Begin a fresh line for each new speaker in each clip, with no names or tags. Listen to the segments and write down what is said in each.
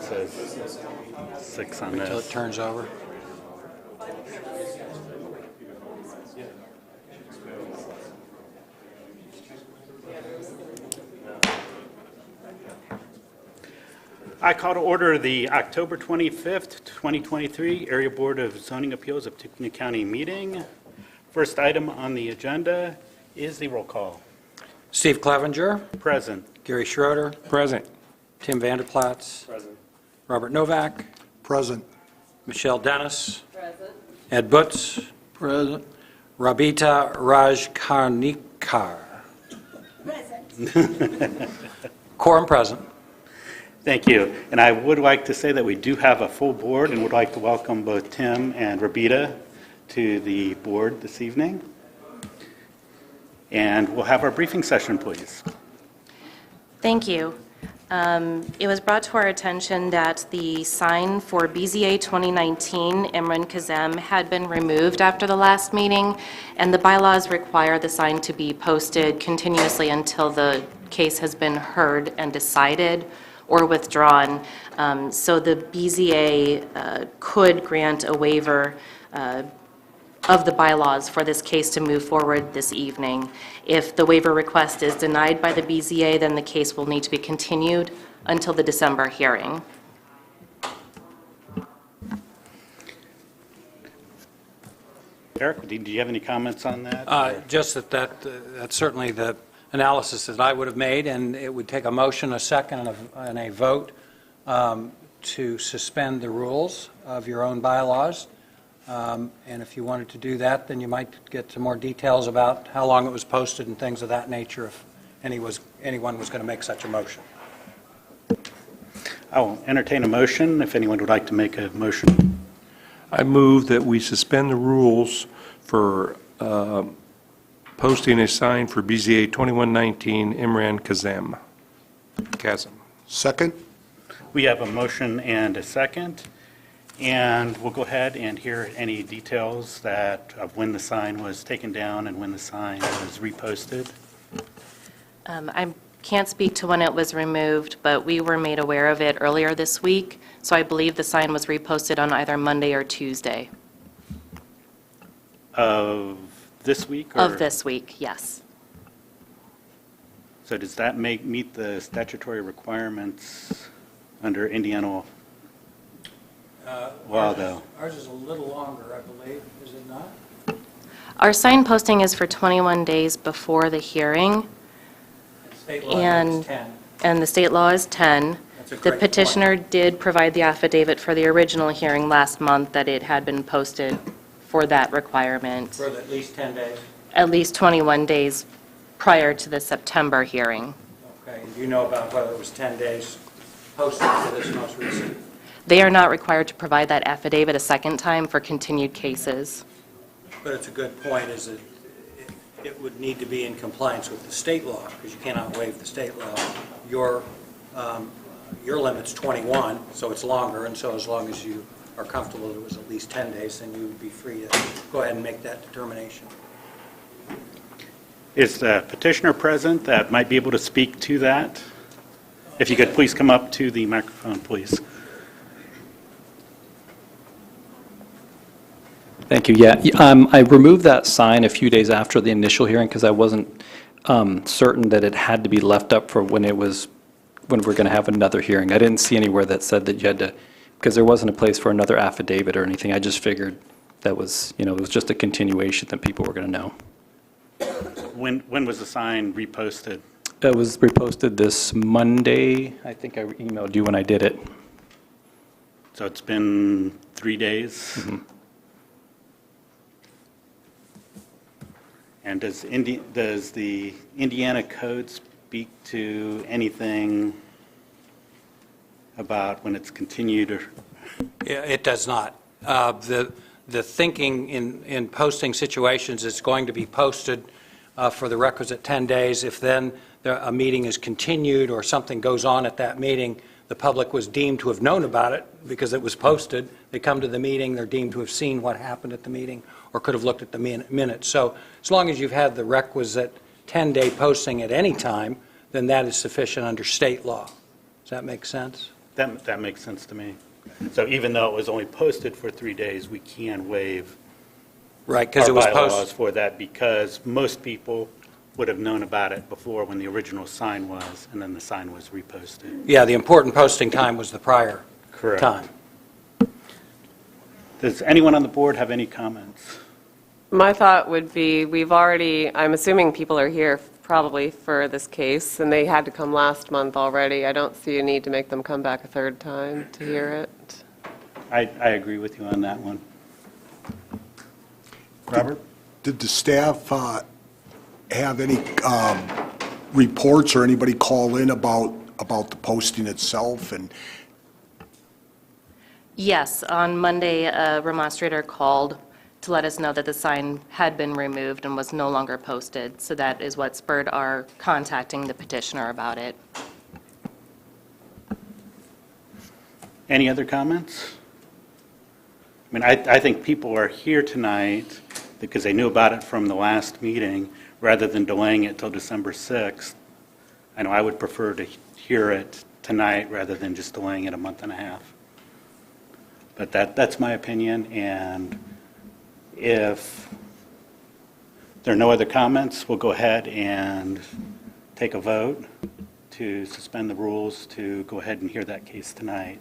says 6 on
Until
this.
it turns over.
I call to order the October 25th, 2023 Area Board of Zoning Appeals of Tippecanoe County meeting. First item on the agenda is the roll call.
Steve Clevenger.
Present.
Gary Schroeder.
Present.
Tim Vanderplatz.
Present.
Robert Novak.
Present.
Michelle Dennis.
Present.
Ed Butz.
Present.
Rabita Rajkarnikar.
Present.
Quorum present.
Thank you. And I would like to say that we do have a full board and would like to welcome both Tim and Rabita to the board this evening. And we'll have our briefing session, please.
Thank you. It was brought to our attention that the sign for BZA 2019 Imran Kazem had been removed after the last meeting, and the bylaws require the sign to be posted continuously until the case has been heard and decided or withdrawn. So the BZA could grant a waiver of the bylaws for this case to move forward this evening. If the waiver request is denied by the BZA, then the case will need to be continued until the December hearing.
Eric, do you have any comments on that?
Just that's certainly the analysis that I would have made, and it would take a motion, a second, and a vote to suspend the rules of your own bylaws. And if you wanted to do that, then you might get some more details about how long it was posted and things of that nature if anyone was going to make such a motion.
I will entertain a motion if anyone would like to make a motion.
I move that we suspend the rules for posting a sign for BZA 2119 Imran Kazem.
Second.
We have a motion and a second, and we'll go ahead and hear any details of when the sign was taken down and when the sign was reposted.
I can't speak to when it was removed, but we were made aware of it earlier this week, so I believe the sign was reposted on either Monday or Tuesday.
Of this week?
Of this week, yes.
So does that meet the statutory requirements under Indiana law, though?
Ours is a little longer, I believe, is it not?
Our sign posting is for 21 days before the hearing,
State law is 10.
and the state law is 10.
That's a
The
great
petitioner did provide the affidavit for the original hearing last month that it had been posted for that requirement,
For at least 10 days.
at least 21 days prior to the September hearing.
Okay, and do you know about whether it was 10 days posted for this most recent?
They are not required to provide that affidavit a second time for continued cases.
But it's a good point, is that it would need to be in compliance with the state law, because you cannot waive the state law. Your limit's 21, so it's longer, and so as long as you are comfortable that it was at least 10 days, then you would be free to go ahead and make that determination.
Is the petitioner present that might be able to speak to that? If you could please come up to the microphone, please.
Thank you. Yeah, I removed that sign a few days after the initial hearing because I wasn't certain that it had to be left up for when we're going to have another hearing. I didn't see anywhere that said that you had to, because there wasn't a place for another affidavit or anything. I just figured that was, it was just a continuation that people were going to know.
When was the sign reposted?
It was reposted this Monday. I think I emailed you when I did it.
So it's been 3 days?
Mm-hmm.
And does the Indiana code speak to anything about when it's continued or?
Yeah, it does not. The thinking in posting situations is going to be posted for the requisite 10 days. If then a meeting is continued or something goes on at that meeting, the public was deemed to have known about it because it was posted. They come to the meeting, they're deemed to have seen what happened at the meeting or could have looked at the minutes. So as long as you've had the requisite 10-day posting at any time, then that is sufficient under state law. Does that make sense?
That makes sense to me. So even though it was only posted for 3 days, we can waive
Right, because
our
it was
bylaws
posted.
for that because most people would have known about it before when the original sign was, and then the sign was reposted.
Yeah, the important posting time was the prior
Correct.
time.
Does anyone on the board have any comments?
My thought would be, I'm assuming people are here probably for this case, and they had to come last month already. I don't see a need to make them come back a third time to hear it.
I agree with you on that one. Robert?
Did the staff have any reports or anybody call in about the posting itself? And
Yes, on Monday, a remonstrator called to let us know that the sign had been removed and was no longer posted. So that is what spurred our contacting the petitioner about it.
Any other comments? I mean, I think people are here tonight because they knew about it from the last meeting, rather than delaying it till December 6th. I know I would prefer to hear it tonight rather than just delaying it a month and a half. But that's my opinion, and if there are no other comments, we'll go ahead and take a vote to suspend the rules to go ahead and hear that case tonight.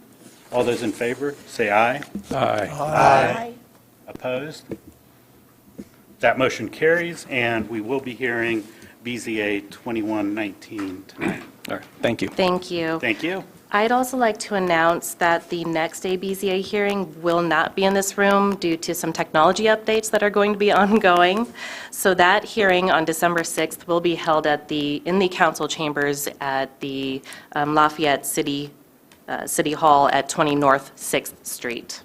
All those in favor, say aye.
Aye.
Opposed? That motion carries, and we will be hearing BZA 2119 tonight.
All right, thank you.
Thank you.
Thank you.
I'd also like to announce that the next ABZA hearing will not be in this room due to some technology updates that are going to be ongoing. So that hearing on December 6th will be held in the council chambers at the Lafayette City Hall at 20 North 6th Street.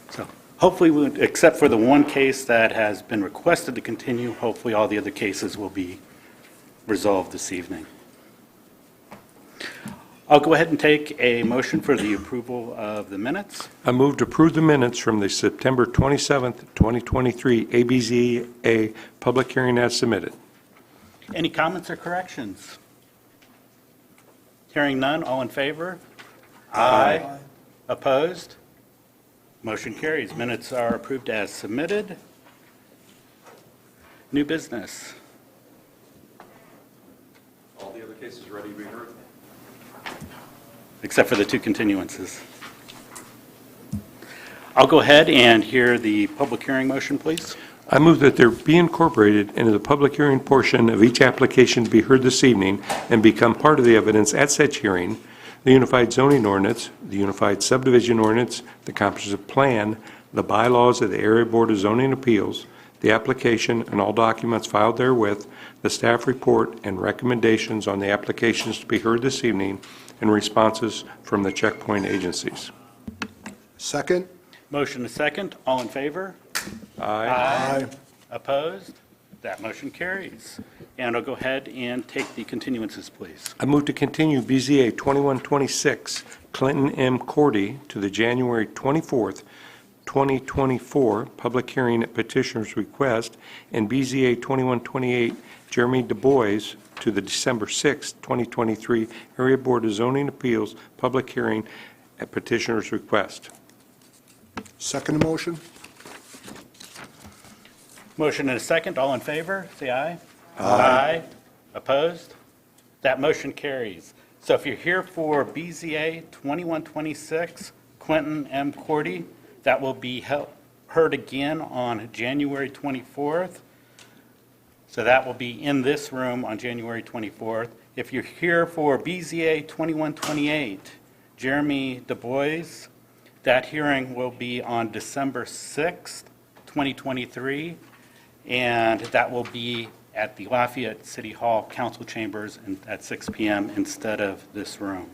So hopefully, except for the one case that has been requested to continue, hopefully all the other cases will be resolved this evening. I'll go ahead and take a motion for the approval of the minutes.
I move to approve the minutes from the September 27th, 2023 ABZA public hearing as submitted.
Any comments or corrections? Hearing none, all in favor? Aye. Opposed? Motion carries. Minutes are approved as submitted. New business.
All the other cases ready to be heard?
Except for the two continuances. I'll go ahead and hear the public hearing motion, please.
I move that there be incorporated into the public hearing portion of each application to be heard this evening and become part of the evidence at such hearing, the Unified Zoning Ordinance, the Unified Subdivision Ordinance, the Comprehensive Plan, the bylaws of the Area Board of Zoning Appeals, the application and all documents filed therewith, the staff report and recommendations on the applications to be heard this evening, and responses from the checkpoint agencies.
second?
Motion is second. All in favor?
Aye.
Opposed? That motion carries. And I'll go ahead and take the continuances, please.
I move to continue BZA 2126 Clinton M. Cordy to the January 24th, 2024 public hearing at petitioner's request, and BZA 2128 Jeremy Du Bois to the December 6th, 2023 Area Board of Zoning Appeals public hearing at petitioner's request.
Second motion?
Motion and a second. All in favor, say aye. Aye. Opposed? That motion carries. So if you're here for BZA 2126, Quentin M. Cordy, that will be heard again on January 24th. So that will be in this room on January 24th. If you're here for BZA 2128, Jeremy Du Bois, that hearing will be on December 6th, 2023, and that will be at the Lafayette City Hall Council Chambers at 6 p.m. instead of this room.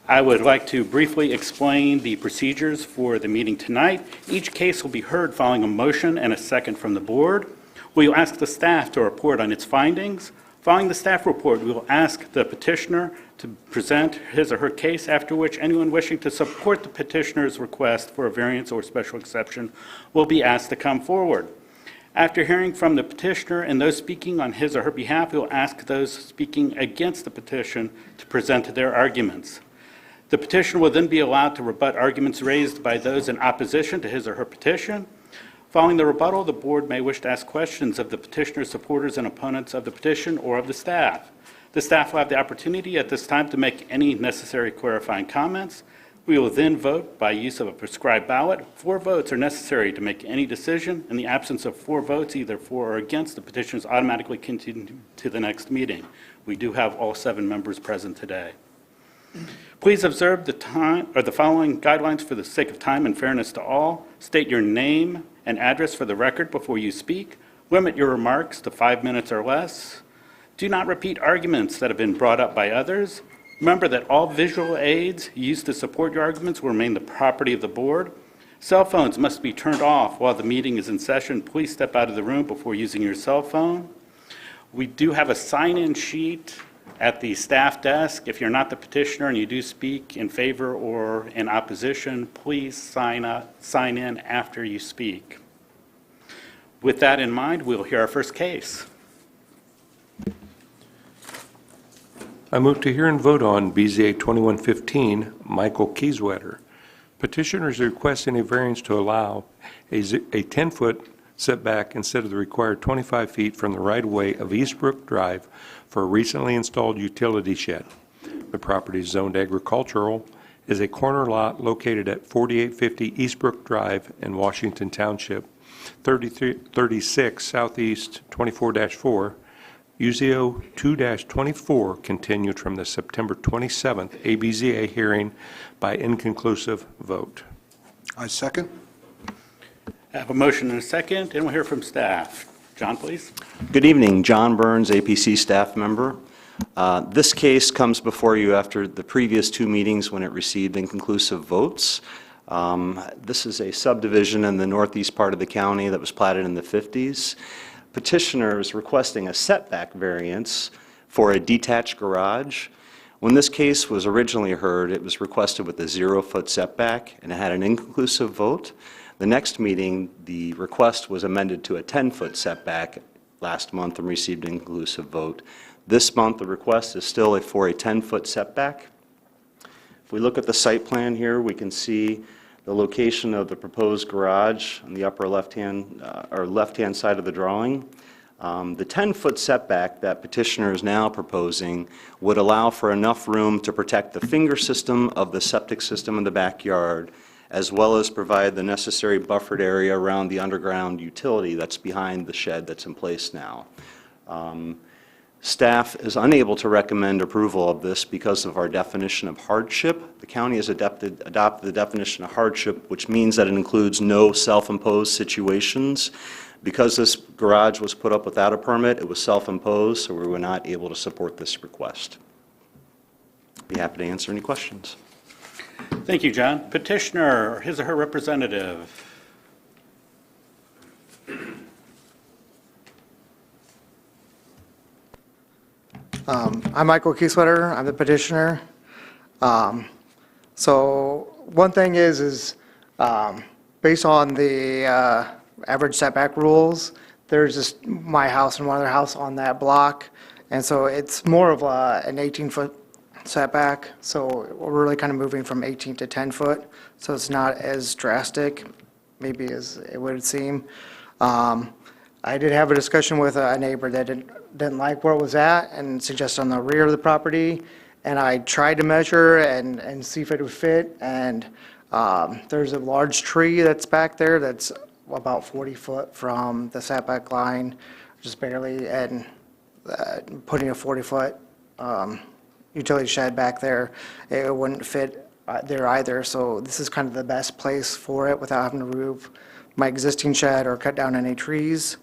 I would like to briefly explain the procedures for the meeting tonight. Each case will be heard following a motion and a second from the board. We will ask the staff to report on its findings. Following the staff report, we will ask the petitioner to present his or her case, after which anyone wishing to support the petitioner's request for a variance or special exception will be asked to come forward. After hearing from the petitioner and those speaking on his or her behalf, we will ask those speaking against the petition to present their arguments. The petitioner will then be allowed to rebut arguments raised by those in opposition to his or her petition. Following the rebuttal, the board may wish to ask questions of the petitioner's supporters and opponents of the petition or of the staff. The staff will have the opportunity at this time to make any necessary clarifying comments. We will then vote by use of a prescribed ballot. 4 votes are necessary to make any decision. In the absence of 4 votes, either for or against, the petition is automatically continued to the next meeting. We do have all 7 members present today. Please observe the following guidelines for the sake of time and fairness to all. State your name and address for the record before you speak. Limit your remarks to 5 minutes or less. Do not repeat arguments that have been brought up by others. Remember that all visual aids used to support your arguments will remain the property of the board. Cell phones must be turned off while the meeting is in session. Please step out of the room before using your cell phone. We do have a sign-in sheet at the staff desk. If you're not the petitioner and you do speak in favor or in opposition, please sign in after you speak. With that in mind, we'll hear our first case.
I move to hear and vote on BZA 2115, Michael Kieswetter. Petitioner is requesting a variance to allow a 10-foot setback instead of the required 25 feet from the right-of-way of Eastbrook Drive for a recently installed utility shed. The property is zoned agricultural, is a corner lot located at 4850 Eastbrook Drive in Washington Township, 36 Southeast 24-4, UZO 2-24 continued from the September 27th ABZA hearing by inconclusive vote.
I second.
I have a motion and a second, and we'll hear from staff. John, please.
Good evening, John Burns, APC staff member. This case comes before you after the previous 2 meetings when it received inconclusive votes. This is a subdivision in the northeast part of the county that was platted in the 50s. Petitioner is requesting a setback variance for a detached garage. When this case was originally heard, it was requested with a 0-foot setback, and it had an inconclusive vote. The next meeting, the request was amended to a 10-foot setback last month and received an inconclusive vote. This month, the request is still for a 10-foot setback. If we look at the site plan here, we can see the location of the proposed garage on the upper left-hand side of the drawing. The 10-foot setback that petitioner is now proposing would allow for enough room to protect the finger system of the septic system in the backyard, as well as provide the necessary buffered area around the underground utility that's behind the shed that's in place now. Staff is unable to recommend approval of this because of our definition of hardship. The county has adopted the definition of hardship, which means that it includes no self-imposed situations. Because this garage was put up without a permit, it was self-imposed, so we were not able to support this request. Be happy to answer any questions.
Thank you, John. Petitioner, or his or her representative.
I'm Michael Kieswetter. I'm the petitioner. So one thing is based on the average setback rules, there's just my house and one other house on that block, and so it's more of an 18-foot setback. So we're really kind of moving from 18 to 10 foot, so it's not as drastic, maybe as it would seem. I did have a discussion with a neighbor that didn't like where it was at and suggested on the rear of the property, and I tried to measure and see if it would fit, and there's a large tree that's back there that's about 40 foot from the setback line, just barely, and putting a 40-foot utility shed back there, it wouldn't fit there either, so this is kind of the best place for it without having to remove my existing shed or cut down any trees.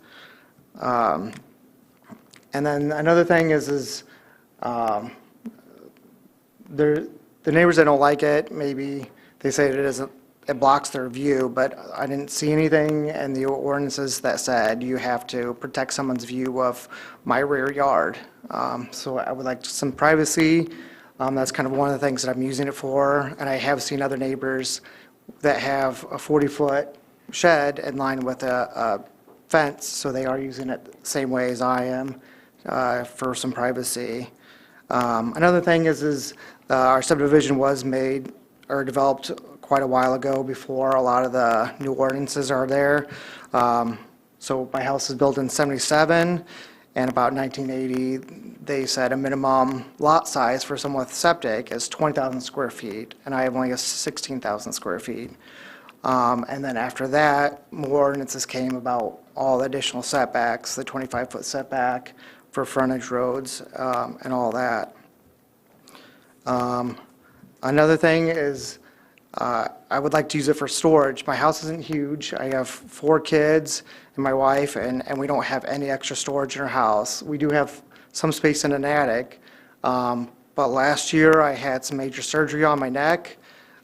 And then another thing is the neighbors that don't like it, maybe they say it blocks their view, but I didn't see anything in the ordinances that said you have to protect someone's view of my rear yard. So I would like some privacy. That's kind of one of the things that I'm using it for, and I have seen other neighbors that have a 40-foot shed in line with a fence, so they are using it the same way as I am for some privacy. Another thing is our subdivision was made or developed quite a while ago before a lot of the new ordinances are there. So my house was built in '77, and about 1980, they said a minimum lot size for someone with septic is 20,000 square feet, and I have only 16,000 square feet. And then after that, more ordinances came about all the additional setbacks, the 25-foot setback for frontage roads, and all that. Another thing is I would like to use it for storage. My house isn't huge. I have 4 kids and my wife, and we don't have any extra storage in our house. We do have some space in an attic, but last year I had some major surgery on my neck.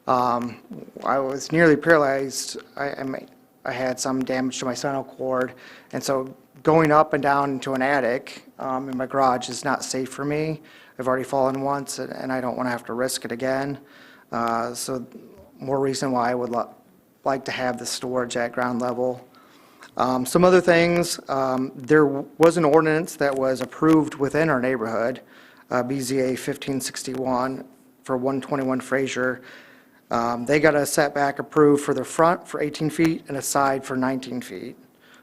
I was nearly paralyzed. I had some damage to my spinal cord, and so going up and down into an attic in my garage is not safe for me. I've already fallen once, and I don't want to have to risk it again. So more reason why I would like to have the storage at ground level. Some other things, there was an ordinance that was approved within our neighborhood, BZA 1561 for 121 Fraser. They got a setback approved for the front for 18 feet and a side for 19 feet.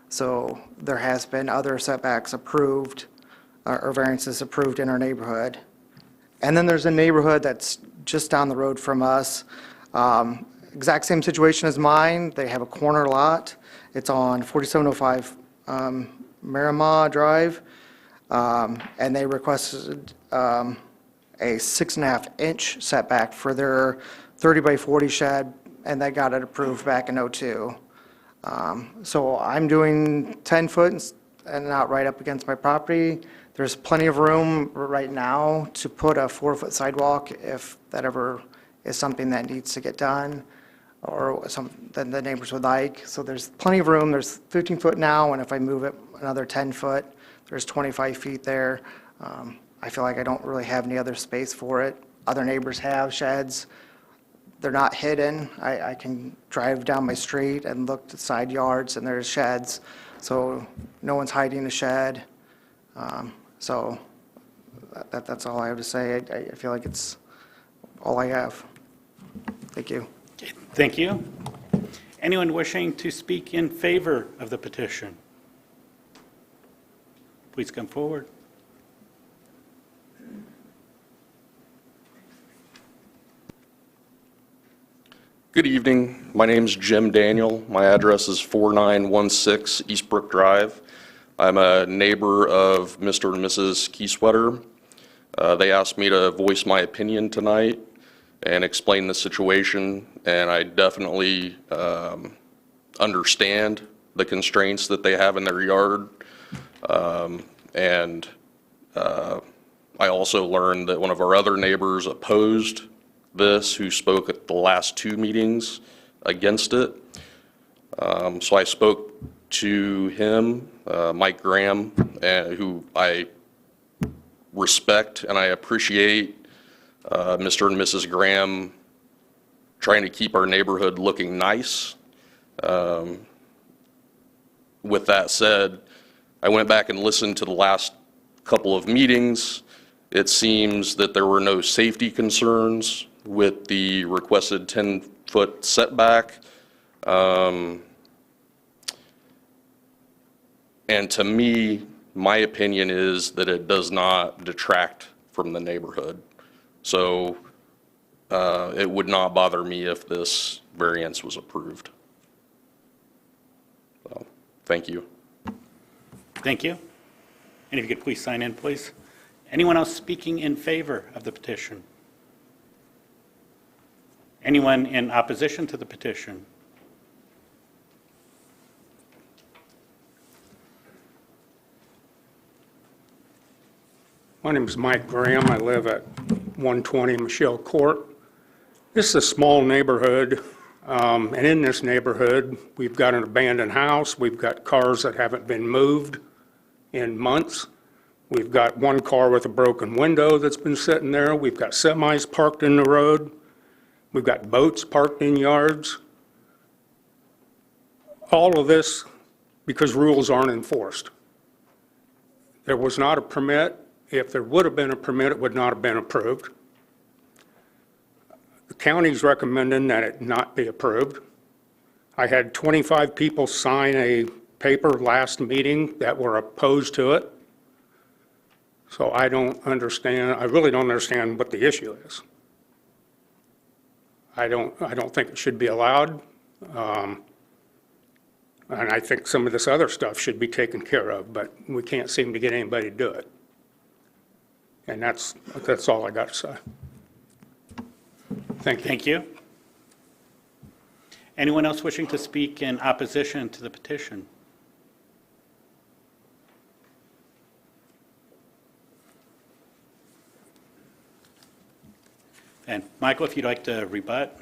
So there has been other setbacks approved or variances approved in our neighborhood. And then there's a neighborhood that's just down the road from us. Exact same situation as mine. They have a corner lot. It's on 4705 Miramar Drive. And they requested a 6.5-inch setback for their 30 by 40 shed, and they got it approved back in '02. So I'm doing 10 foot and not right up against my property. There's plenty of room right now to put a 4-foot sidewalk if that ever is something that needs to get done or something the neighbors would like. So there's plenty of room. There's 15 foot now, and if I move it another 10 foot, there's 25 feet there. I feel like I don't really have any other space for it. Other neighbors have sheds. They're not hidden. I can drive down my street and look to side yards, and there's sheds. So no one's hiding a shed. So that's all I have to say. I feel like it's all I have. Thank you.
Thank you. Anyone wishing to speak in favor of the petition? Please come forward.
Good evening. My name's Jim Daniel. My address is 4916 Eastbrook Drive. I'm a neighbor of Mr. and Mrs. Kieswetter. They asked me to voice my opinion tonight and explain the situation, and I definitely understand the constraints that they have in their yard. And I also learned that one of our other neighbors opposed this, who spoke at the last 2 meetings against it. So I spoke to him, Mike Graham, who I respect and I appreciate. Mr. and Mrs. Graham trying to keep our neighborhood looking nice. With that said, I went back and listened to the last couple of meetings. It seems that there were no safety concerns with the requested 10-foot setback. And to me, my opinion is that it does not detract from the neighborhood. So it would not bother me if this variance was approved. So, thank you.
Thank you. And if you could please sign in, please. Anyone else speaking in favor of the petition? Anyone in opposition to the petition?
My name is Mike Graham. I live at 120 Michelle Court. This is a small neighborhood, and in this neighborhood, we've got an abandoned house. We've got cars that haven't been moved in months. We've got one car with a broken window that's been sitting there. We've got semis parked in the road. We've got boats parked in yards. All of this because rules aren't enforced. There was not a permit. If there would have been a permit, it would not have been approved. The county's recommending that it not be approved. I had 25 people sign a paper last meeting that were opposed to it. So I really don't understand what the issue is. I don't think it should be allowed. And I think some of this other stuff should be taken care of, but we can't seem to get anybody to do it. And that's all I got to say. Thank you.
Thank you. Anyone else wishing to speak in opposition to the petition? And Michael, if you'd like to rebut.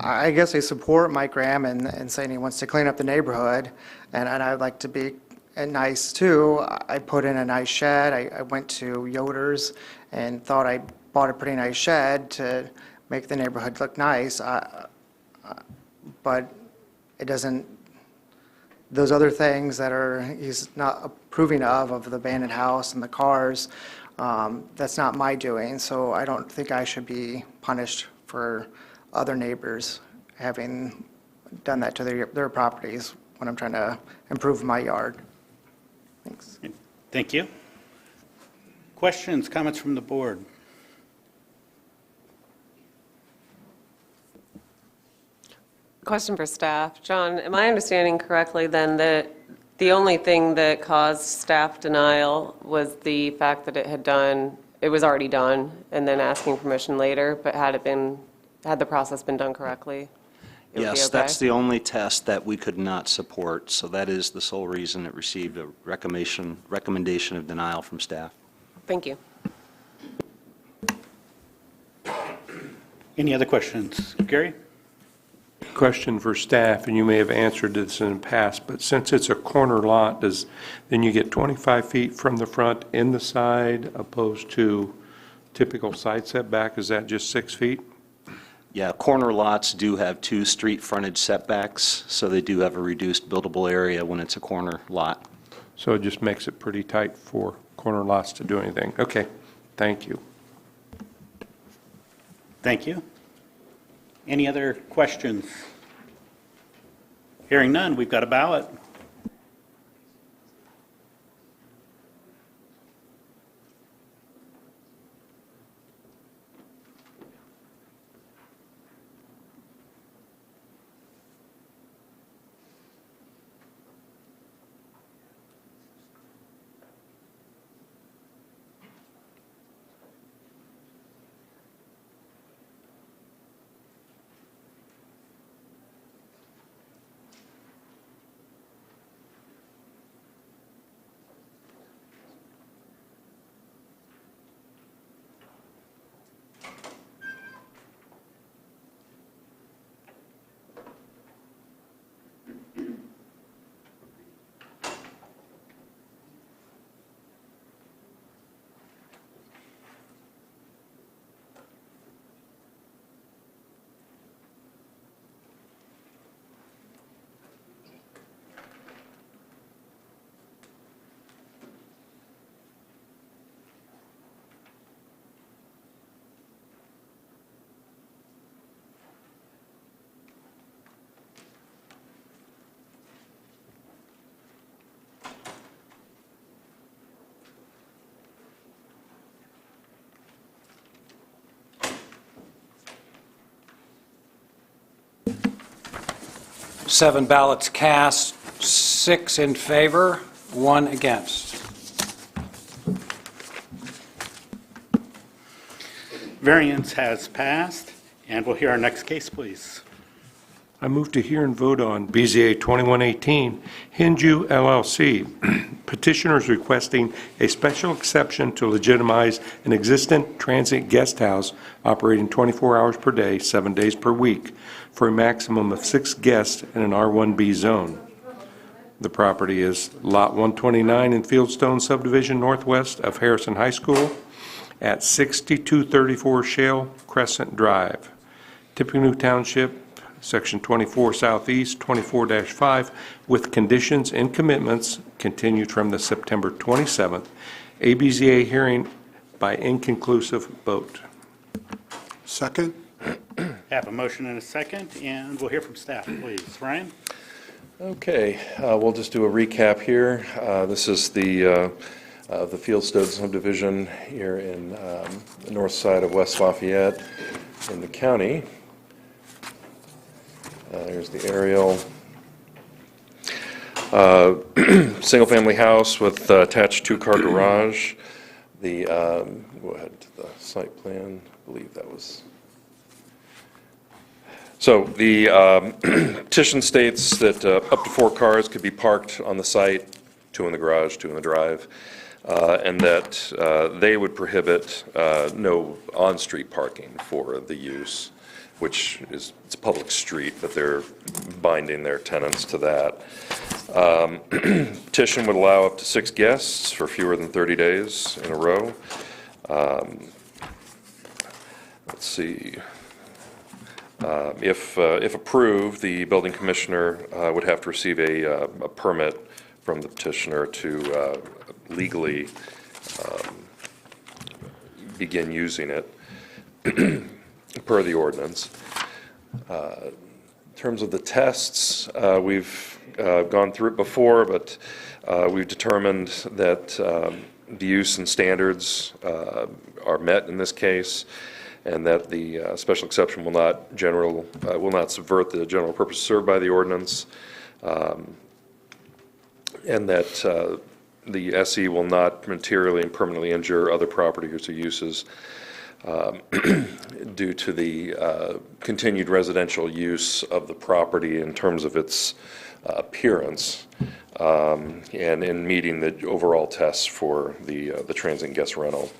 I guess I support Mike Graham in saying he wants to clean up the neighborhood, and I'd like to be nice too. I put in a nice shed. I went to Yoder's and thought I bought a pretty nice shed to make the neighborhood look nice, but it doesn't, those other things that he's not approving of the abandoned house and the cars, that's not my doing, so I don't think I should be punished for other neighbors having done that to their properties when I'm trying to improve my yard. Thanks.
Thank you. Questions, comments from the board?
Question for staff. John, am I understanding correctly then that the only thing that caused staff denial was the fact that it was already done, and then asking permission later, but had the process been done correctly? It would be
Yes,
okay?
that's the only test that we could not support, so that is the sole reason it received a recommendation of denial from staff.
Thank you.
Any other questions? Gary?
Question for staff, and you may have answered this in the past, but since it's a corner lot, then you get 25 feet from the front in the side opposed to typical side setback? Is that just 6 feet?
Yeah, corner lots do have 2 street frontage setbacks, so they do have a reduced buildable area when it's a corner lot.
So it just makes it pretty tight for corner lots to do anything. Okay, thank you.
Thank you. Any other questions? Hearing none, we've got a ballot.
Seven ballots cast, 6 in favor, 1 against.
Variance has passed, and we'll hear our next case, please.
I move to hear and vote on BZA 2118, Hinju LLC. Petitioners requesting a special exception to legitimize an existing transient guest house operating 24 hours per day, 7 days per week, for a maximum of 6 guests in an R1B zone. The property is Lot 129 in Fieldstone subdivision northwest of Harrison High School. at 6234 Shale Crescent Drive, Tippecanoe Township, Section 24 Southeast, 24-5, with conditions and commitments continued from the September 27th ABZA hearing by inconclusive vote.
Second?
Have a motion and a second, and we'll hear from staff, please. Ryan?
Okay, we'll just do a recap here. This is the Fieldstone subdivision here in the north side of West Lafayette in the county. There's the aerial. Single-family house with attached two-car garage. The, go ahead to the site plan. I believe that was. So the petition states that up to 4 cars could be parked on the site, 2 in the garage, 2 in the drive, and that they would prohibit no on-street parking for the use, which is, it's a public street, but they're binding their tenants to that. Petition would allow up to 6 guests for fewer than 30 days in a row. Let's see. If approved, the building commissioner would have to receive a permit from the petitioner to legally begin using it per the ordinance. In terms of the tests, we've gone through it before, but we've determined that the use and standards are met in this case, and that the special exception will not subvert the general purpose served by the ordinance, and that the SE will not materially and permanently injure other properties or uses due to the continued residential use of the property in terms of its appearance, and in meeting the overall tests for the transient guest rental.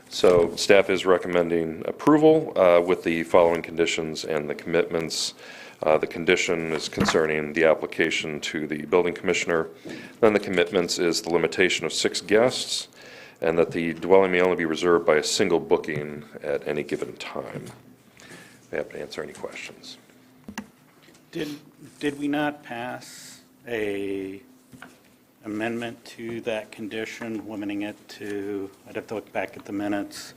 So staff is recommending approval with the following conditions and the commitments. The condition is concerning the application to the building commissioner. Then the commitments is the limitation of 6 guests, and that the dwelling may only be reserved by a single booking at any given time. May have to answer any questions.
Did we not pass a amendment to that condition, limiting it to, I'd have to look back at the minutes,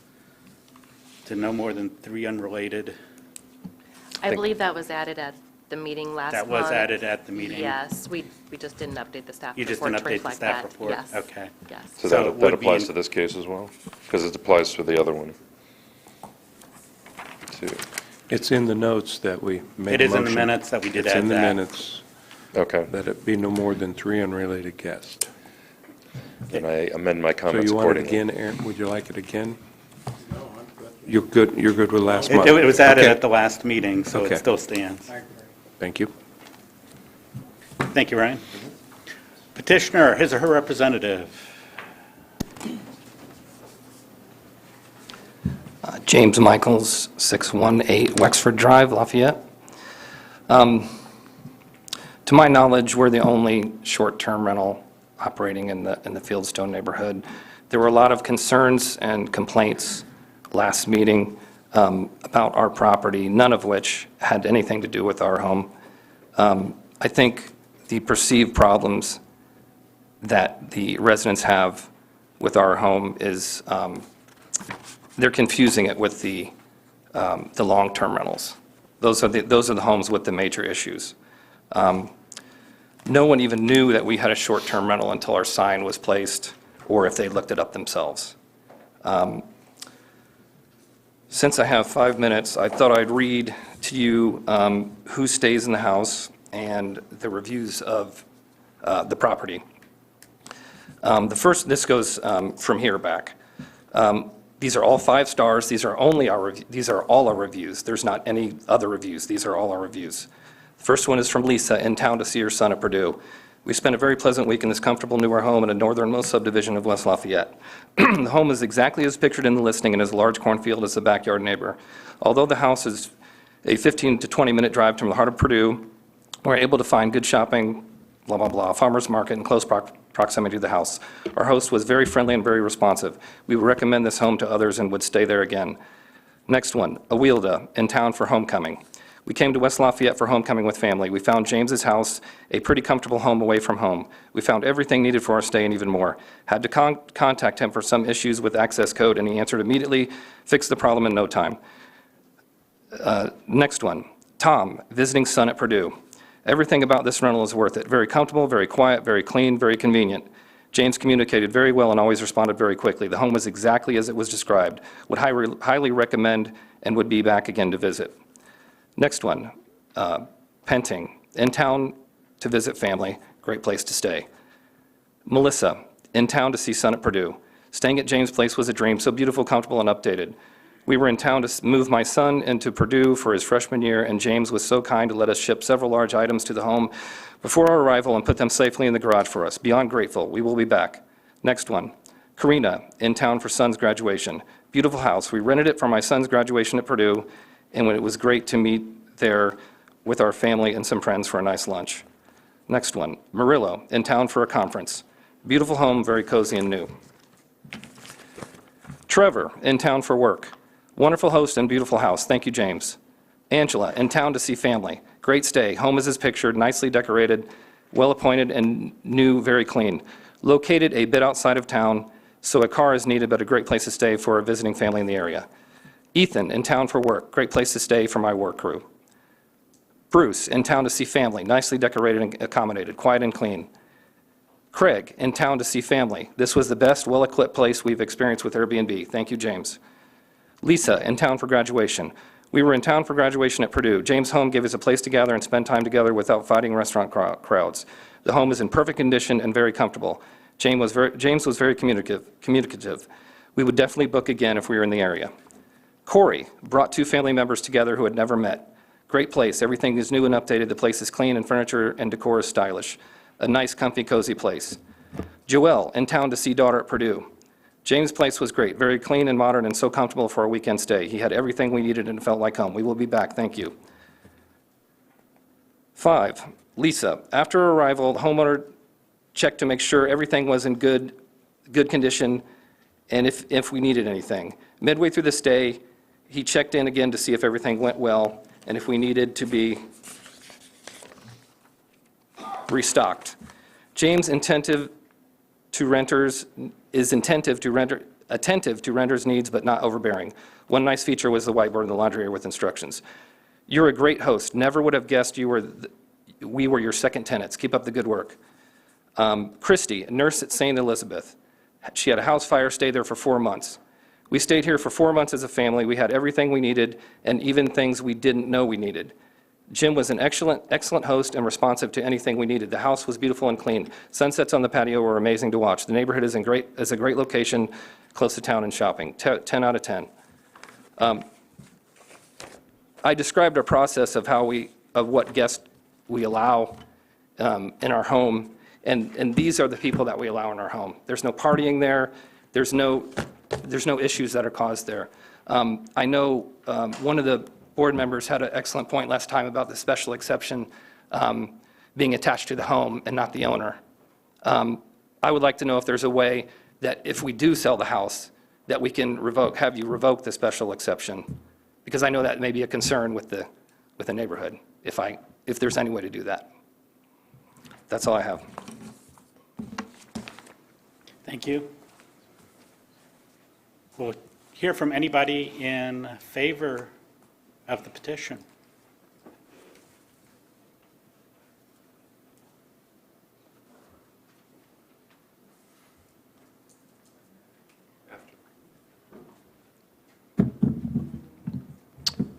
to no more than 3 unrelated?
I believe that was added at the meeting last month.
That was added at the meeting?
Yes, we just didn't update the staff
You just
report
didn't
to
update the
reflect
staff
that.
report?
Yes.
Okay.
Yes.
So
So it
that
would
applies
be-
to this case as well? Because it applies to the other one, too.
It's in the notes that we made
It
a
is in the
motion.
minutes that we did
It's
add
in the
that.
minutes
Okay.
that it be no more than 3 unrelated guests.
Then I amend my
So
comments
you want it
accordingly.
again, Aaron? Would you like it again? You're good with last
It
month?
it was added
Okay.
at the last meeting, so
Okay.
it still stands.
Thank you.
Thank you, Ryan. Petitioner, his or her representative.
James Michaels, 618 Wexford Drive, Lafayette. To my knowledge, we're the only short-term rental operating in the Fieldstone neighborhood. There were a lot of concerns and complaints last meeting about our property, none of which had anything to do with our home. I think the perceived problems that the residents have with our home is they're confusing it with the long-term rentals. Those are the homes with the major issues. No one even knew that we had a short-term rental until our sign was placed, or if they looked it up themselves. Since I have 5 minutes, I thought I'd read to you who stays in the house and the reviews of the property. This goes from here back. These are all 5 stars. These are all our reviews. There's not any other reviews. These are all our reviews. The first one is from Lisa, in town to see her son at Purdue. We spent a very pleasant week in this comfortable newer home in a northernmost subdivision of West Lafayette. The home is exactly as pictured in the listing and has a large cornfield as the backyard neighbor. Although the house is a 15 to 20-minute drive from the heart of Purdue, we're able to find good shopping, blah, blah, blah, farmer's market, and close proximity to the house. Our host was very friendly and very responsive. We would recommend this home to others and would stay there again. Next one, Awilda, in town for homecoming. We came to West Lafayette for homecoming with family. We found James's house, a pretty comfortable home away from home. We found everything needed for our stay and even more. Had to contact him for some issues with access code, and he answered immediately, fixed the problem in no time. Next one, Tom, visiting son at Purdue. Everything about this rental is worth it. Very comfortable, very quiet, very clean, very convenient. James communicated very well and always responded very quickly. The home was exactly as it was described. Would highly recommend and would be back again to visit. Next one, Penting, in town to visit family, great place to stay. Melissa, in town to see son at Purdue. Staying at James' place was a dream, so beautiful, comfortable, and updated. We were in town to move my son into Purdue for his freshman year, and James was so kind to let us ship several large items to the home before our arrival and put them safely in the garage for us. Beyond grateful. We will be back. Next one, Karina, in town for son's graduation. Beautiful house. We rented it for my son's graduation at Purdue, and it was great to meet there with our family and some friends for a nice lunch. Next one, Murillo, in town for a conference. Beautiful home, very cozy and new. Trevor, in town for work. Wonderful host and beautiful house. Thank you, James. Angela, in town to see family. Great stay. Home is as pictured, nicely decorated, well appointed and new, very clean. Located a bit outside of town, so a car is needed, but a great place to stay for a visiting family in the area. Ethan, in town for work. Great place to stay for my work crew. Bruce, in town to see family. Nicely decorated and accommodated, quiet and clean. Craig, in town to see family. This was the best, well-equipped place we've experienced with Airbnb. Thank you, James. Lisa, in town for graduation. We were in town for graduation at Purdue. James' home gave us a place to gather and spend time together without fighting restaurant crowds. The home is in perfect condition and very comfortable. James was very communicative. We would definitely book again if we were in the area. Corey brought 2 family members together who had never met. Great place. Everything is new and updated. The place is clean and furniture and decor is stylish. A nice, comfy, cozy place. Joelle, in town to see daughter at Purdue. James' place was great, very clean and modern and so comfortable for a weekend stay. He had everything we needed and it felt like home. We will be back. Thank you. 5, Lisa. After arrival, the homeowner checked to make sure everything was in good condition and if we needed anything. Midway through the stay, he checked in again to see if everything went well and if we needed to be restocked. James attentive to renters' needs, but not overbearing. One nice feature was the whiteboard in the laundry area with instructions. You're a great host. Never would have guessed we were your second tenants. Keep up the good work. Christy, a nurse at St. Elizabeth. She had a house fire, stayed there for 4 months. We stayed here for 4 months as a family. We had everything we needed and even things we didn't know we needed. Jim was an excellent host and responsive to anything we needed. The house was beautiful and clean. Sunsets on the patio were amazing to watch. The neighborhood is a great location, close to town and shopping. 10 out of 10. I described our process of what guests we allow in our home, and these are the people that we allow in our home. There's no partying there. There's no issues that are caused there. I know one of the board members had an excellent point last time about the special exception being attached to the home and not the owner. I would like to know if there's a way that if we do sell the house, that we can have you revoke the special exception, because I know that may be a concern with the neighborhood, if there's any way to do that. That's all I have.
Thank you. We'll hear from anybody in favor of the petition.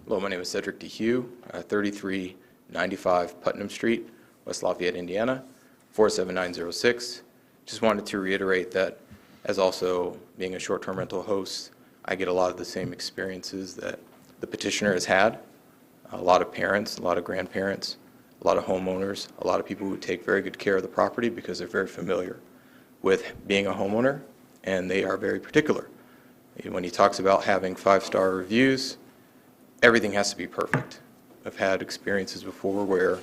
Hello, my name is Cedric DeHue, 3395 Putnam Street, West Lafayette, Indiana, 47906. Just wanted to reiterate that as also being a short-term rental host, I get a lot of the same experiences that the petitioner has had. A lot of parents, a lot of grandparents, a lot of homeowners, a lot of people who take very good care of the property because they're very familiar with being a homeowner, and they are very particular. When he talks about having 5-star reviews, everything has to be perfect. I've had experiences before where,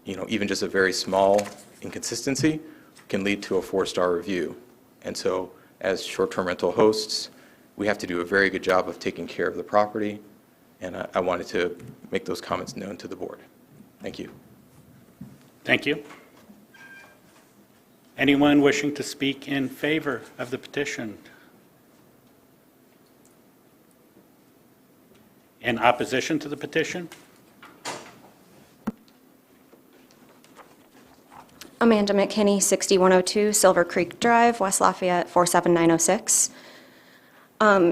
even just a very small inconsistency can lead to a 4-star review. And so as short-term rental hosts, we have to do a very good job of taking care of the property, and I wanted to make those comments known to the board. Thank you.
Thank you. Anyone wishing to speak in favor of the petition? In opposition to the petition?
Amanda McKinney, 6102 Silver Creek Drive, West Lafayette, 47906.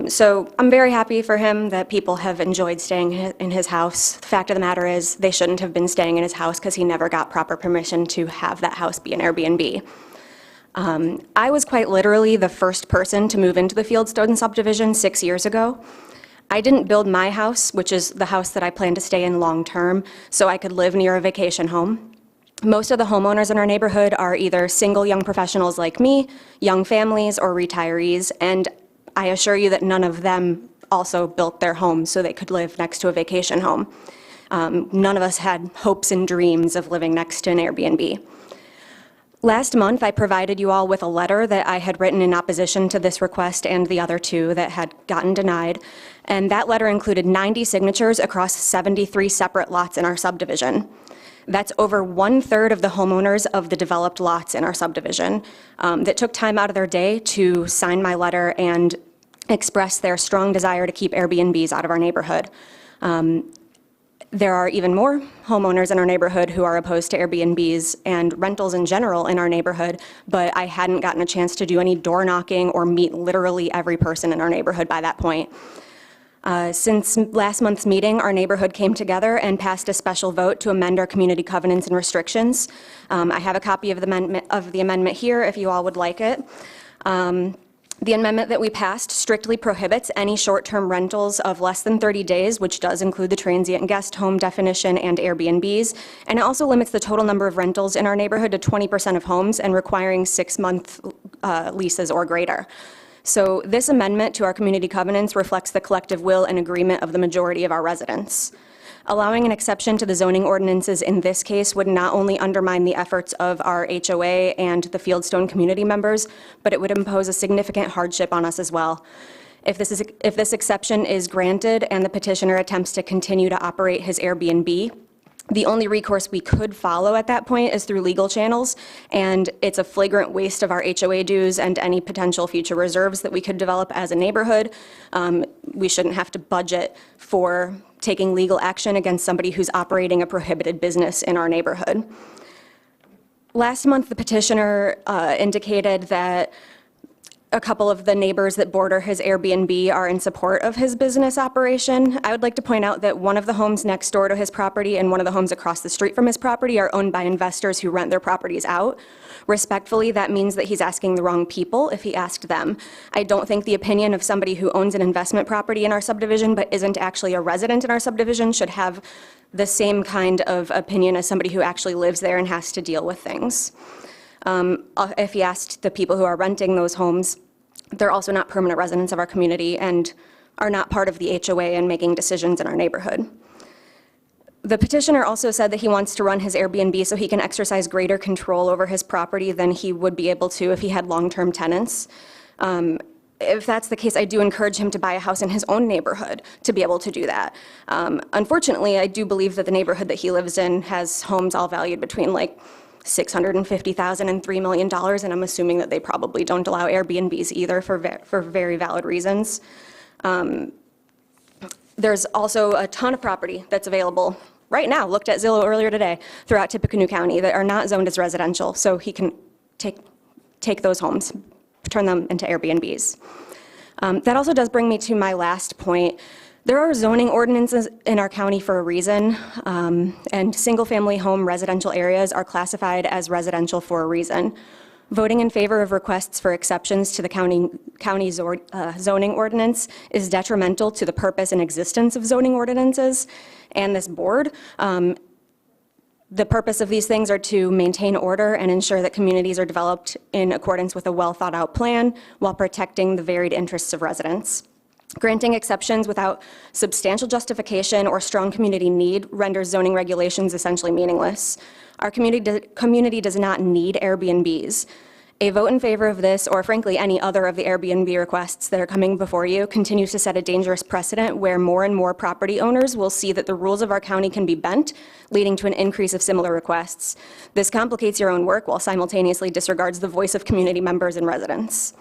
So I'm very happy for him that people have enjoyed staying in his house. The fact of the matter is they shouldn't have been staying in his house because he never got proper permission to have that house be an Airbnb. I was quite literally the first person to move into the Fieldstone subdivision 6 years ago. I didn't build my house, which is the house that I plan to stay in long term, so I could live near a vacation home. Most of the homeowners in our neighborhood are either single young professionals like me, young families, or retirees, and I assure you that none of them also built their homes so they could live next to a vacation home. None of us had hopes and dreams of living next to an Airbnb. Last month, I provided you all with a letter that I had written in opposition to this request and the other two that had gotten denied, and that letter included 90 signatures across 73 separate lots in our subdivision. That's over 1/3 of the homeowners of the developed lots in our subdivision that took time out of their day to sign my letter and express their strong desire to keep Airbnbs out of our neighborhood. There are even more homeowners in our neighborhood who are opposed to Airbnbs and rentals in general in our neighborhood, but I hadn't gotten a chance to do any door knocking or meet literally every person in our neighborhood by that point. Since last month's meeting, our neighborhood came together and passed a special vote to amend our community covenants and restrictions. I have a copy of the amendment here if you all would like it. The amendment that we passed strictly prohibits any short-term rentals of less than 30 days, which does include the transient guest home definition and Airbnbs, and it also limits the total number of rentals in our neighborhood to 20% of homes and requiring 6-month leases or greater. So this amendment to our community covenants reflects the collective will and agreement of the majority of our residents. Allowing an exception to the zoning ordinances in this case would not only undermine the efforts of our HOA and the Fieldstone community members, but it would impose a significant hardship on us as well. If this exception is granted and the petitioner attempts to continue to operate his Airbnb, the only recourse we could follow at that point is through legal channels, and it's a flagrant waste of our HOA dues and any potential future reserves that we could develop as a neighborhood. We shouldn't have to budget for taking legal action against somebody who's operating a prohibited business in our neighborhood. Last month, the petitioner indicated that a couple of the neighbors that border his Airbnb are in support of his business operation. I would like to point out that one of the homes next door to his property and one of the homes across the street from his property are owned by investors who rent their properties out. Respectfully, that means that he's asking the wrong people if he asked them. I don't think the opinion of somebody who owns an investment property in our subdivision but isn't actually a resident in our subdivision should have the same kind of opinion as somebody who actually lives there and has to deal with things. If he asked the people who are renting those homes, they're also not permanent residents of our community and are not part of the HOA and making decisions in our neighborhood. The petitioner also said that he wants to run his Airbnb so he can exercise greater control over his property than he would be able to if he had long-term tenants. If that's the case, I do encourage him to buy a house in his own neighborhood to be able to do that. Unfortunately, I do believe that the neighborhood that he lives in has homes all valued between like $650,000 and $3 million, and I'm assuming that they probably don't allow Airbnbs either for very valid reasons. There's also a ton of property that's available right now, looked at Zillow earlier today, throughout Tippecanoe County that are not zoned as residential, so he can take those homes, turn them into Airbnbs. That also does bring me to my last point. There are zoning ordinances in our county for a reason, and single-family home residential areas are classified as residential for a reason. Voting in favor of requests for exceptions to the county zoning ordinance is detrimental to the purpose and existence of zoning ordinances and this board. The purpose of these things are to maintain order and ensure that communities are developed in accordance with a well-thought-out plan while protecting the varied interests of residents. Granting exceptions without substantial justification or strong community need renders zoning regulations essentially meaningless. Our community does not need Airbnbs. A vote in favor of this, or frankly any other of the Airbnb requests that are coming before you, continues to set a dangerous precedent where more and more property owners will see that the rules of our county can be bent, leading to an increase of similar requests. This complicates your own work while simultaneously disregards the voice of community members and residents.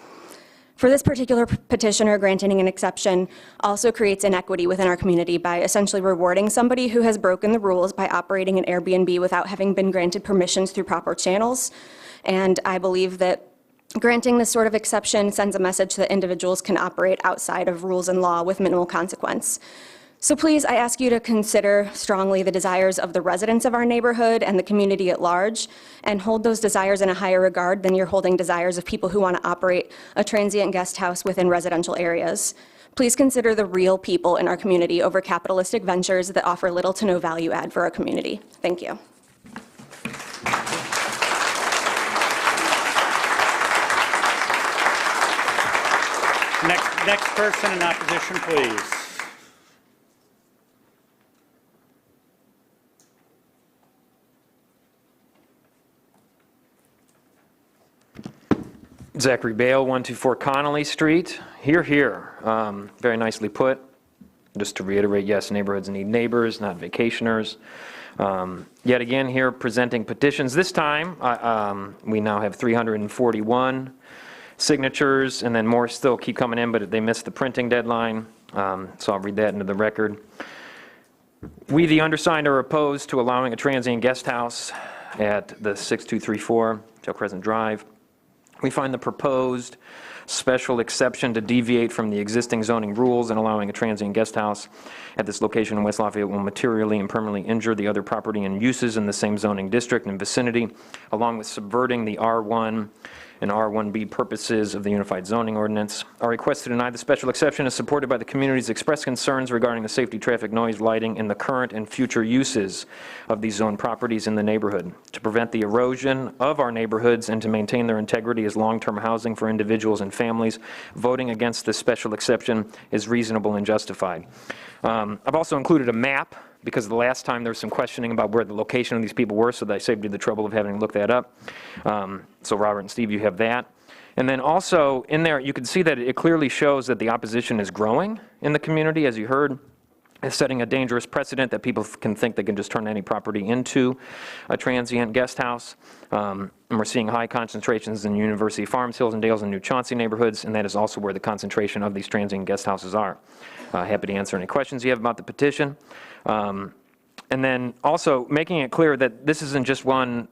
For this particular petitioner, granting an exception also creates inequity within our community by essentially rewarding somebody who has broken the rules by operating an Airbnb without having been granted permissions through proper channels. And I believe that granting this sort of exception sends a message that individuals can operate outside of rules and law with minimal consequence. So please, I ask you to consider strongly the desires of the residents of our neighborhood and the community at large, and hold those desires in a higher regard than you're holding desires of people who want to operate a transient guest house within residential areas. Please consider the real people in our community over capitalistic ventures that offer little to no value add for our community. Thank you.
Next person in opposition, please.
Zachary Bale, 124 Connolly Street. Here, here. Very nicely put. Just to reiterate, yes, neighborhoods need neighbors, not vacationers. Yet again here presenting petitions. This time we now have 341 signatures, and then more still keep coming in, but they missed the printing deadline, so I'll read that into the record. We, the undersigned, are opposed to allowing a transient guest house at the 6234 Joe Crescent Drive. We find the proposed special exception to deviate from the existing zoning rules and allowing a transient guest house at this location in West Lafayette will materially and permanently injure the other property and uses in the same zoning district and vicinity, along with subverting the R1 and R1B purposes of the Unified Zoning Ordinance. Our request to deny the special exception is supported by the community's expressed concerns regarding the safety, traffic, noise, lighting, and the current and future uses of these zoned properties in the neighborhood. To prevent the erosion of our neighborhoods and to maintain their integrity as long-term housing for individuals and families, voting against this special exception is reasonable and justified. I've also included a map, because the last time there was some questioning about where the location of these people were, so that I saved you the trouble of having to look that up. So Robert and Steve, you have that. And then also in there, you can see that it clearly shows that the opposition is growing in the community, as you heard. It's setting a dangerous precedent that people can think they can just turn any property into a transient guest house. And we're seeing high concentrations in University Farms, Hills and Dales, and New Chauncey neighborhoods, and that is also where the concentration of these transient guest houses are. Happy to answer any questions you have about the petition. And then also making it clear that this isn't just one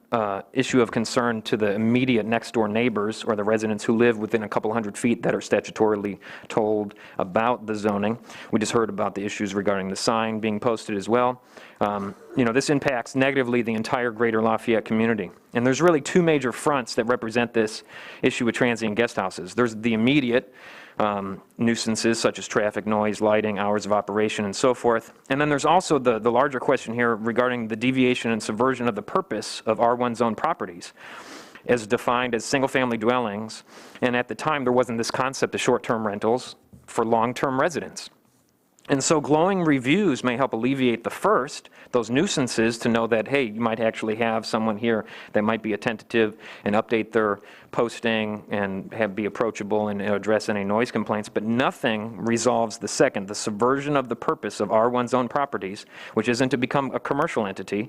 issue of concern to the immediate next door neighbors or the residents who live within a couple hundred feet that are statutorily told about the zoning. We just heard about the issues regarding the sign being posted as well. You know, this impacts negatively the entire greater Lafayette community. And there's really two major fronts that represent this issue with transient guest houses. There's the immediate nuisances such as traffic, noise, lighting, hours of operation, and so forth. And then there's also the larger question here regarding the deviation and subversion of the purpose of R1 zone properties as defined as single-family dwellings. And at the time, there wasn't this concept of short-term rentals for long-term residents. And so glowing reviews may help alleviate the first, those nuisances, to know that, hey, you might actually have someone here that might be attentive and update their posting and be approachable and address any noise complaints. But nothing resolves the second, the subversion of the purpose of R1 zone properties, which isn't to become a commercial entity,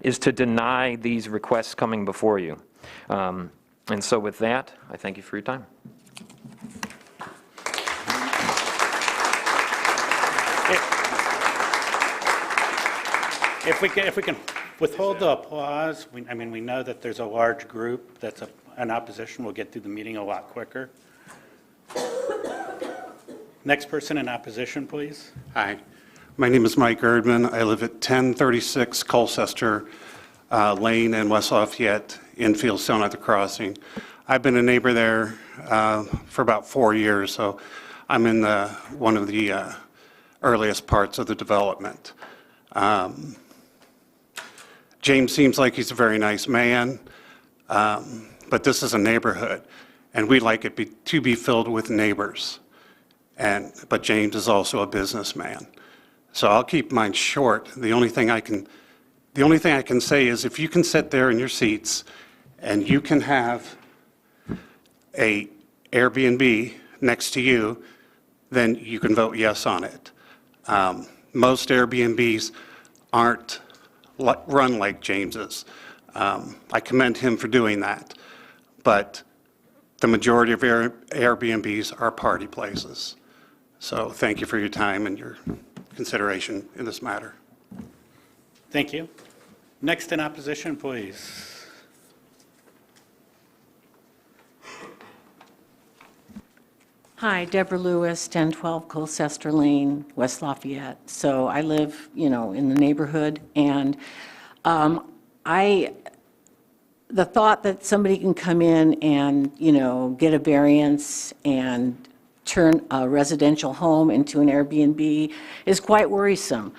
is to deny these requests coming before you. And so with that, I thank you for your time.
If we can withhold the applause, I mean, we know that there's a large group that's an opposition. We'll get through the meeting a lot quicker. Next person in opposition, please.
Hi, my name is Mike Erdman. I live at 1036 Colchester Lane in West Lafayette, in Fieldstone at the crossing. I've been a neighbor there for about 4 years, so I'm in one of the earliest parts of the development. James seems like he's a very nice man, but this is a neighborhood, and we like it to be filled with neighbors. But James is also a businessman. So I'll keep mine short. The only thing I can The only thing I can say is if you can sit there in your seats and you can have a Airbnb next to you, then you can vote yes on it. Most Airbnbs aren't run like James's. I commend him for doing that. But the majority of Airbnbs are party places. So thank you for your time and your consideration in this matter.
Thank you. Next in opposition, please.
Hi, Deborah Lewis, 1012 Colchester Lane, West Lafayette. So I live, in the neighborhood, and the thought that somebody can come in and, get a variance and turn a residential home into an Airbnb is quite worrisome.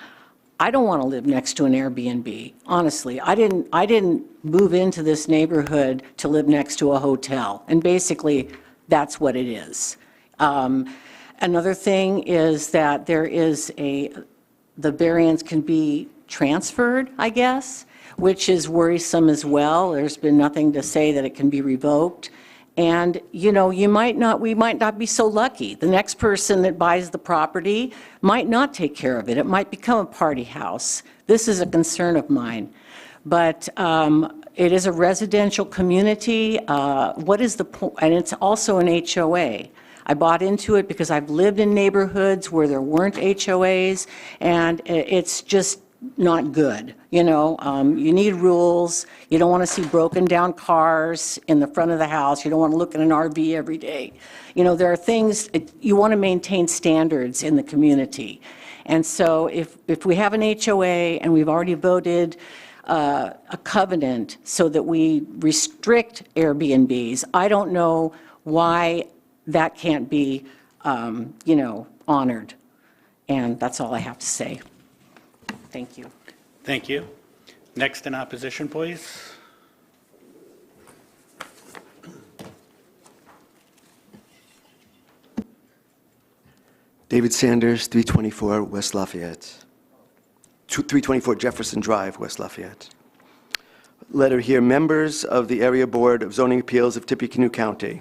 I don't want to live next to an Airbnb, honestly. I didn't move into this neighborhood to live next to a hotel, and basically, that's what it is. Another thing is that the variance can be transferred, I guess, which is worrisome as well. There's been nothing to say that it can be revoked. And, we might not be so lucky. The next person that buys the property might not take care of it. It might become a party house. This is a concern of mine. But it is a residential community. What is the point? And it's also an HOA. I bought into it because I've lived in neighborhoods where there weren't HOAs, and it's just not good. You need rules. You don't want to see broken down cars in the front of the house. You don't want to look at an RV every day. There are things, you want to maintain standards in the community. And so if we have an HOA and we've already voted a covenant so that we restrict Airbnbs, I don't know why that can't be, honored. And that's all I have to say. Thank you.
Thank you. Next in opposition, please.
David Sanders, 324 West Lafayette. 324 Jefferson Drive, West Lafayette. Letter here, members of the Area Board of Zoning Appeals of Tippecanoe County.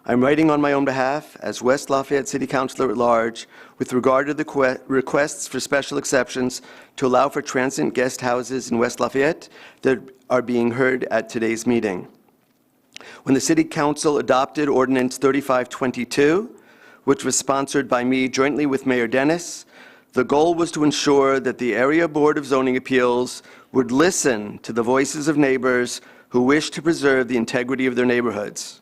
I'm writing on my own behalf as West Lafayette City Councilor at large with regard to the requests for special exceptions to allow for transient guest houses in West Lafayette that are being heard at today's meeting. When the City Council adopted Ordinance 3522, which was sponsored by me jointly with Mayor Dennis, the goal was to ensure that the Area Board of Zoning Appeals would listen to the voices of neighbors who wish to preserve the integrity of their neighborhoods.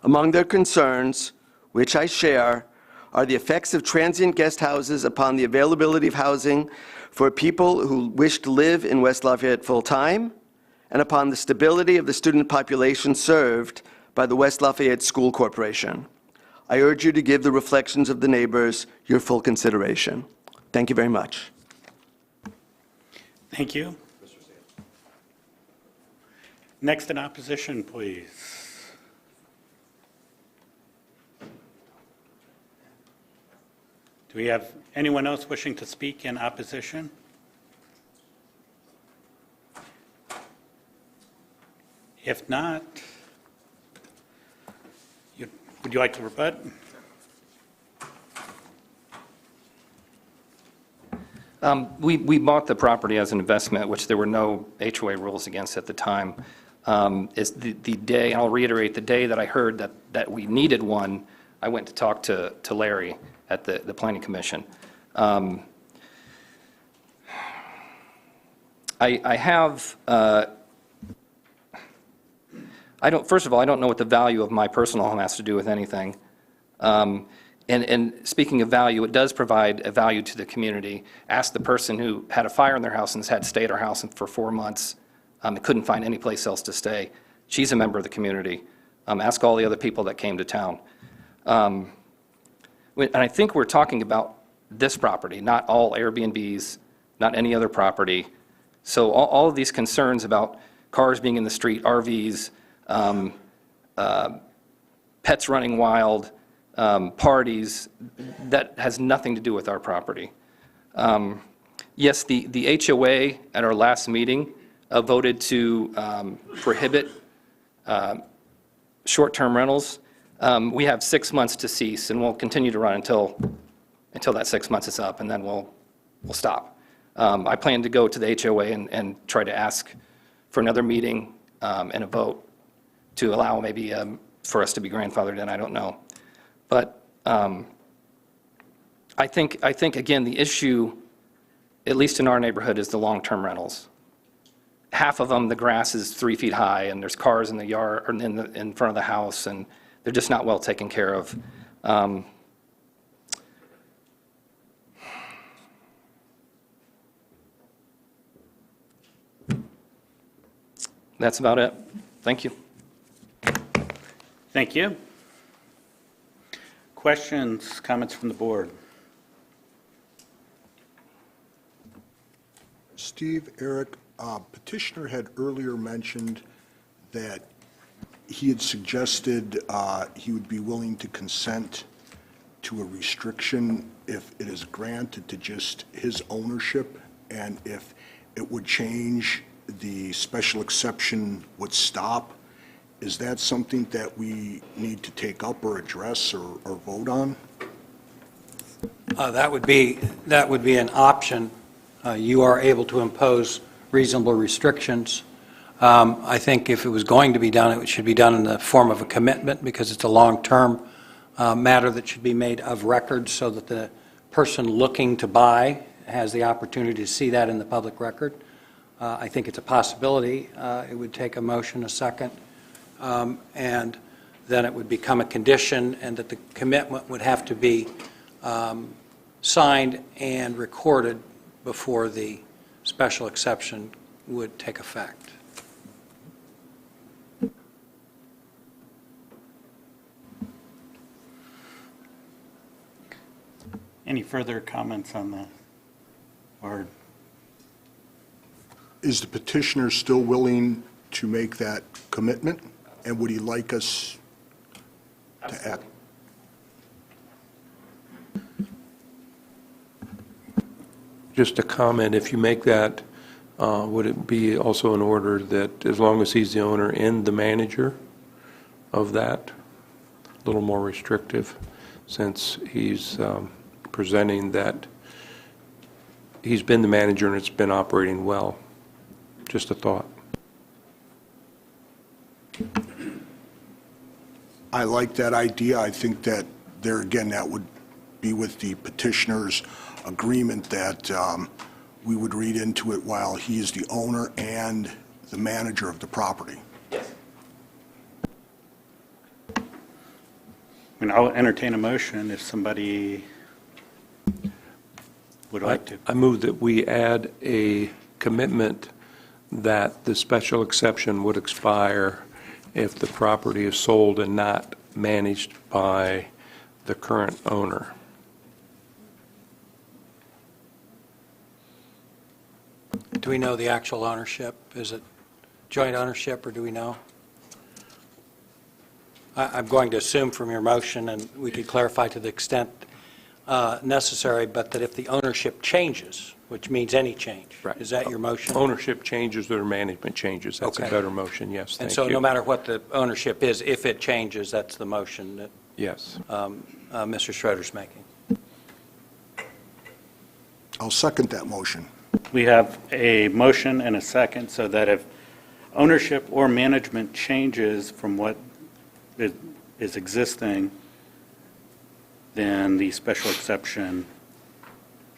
Among their concerns, which I share, are the effects of transient guest houses upon the availability of housing for people who wish to live in West Lafayette full-time, and upon the stability of the student population served by the West Lafayette School Corporation. I urge you to give the reflections of the neighbors your full consideration. Thank you very much.
Thank you. Next in opposition, please. Do we have anyone else wishing to speak in opposition? If not, would you like to rebut?
We bought the property as an investment, which there were no HOA rules against at the time. Is the day, and I'll reiterate, the day that I heard that we needed one, I went to talk to Larry at the Planning Commission. I have, first of all, I don't know what the value of my personal home has to do with anything. And speaking of value, it does provide a value to the community. Ask the person who had a fire in their house and has had to stay at our house for 4 months and couldn't find any place else to stay. She's a member of the community. Ask all the other people that came to town. And I think we're talking about this property, not all Airbnbs, not any other property. So all of these concerns about cars being in the street, RVs, pets running wild, parties, that has nothing to do with our property.
Yes, the HOA at our last meeting voted to prohibit short-term rentals. We have 6 months to cease, and we'll continue to run until that 6 months is up, and then we'll stop. I plan to go to the HOA and try to ask for another meeting and a vote to allow maybe for us to be grandfathered in, I don't know. But I think, again, the issue, at least in our neighborhood, is the long-term rentals. Half of them, the grass is 3 feet high, and there's cars in the yard, or in front of the house, and they're just not well taken care of. That's about it. Thank you.
Thank you. Questions, comments from the board?
Steve, Eric, petitioner had earlier mentioned that he had suggested he would be willing to consent to a restriction if it is granted to just his ownership, and if it would change, the special exception would stop. Is that something that we need to take up or address or vote on?
That would be an option. You are able to impose reasonable restrictions. I think if it was going to be done, it should be done in the form of a commitment, because it's a long-term matter that should be made of record, so that the person looking to buy has the opportunity to see that in the public record. I think it's a possibility. It would take a motion, a second, and then it would become a condition, and that the commitment would have to be signed and recorded before the special exception would take effect.
Any further comments on that? Or
is the petitioner still willing to make that commitment? And would he like us to act?
Just a comment, if you make that, would it be also in order that as long as he's the owner and the manager of that, a little more restrictive, since he's presenting that he's been the manager and it's been operating well? Just a thought.
I like that idea. I think that there, again, that would be with the petitioner's agreement that we would read into it while he is the owner and the manager of the property.
Yes. I mean, I'll entertain a motion if somebody would like to.
I move that we add a commitment that the special exception would expire if the property is sold and not managed by the current owner.
Do we know the actual ownership? Is it joint ownership, or do we know? I'm going to assume from your motion, and we could clarify to the extent necessary, but that if the ownership changes, which means any change.
Right.
Is that your motion?
Ownership changes or management changes. That's
Okay.
a better motion, yes,
And
thank
so
you.
no matter what the ownership is, if it changes, that's the motion that
Yes.
Mr. Schroeder's making.
I'll second that motion.
We have a motion and a second, so that if ownership or management changes from what is existing, then the special exception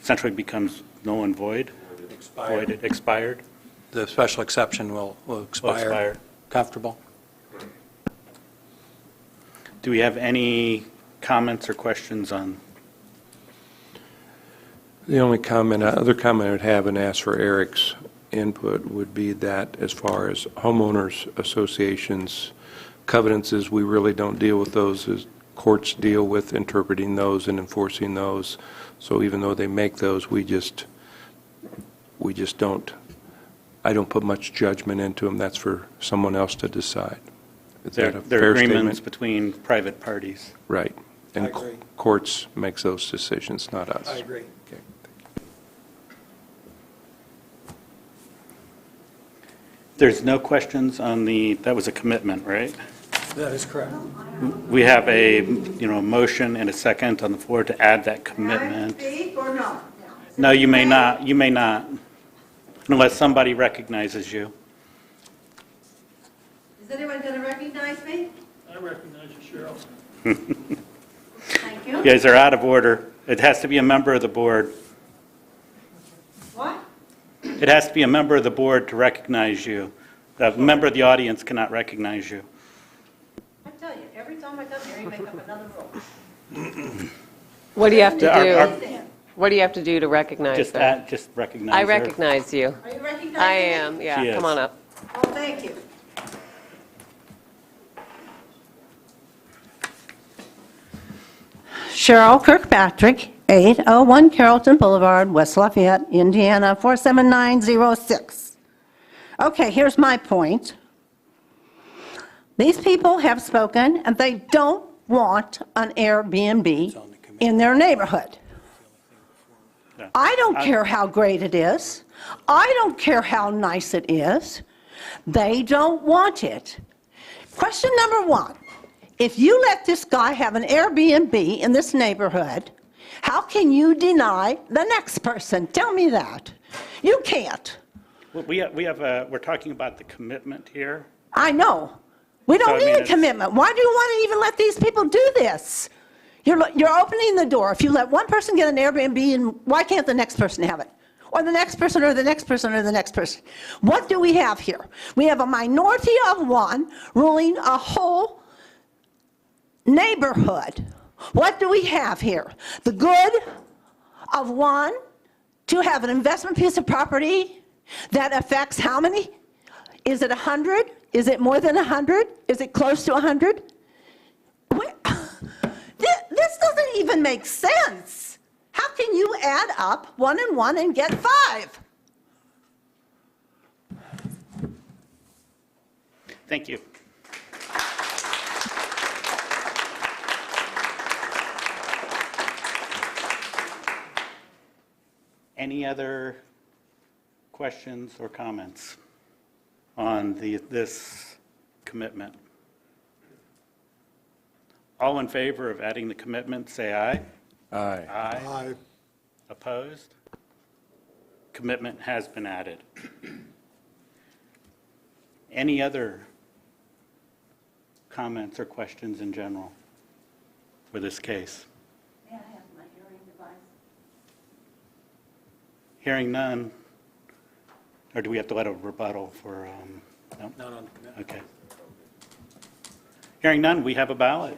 essentially becomes null and void?
Expired.
Expired?
The special exception will expire.
expire.
Comfortable?
Do we have any comments or questions on?
The only comment, other comment I would have, and ask for Eric's input, would be that as far as homeowners associations covenants, we really don't deal with those, as courts deal with interpreting those and enforcing those. So even though they make those, we just don't, I don't put much judgment into them. That's for someone else to decide. Is that a
They're
fair
agreements
statement?
between private parties.
Right. And
agree.
courts makes those decisions, not us.
I agree.
Okay.
There's no questions on that was a commitment, right?
That is correct.
We have a, motion and a second on the floor to add that commitment.
Can I speak or no?
No, you may not, unless somebody recognizes you.
Is anyone going to recognize me?
I recognize you, Cheryl.
Thank you.
You guys are out of order. It has to be a member of the board.
What?
It has to be a member of the board to recognize you. A member of the audience cannot recognize you.
I tell you, every time I come here, you make up another rule.
What do you have to
Our-
do? What do you have to do to recognize her?
Just recognize
I
her.
recognize you.
Are you recognizing
I
me?
am, yeah,
She
come
is.
on up.
Oh, thank you. Cheryl Kirkpatrick, 801 Carrollton Boulevard, West Lafayette, Indiana, 47906. Okay, here's my point. These people have spoken, and they don't want an Airbnb in their neighborhood. I don't care how great it is. I don't care how nice it is. They don't want it. Question number one, if you let this guy have an Airbnb in this neighborhood, how can you deny the next person? Tell me that. You can't.
Well, we're talking about the commitment here.
I know. We don't
So, I mean,
need a
it's-
commitment. Why do you want to even let these people do this? You're opening the door. If you let one person get an Airbnb, and why can't the next person have it? Or the next person, or the next person, or the next person? What do we have here? We have a minority of one ruling a whole neighborhood. What do we have here? The good of one to have an investment piece of property that affects how many? Is it 100? Is it more than 100? Is it close to 100? This doesn't even make sense. How can you add up 1 and 1 and get 5?
Thank you. Any other questions or comments on this commitment? All in favor of adding the commitment, say aye.
Aye.
Aye. Opposed? Commitment has been added. Any other comments or questions in general for this case?
May I have my hearing device?
Hearing none, or do we have to let a rebuttal for, no?
Not on the commitment.
Okay. Hearing none, we have a ballot.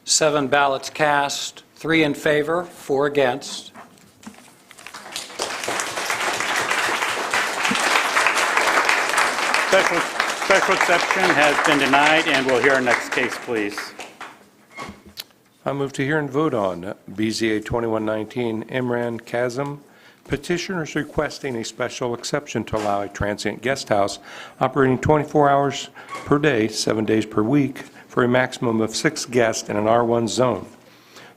Seven ballots cast, 3 in favor, 4 against.
Special exception has been denied, and we'll hear our next case, please.
I move to hear and vote on BZA 2119 Imran Kazem. Petitioners requesting a special exception to allow a transient guest house operating 24 hours per day, 7 days per week, for a maximum of 6 guests in an R1 zone.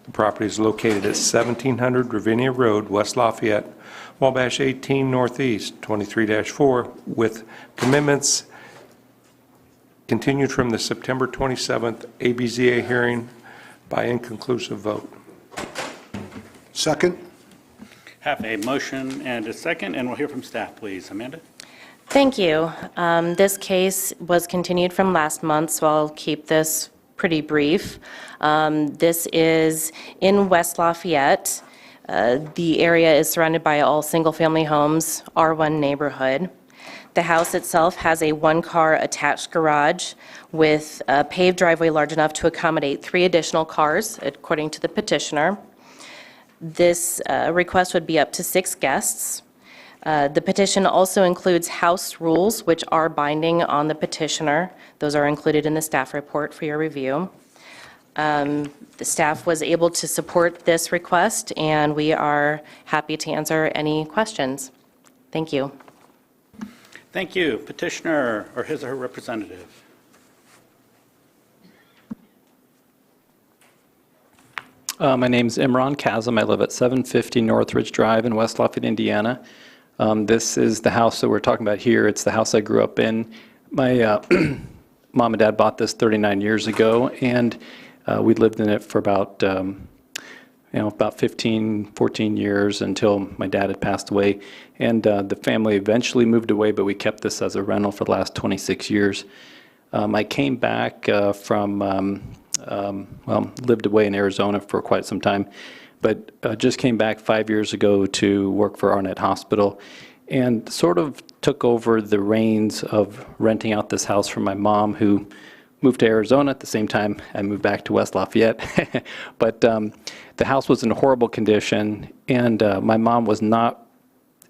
The property is located at 1700 Ravinia Road, West Lafayette, Wabash 18 Northeast, 23-4, with commitments continued from the September 27th ABZA hearing by inconclusive vote.
Second?
Have a motion and a second, and we'll hear from staff, please. Amanda?
Thank you. This case was continued from last month, so I'll keep this pretty brief. This is in West Lafayette. The area is surrounded by all single-family homes, R1 neighborhood. The house itself has a one-car attached garage with a paved driveway large enough to accommodate 3 additional cars, according to the petitioner. This request would be up to 6 guests. The petition also includes house rules, which are binding on the petitioner. Those are included in the staff report for your review. The staff was able to support this request, and we are happy to answer any questions. Thank you.
Thank you. Petitioner or his or her representative.
My name's Imran Kazem. I live at 750 Northridge Drive in West Lafayette, Indiana. This is the house that we're talking about here. It's the house I grew up in. My mom and dad bought this 39 years ago, and we lived in it for about 15, 14 years until my dad had passed away. And the family eventually moved away, but we kept this as a rental for the last 26 years. I came back lived away in Arizona for quite some time, but just came back 5 years ago to work for Arnett Hospital and sort of took over the reins of renting out this house from my mom, who moved to Arizona at the same time I moved back to West Lafayette. But the house was in horrible condition, and my mom was not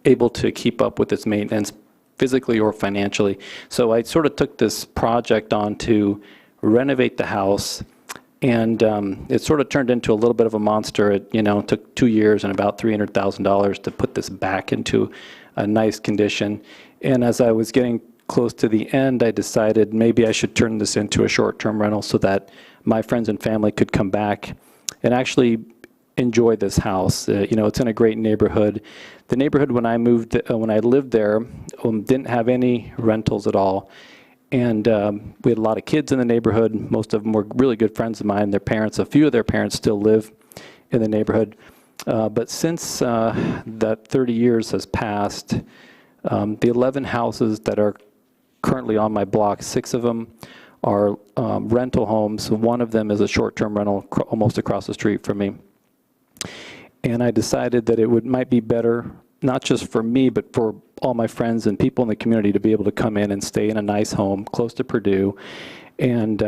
able to keep up with its maintenance physically or financially. So I sort of took this project on to renovate the house, and it sort of turned into a little bit of a monster. It took 2 years and about $300,000 to put this back into a nice condition. And as I was getting close to the end, I decided maybe I should turn this into a short-term rental so that my friends and family could come back and actually enjoy this house. It's in a great neighborhood. The neighborhood when I lived there, didn't have any rentals at all. And we had a lot of kids in the neighborhood. Most of them were really good friends of mine. A few of their parents still live in the neighborhood. But since that 30 years has passed, the 11 houses that are currently on my block, 6 of them are rental homes. One of them is a short-term rental almost across the street from me. And I decided that it might be better, not just for me, but for all my friends and people in the community to be able to come in and stay in a nice home close to Purdue, and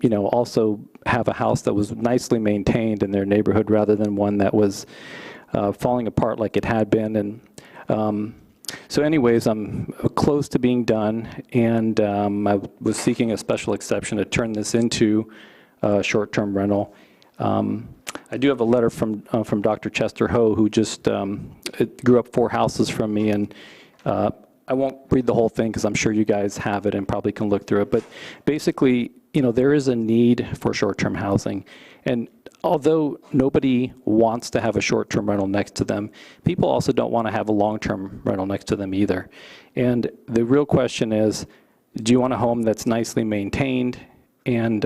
also have a house that was nicely maintained in their neighborhood rather than one that was falling apart like it had been. And so anyways, I'm close to being done, and I was seeking a special exception to turn this into a short-term rental. I do have a letter from Dr. Chester Ho, who just grew up 4 houses from me, and I won't read the whole thing because I'm sure you guys have it and probably can look through it. But basically, there is a need for short-term housing, and although nobody wants to have a short-term rental next to them, people also don't want to have a long-term rental next to them either. And the real question is, do you want a home that's nicely maintained and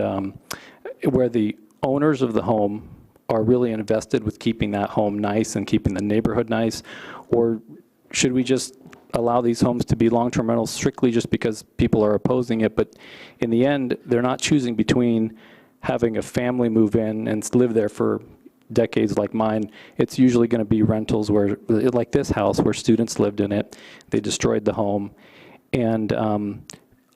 where the owners of the home are really invested with keeping that home nice and keeping the neighborhood nice? Or should we just allow these homes to be long-term rentals strictly just because people are opposing it? But in the end, they're not choosing between having a family move in and live there for decades like mine. It's usually going to be rentals where, like this house, where students lived in it. They destroyed the home. And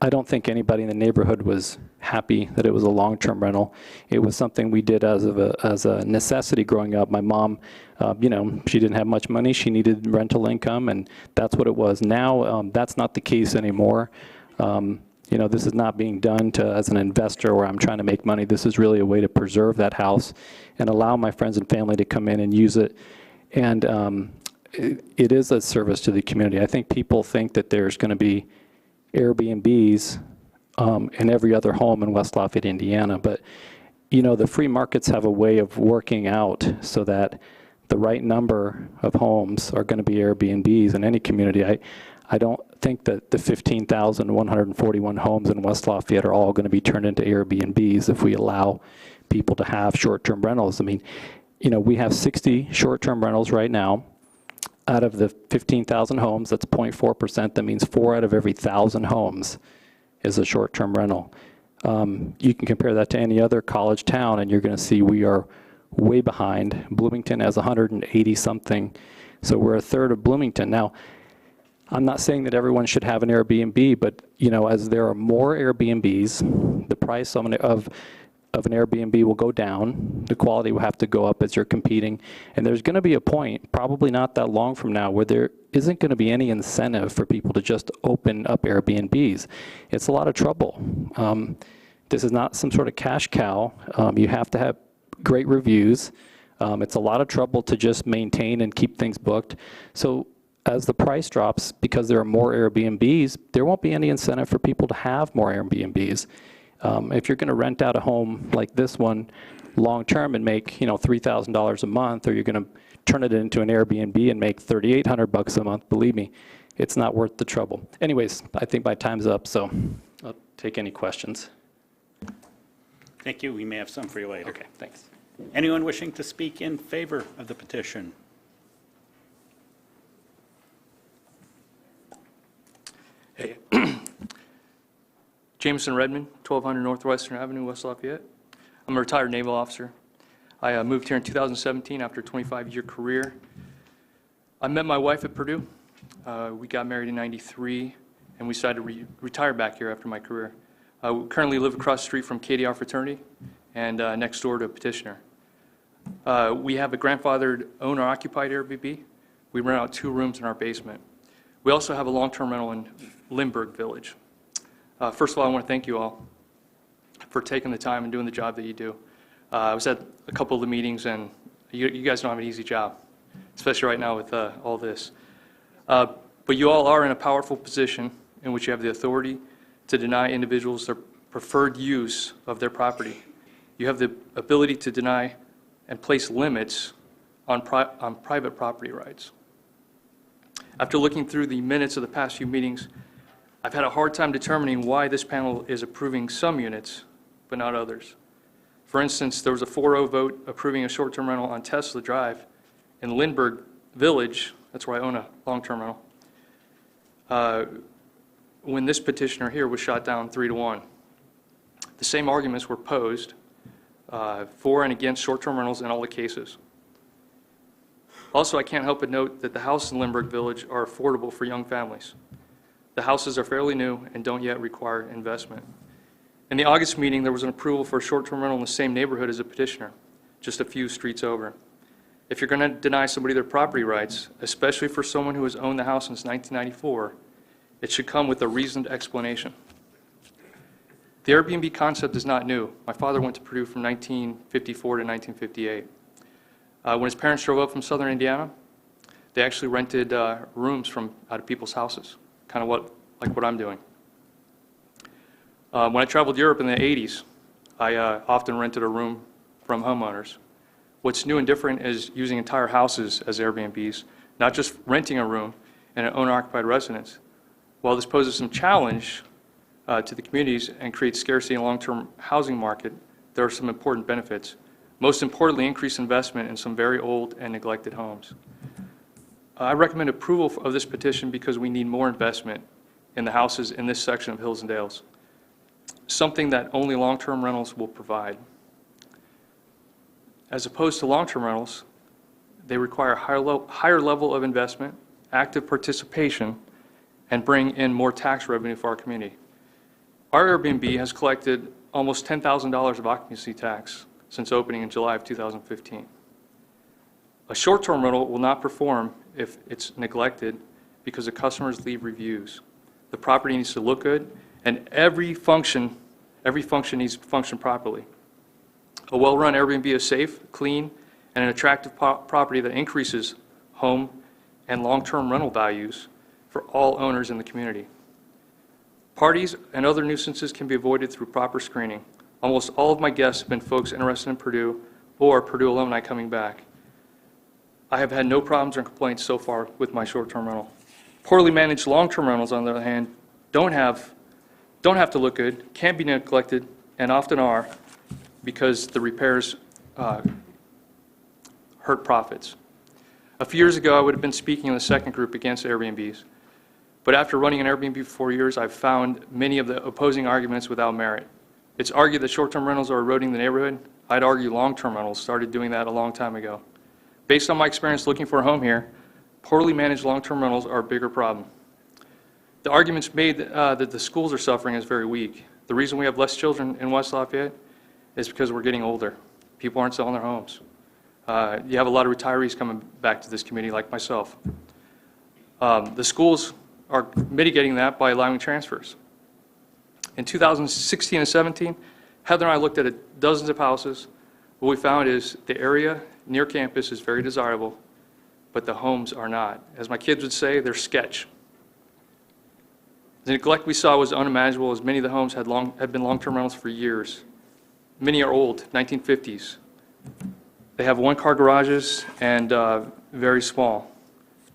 I don't think anybody in the neighborhood was happy that it was a long-term rental. It was something we did as a necessity growing up. My mom, she didn't have much money. She needed rental income, and that's what it was. Now, that's not the case anymore. This is not being done as an investor where I'm trying to make money. This is really a way to preserve that house and allow my friends and family to come in and use it. And it is a service to the community. I think people think that there's going to be Airbnbs in every other home in West Lafayette, Indiana. But, you know, the free markets have a way of working out so that the right number of homes are going to be Airbnbs in any community. I don't think that the 15,141 homes in West Lafayette are all going to be turned into Airbnbs if we allow people to have short-term rentals. I mean, you know, we have 60 short-term rentals right now. Out of the 15,000 homes, that's 0.4%. That means 4 out of every 1,000 homes is a short-term rental. You can compare that to any other college town, and you're going to see we are way behind. Bloomington has 180-something, so we're a third of Bloomington. Now, I'm not saying that everyone should have an Airbnb, but, you know, as there are more Airbnbs, the price of an Airbnb will go down, the quality will have to go up as you're competing, and there's going to be a point, probably not that long from now, where there isn't going to be any incentive for people to just open up Airbnbs. It's a lot of trouble. This is not some sort of cash cow. You have to have great reviews. It's a lot of trouble to just maintain and keep things booked. So as the price drops, because there are more Airbnbs, there won't be any incentive for people to have more Airbnbs. If you're going to rent out a home like this one long-term and make, you know, $3,000 a month, or you're going to turn it into an Airbnb and make $3,800 a month, believe me, it's not worth the trouble. Anyways, I think my time's up, so I'll take any questions.
Thank you. We may have some for you later.
Okay, thanks.
Anyone wishing to speak in favor of the petition?
Hey. Jameson Redmond, 1200 Northwestern Avenue, West Lafayette. I'm a retired naval officer. I moved here in 2017 after a 25-year career. I met my wife at Purdue. We got married in '93, and we decided to retire back here after my career. We currently live across the street from KDR Fraternity and next door to a petitioner. We have a grandfathered owner-occupied Airbnb. We rent out 2 rooms in our basement. We also have a long-term rental in Lindbergh Village. First of all, I want to thank you all for taking the time and doing the job that you do. I was at a couple of the meetings, and you guys don't have an easy job, especially right now with all this. But you all are in a powerful position in which you have the authority to deny individuals their preferred use of their property. You have the ability to deny and place limits on private property rights. After looking through the minutes of the past few meetings, I've had a hard time determining why this panel is approving some units, but not others. For instance, there was a 4-0 vote approving a short-term rental on Tesla Drive in Lindbergh Village, that's where I own a long-term rental, when this petitioner here was shot down 3-1. The same arguments were posed for and against short-term rentals in all the cases. Also, I can't help but note that the houses in Lindbergh Village are affordable for young families. The houses are fairly new and don't yet require investment. In the August meeting, there was an approval for a short-term rental in the same neighborhood as a petitioner, just a few streets over. If you're going to deny somebody their property rights, especially for someone who has owned the house since 1994, it should come with a reasoned explanation. The Airbnb concept is not new. My father went to Purdue from 1954 to 1958. When his parents drove up from southern Indiana, they actually rented rooms out of people's houses, kind of like what I'm doing. When I traveled Europe in the 80s, I often rented a room from homeowners. What's new and different is using entire houses as Airbnbs, not just renting a room in an owner-occupied residence. While this poses some challenge to the communities and creates scarcity in the long-term housing market, there are some important benefits. Most importantly, increased investment in some very old and neglected homes. I recommend approval of this petition because we need more investment in the houses in this section of Hills and Dales, something that only long-term rentals will provide. As opposed to long-term rentals, they require a higher level of investment, active participation, and bring in more tax revenue for our community. Our Airbnb has collected almost $10,000 of occupancy tax since opening in July of 2015. A short-term rental will not perform if it's neglected because the customers leave reviews. The property needs to look good, and every function needs to function properly. A well-run Airbnb is safe, clean, and an attractive property that increases home and long-term rental values for all owners in the community. Parties and other nuisances can be avoided through proper screening. Almost all of my guests have been folks interested in Purdue or Purdue alumni coming back. I have had no problems or complaints so far with my short-term rental. Poorly managed long-term rentals, on the other hand, don't have to look good, can be neglected, and often are, because the repairs hurt profits. A few years ago, I would have been speaking in the second group against Airbnbs. But after running an Airbnb for 4 years, I've found many of the opposing arguments without merit. It's argued that short-term rentals are eroding the neighborhood. I'd argue long-term rentals started doing that a long time ago. Based on my experience looking for a home here, poorly managed long-term rentals are a bigger problem. The arguments made that the schools are suffering is very weak. The reason we have less children in West Lafayette is because we're getting older. People aren't selling their homes. You have a lot of retirees coming back to this community like myself. The schools are mitigating that by allowing transfers. In 2016 and 17, Heather and I looked at dozens of houses. What we found is the area near campus is very desirable, but the homes are not. As my kids would say, they're sketch. The neglect we saw was unimaginable, as many of the homes had been long-term rentals for years. Many are old, 1950s. They have one-car garages and very small.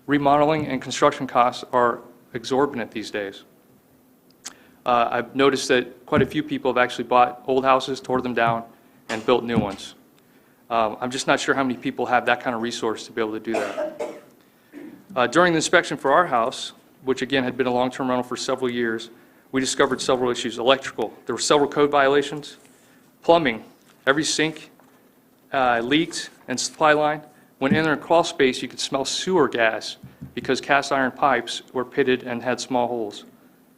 Remodeling and construction costs are exorbitant these days. I've noticed that quite a few people have actually bought old houses, tore them down, and built new ones. I'm just not sure how many people have that kind of resource to be able to do that. During the inspection for our house, which again had been a long-term rental for several years, we discovered several issues. Electrical, there were several code violations. Plumbing, every sink leaked and supply line. When in their crawl space, you could smell sewer gas because cast iron pipes were pitted and had small holes.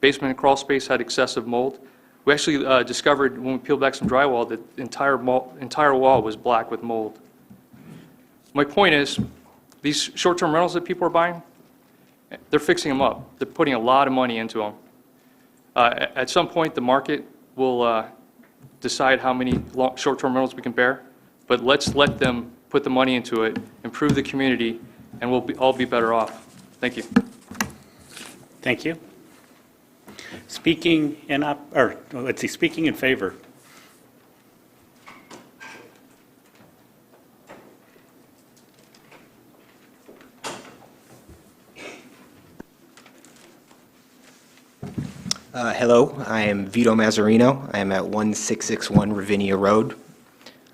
Basement and crawl space had excessive mold. We actually discovered when we peeled back some drywall that the entire wall was black with mold. My point is, these short-term rentals that people are buying, they're fixing them up. They're putting a lot of money into them. At some point, the market will decide how many short-term rentals we can bear, but let's let them put the money into it, improve the community, and we'll all be better off. Thank you.
Thank you. Speaking in favor.
Hello, I am Vito Mazzarino. I am at 1661 Ravinia Road.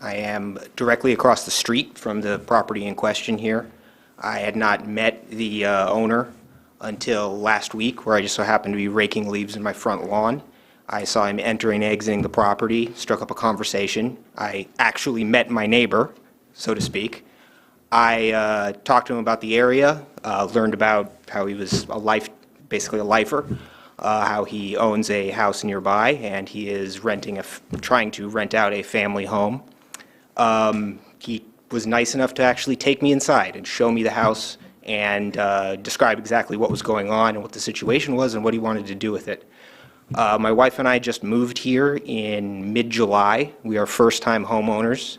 I am directly across the street from the property in question here. I had not met the owner until last week, where I just so happened to be raking leaves in my front lawn. I saw him entering and exiting the property, struck up a conversation. I actually met my neighbor, so to speak. I talked to him about the area, learned about how he was basically a lifer, how he owns a house nearby, and he is trying to rent out a family home. He was nice enough to actually take me inside and show me the house and describe exactly what was going on and what the situation was and what he wanted to do with it. My wife and I just moved here in mid-July. We are first-time homeowners.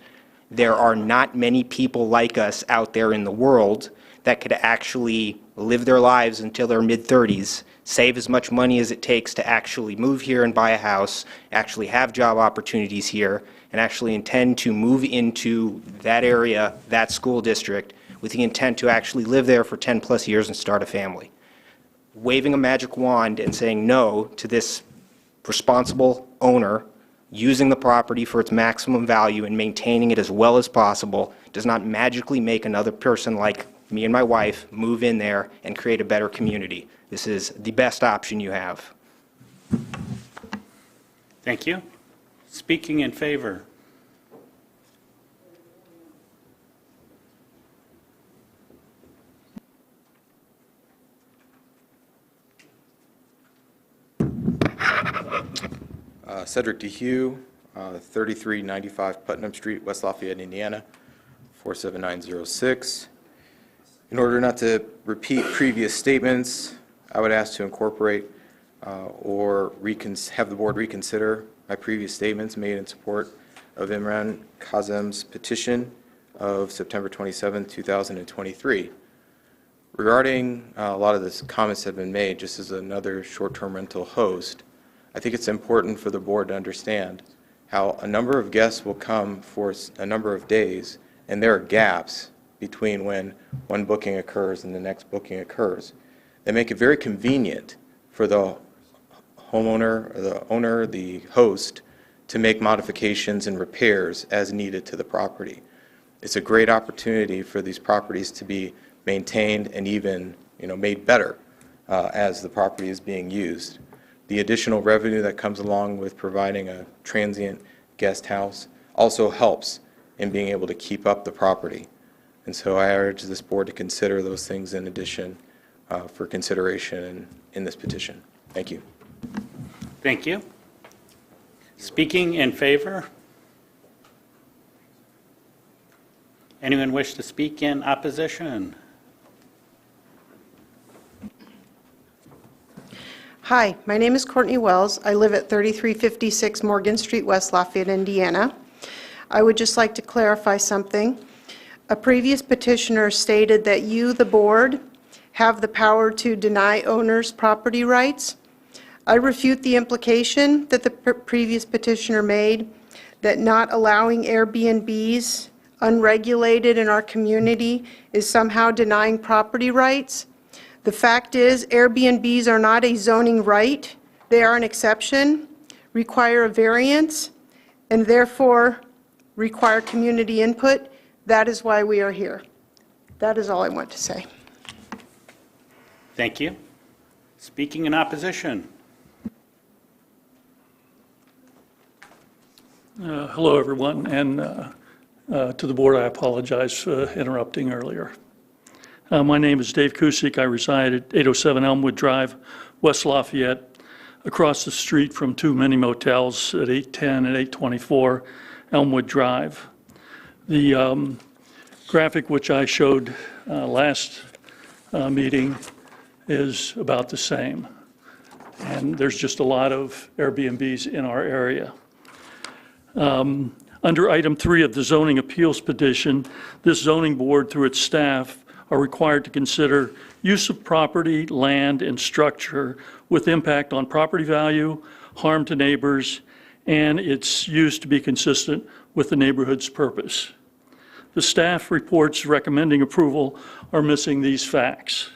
There are not many people like us out there in the world that could actually live their lives until their mid-30s, save as much money as it takes to actually move here and buy a house, actually have job opportunities here, and actually intend to move into that area, that school district, with the intent to actually live there for 10+ years and start a family. Waving a magic wand and saying no to this responsible owner, using the property for its maximum value and maintaining it as well as possible, does not magically make another person like me and my wife move in there and create a better community. This is the best option you have.
Thank you. Speaking in favor.
Cedric DeHue, 3395 Putnam Street, West Lafayette, Indiana, 47906. In order not to repeat previous statements, I would ask to incorporate or have the board reconsider my previous statements made in support of Imran Kazem's petition of September 27, 2023. Regarding a lot of the comments that have been made, just as another short-term rental host, I think it's important for the board to understand how a number of guests will come for a number of days, and there are gaps between when one booking occurs and the next booking occurs. They make it very convenient for the homeowner, or the owner, the host, to make modifications and repairs as needed to the property. It's a great opportunity for these properties to be maintained and even, made better as the property is being used. The additional revenue that comes along with providing a transient guest house also helps in being able to keep up the property. And so I urge this board to consider those things in addition for consideration in this petition. Thank you.
Thank you. Speaking in favor? Anyone wish to speak in opposition?
Hi, my name is Courtney Wells. I live at 3356 Morgan Street, West Lafayette, Indiana. I would just like to clarify something. A previous petitioner stated that you, the board, have the power to deny owners property rights. I refute the implication that the previous petitioner made that not allowing Airbnbs unregulated in our community is somehow denying property rights. The fact is, Airbnbs are not a zoning right. They are an exception, require a variance, and therefore require community input. That is why we are here. That is all I want to say.
Thank you. Speaking in opposition?
Hello, everyone, and to the board, I apologize for interrupting earlier. My name is Dave Kusick. I reside at 807 Elmwood Drive, West Lafayette, across the street from two mini motels at 810 and 824 Elmwood Drive. The graphic which I showed last meeting is about the same, and there's just a lot of Airbnbs in our area. Under item 3 of the zoning appeals petition, this zoning board, through its staff, are required to consider use of property, land, and structure with impact on property value, harm to neighbors, and its use to be consistent with the neighborhood's purpose. The staff reports recommending approval are missing these facts.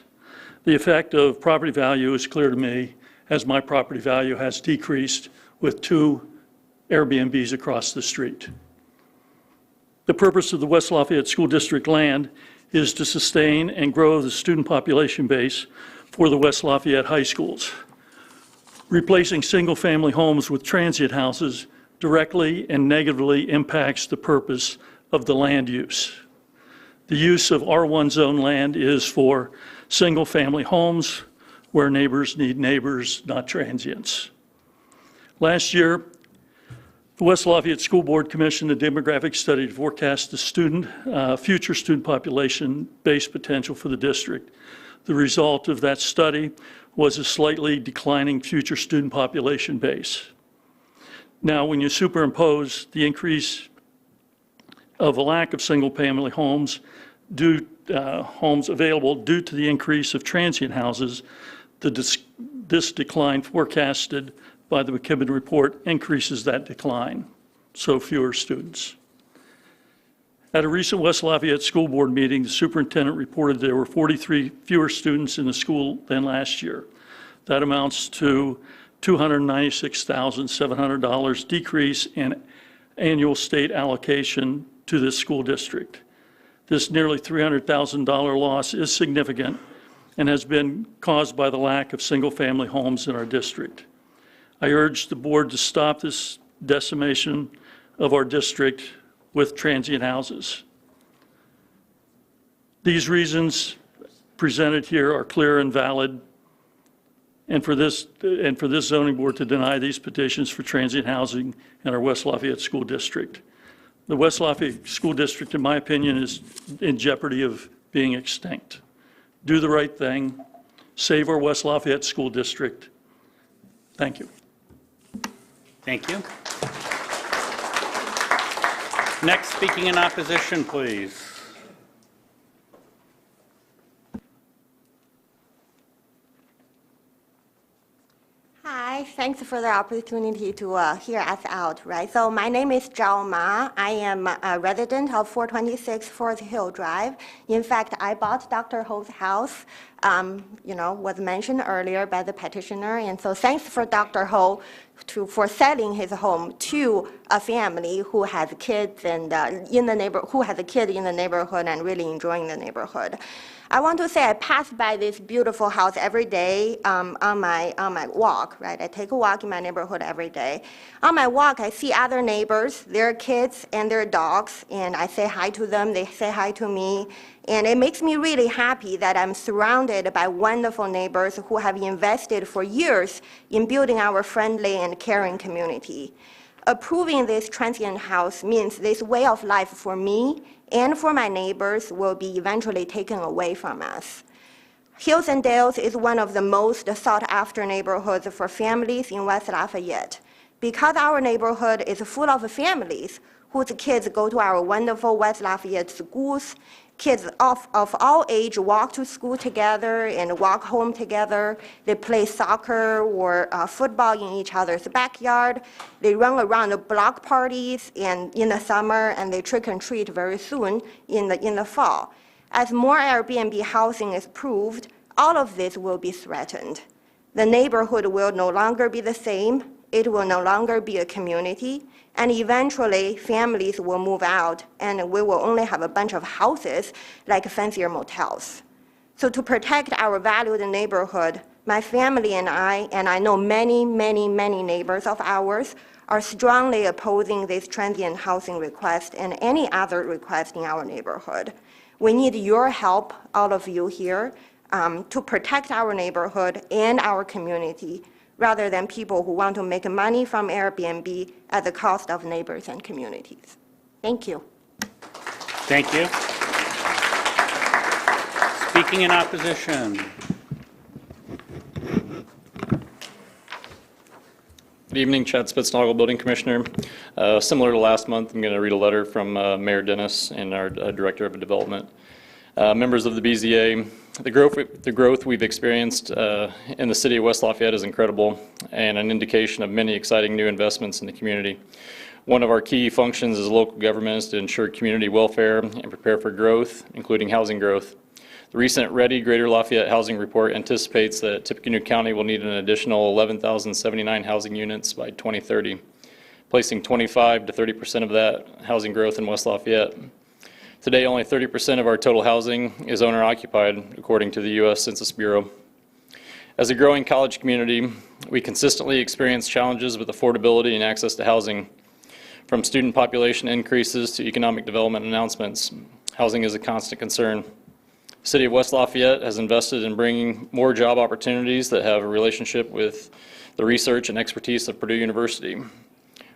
The effect of property value is clear to me, as my property value has decreased with 2 Airbnbs across the street. The purpose of the West Lafayette School District land is to sustain and grow the student population base for the West Lafayette high schools. Replacing single-family homes with transient houses directly and negatively impacts the purpose of the land use. The use of R1 zone land is for single-family homes where neighbors need neighbors, not transients. Last year, the West Lafayette School Board commissioned a demographic study to forecast the future student population base potential for the district. The result of that study was a slightly declining future student population base. Now, when you superimpose the increase of a lack of single-family homes, homes available due to the increase of transient houses, this decline forecasted by the McKibben report increases that decline, so fewer students. At a recent West Lafayette School Board meeting, the superintendent reported there were 43 fewer students in the school than last year. That amounts to $296,700 decrease in annual state allocation to this school district. This nearly $300,000 loss is significant and has been caused by the lack of single-family homes in our district. I urge the board to stop this decimation of our district with transient houses. These reasons presented here are clear and valid, and for this zoning board to deny these petitions for transient housing in our West Lafayette School District. The West Lafayette School District, in my opinion, is in jeopardy of being extinct. Do the right thing. Save our West Lafayette School District. Thank you.
Thank you. Next, speaking in opposition, please.
Hi, thank
thanks for the opportunity to hear us out, right? So my name is Zhao Ma. I am a resident of 426 Forest Hill Drive. In fact, I bought Dr. Ho's house, was mentioned earlier by the petitioner. And so thanks for Dr. Ho for selling his home to a family who has kids and who has a kid in the neighborhood and really enjoying the neighborhood. I want to say I pass by this beautiful house every day on my walk, right? I take a walk in my neighborhood every day. On my walk, I see other neighbors, their kids and their dogs, and I say hi to them, they say hi to me. And it makes me really happy that I'm surrounded by wonderful neighbors who have invested for years in building our friendly and caring community. Approving this transient house means this way of life for me and for my neighbors will be eventually taken away from us. Hills and Dales is one of the most sought-after neighborhoods for families in West Lafayette. Because our neighborhood is full of families whose kids go to our wonderful West Lafayette schools, kids of all age walk to school together and walk home together. They play soccer or football in each other's backyard. They run around the block parties in the summer, and they trick and treat very soon in the fall. As more Airbnb housing is approved, all of this will be threatened. The neighborhood will no longer be the same. It will no longer be a community. And eventually, families will move out, and we will only have a bunch of houses like fancier motels. So to protect our valued neighborhood, my family and I know many, many, many neighbors of ours, are strongly opposing this transient housing request and any other request in our neighborhood. We need your help, all of you here, to protect our neighborhood and our community, rather than people who want to make money from Airbnb at the cost of neighbors and communities. Thank you.
Thank you. Speaking in opposition.
Good evening, Chad Spitznagel, Building Commissioner. Similar to last month, I'm going to read a letter from Mayor Dennis and our Director of Development. Members of the BZA, the growth we've experienced in the city of West Lafayette is incredible and an indication of many exciting new investments in the community. One of our key functions as local government is to ensure community welfare and prepare for growth, including housing growth. The recent Ready Greater Lafayette Housing Report anticipates that Tippecanoe County will need an additional 11,079 housing units by 2030, placing 25 to 30% of that housing growth in West Lafayette. Today, only 30% of our total housing is owner-occupied, according to the U.S. Census Bureau. As a growing college community, we consistently experience challenges with affordability and access to housing. From student population increases to economic development announcements, housing is a constant concern. The City of West Lafayette has invested in bringing more job opportunities that have a relationship with the research and expertise of Purdue University.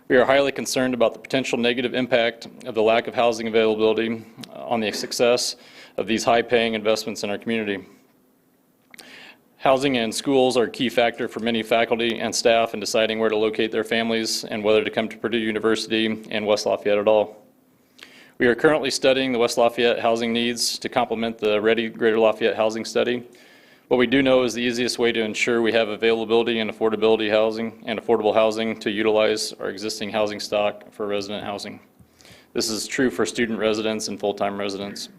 We are highly concerned about the potential negative impact of the lack of housing availability on the success of these high-paying investments in our community. Housing and schools are a key factor for many faculty and staff in deciding where to locate their families and whether to come to Purdue University and West Lafayette at all. We are currently studying the West Lafayette housing needs to complement the Ready Greater Lafayette housing study. What we do know is the easiest way to ensure we have availability and affordable housing to utilize our existing housing stock for resident housing. This is true for student residents and full-time residents.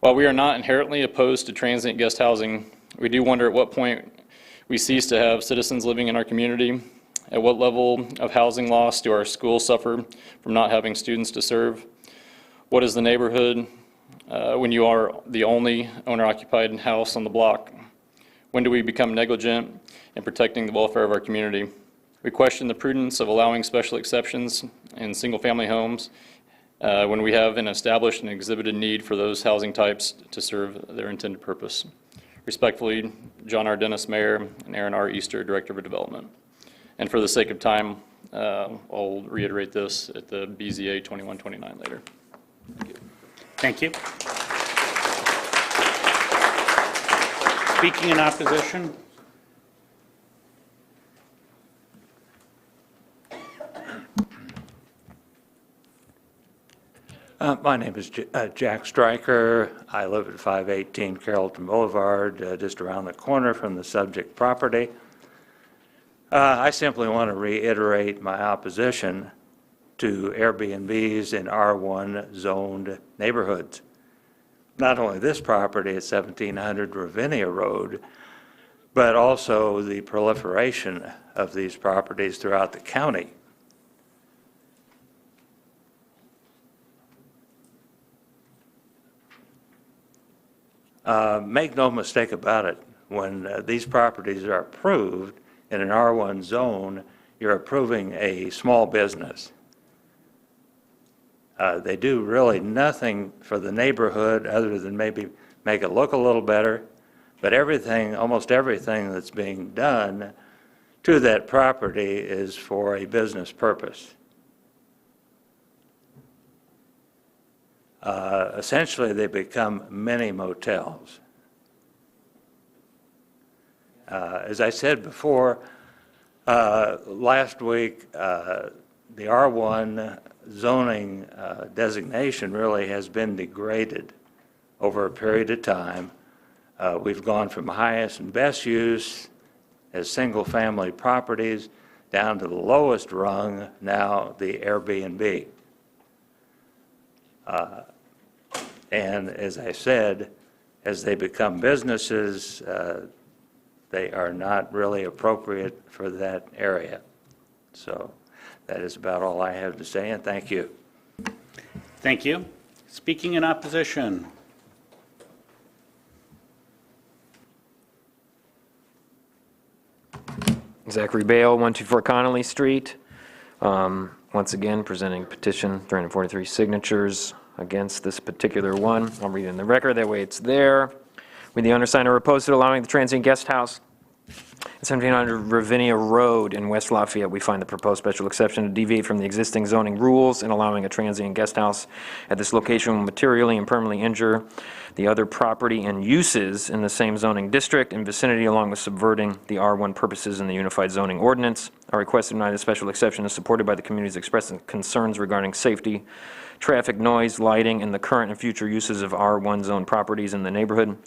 While we are not inherently opposed to transient guest housing, we do wonder at what point we cease to have citizens living in our community. At what level of housing loss do our schools suffer from not having students to serve? What is the neighborhood when you are the only owner-occupied house on the block? When do we become negligent in protecting the welfare of our community? We question the prudence of allowing special exceptions in single-family homes when we have an established and exhibited need for those housing types to serve their intended purpose. Respectfully, John R. Dennis, Mayor, and Aaron R. Easter, Director of Development. And for the sake of time, I'll reiterate this at the BZA 2129 later.
Thank you. Speaking in opposition.
My name is Jack Stryker. I live at 518 Carrollton Boulevard, just around the corner from the subject property. I simply want to reiterate my opposition to Airbnbs in R1 zoned neighborhoods. Not only this property at 1700 Ravinia Road, but also the proliferation of these properties throughout the county. Make no mistake about it, when these properties are approved in an R1 zone, you're approving a small business. They do really nothing for the neighborhood other than maybe make it look a little better, but everything, almost everything that's being done to that property is for a business purpose. Essentially, they become mini motels. As I said before, last week, the R1 zoning designation really has been degraded over a period of time. We've gone from highest and best use as single-family properties down to the lowest rung, now the Airbnb. And as I said, as they become businesses, they are not really appropriate for that area. So that is about all I have to say, and thank you.
Thank you. Speaking in opposition.
Zachary Bale, 124 Connolly Street. Once again, presenting petition, 343 signatures against this particular one. I'll read it in the record, that way it's there. We, the undersigned, are opposed to allowing the transient guest house at 1700 Ravinia Road in West Lafayette. We find the proposed special exception to deviate from the existing zoning rules, and allowing a transient guest house at this location will materially and permanently injure the other property and uses in the same zoning district and vicinity, along with subverting the R1 purposes in the Unified Zoning Ordinance. Our request to deny the special exception is supported by the community's expressed concerns regarding safety, traffic, noise, lighting, and the current and future uses of R1 zone properties in the neighborhood.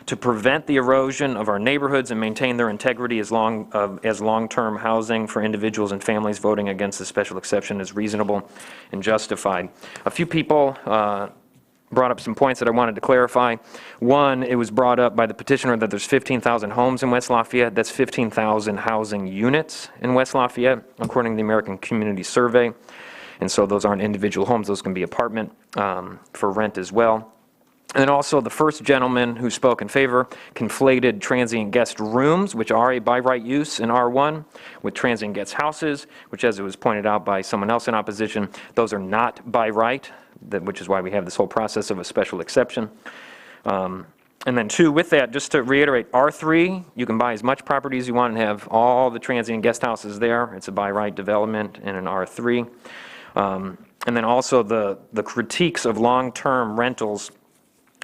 To prevent the erosion of our neighborhoods and maintain their integrity as long-term housing for individuals and families, voting against the special exception is reasonable and justified. A few people brought up some points that I wanted to clarify. One, it was brought up by the petitioner that there's 15,000 homes in West Lafayette. That's 15,000 housing units in West Lafayette, according to the American Community Survey. And so those aren't individual homes, those can be apartment for rent as well. And then also the first gentleman who spoke in favor conflated transient guest rooms, which are a by right use in R1, with transient guest houses, which, as it was pointed out by someone else in opposition, those are not by right, which is why we have this whole process of a special exception. And then two, with that, just to reiterate, R3, you can buy as much property as you want and have all the transient guest houses there. It's a by right development in an R3. And then also the critiques of long-term rentals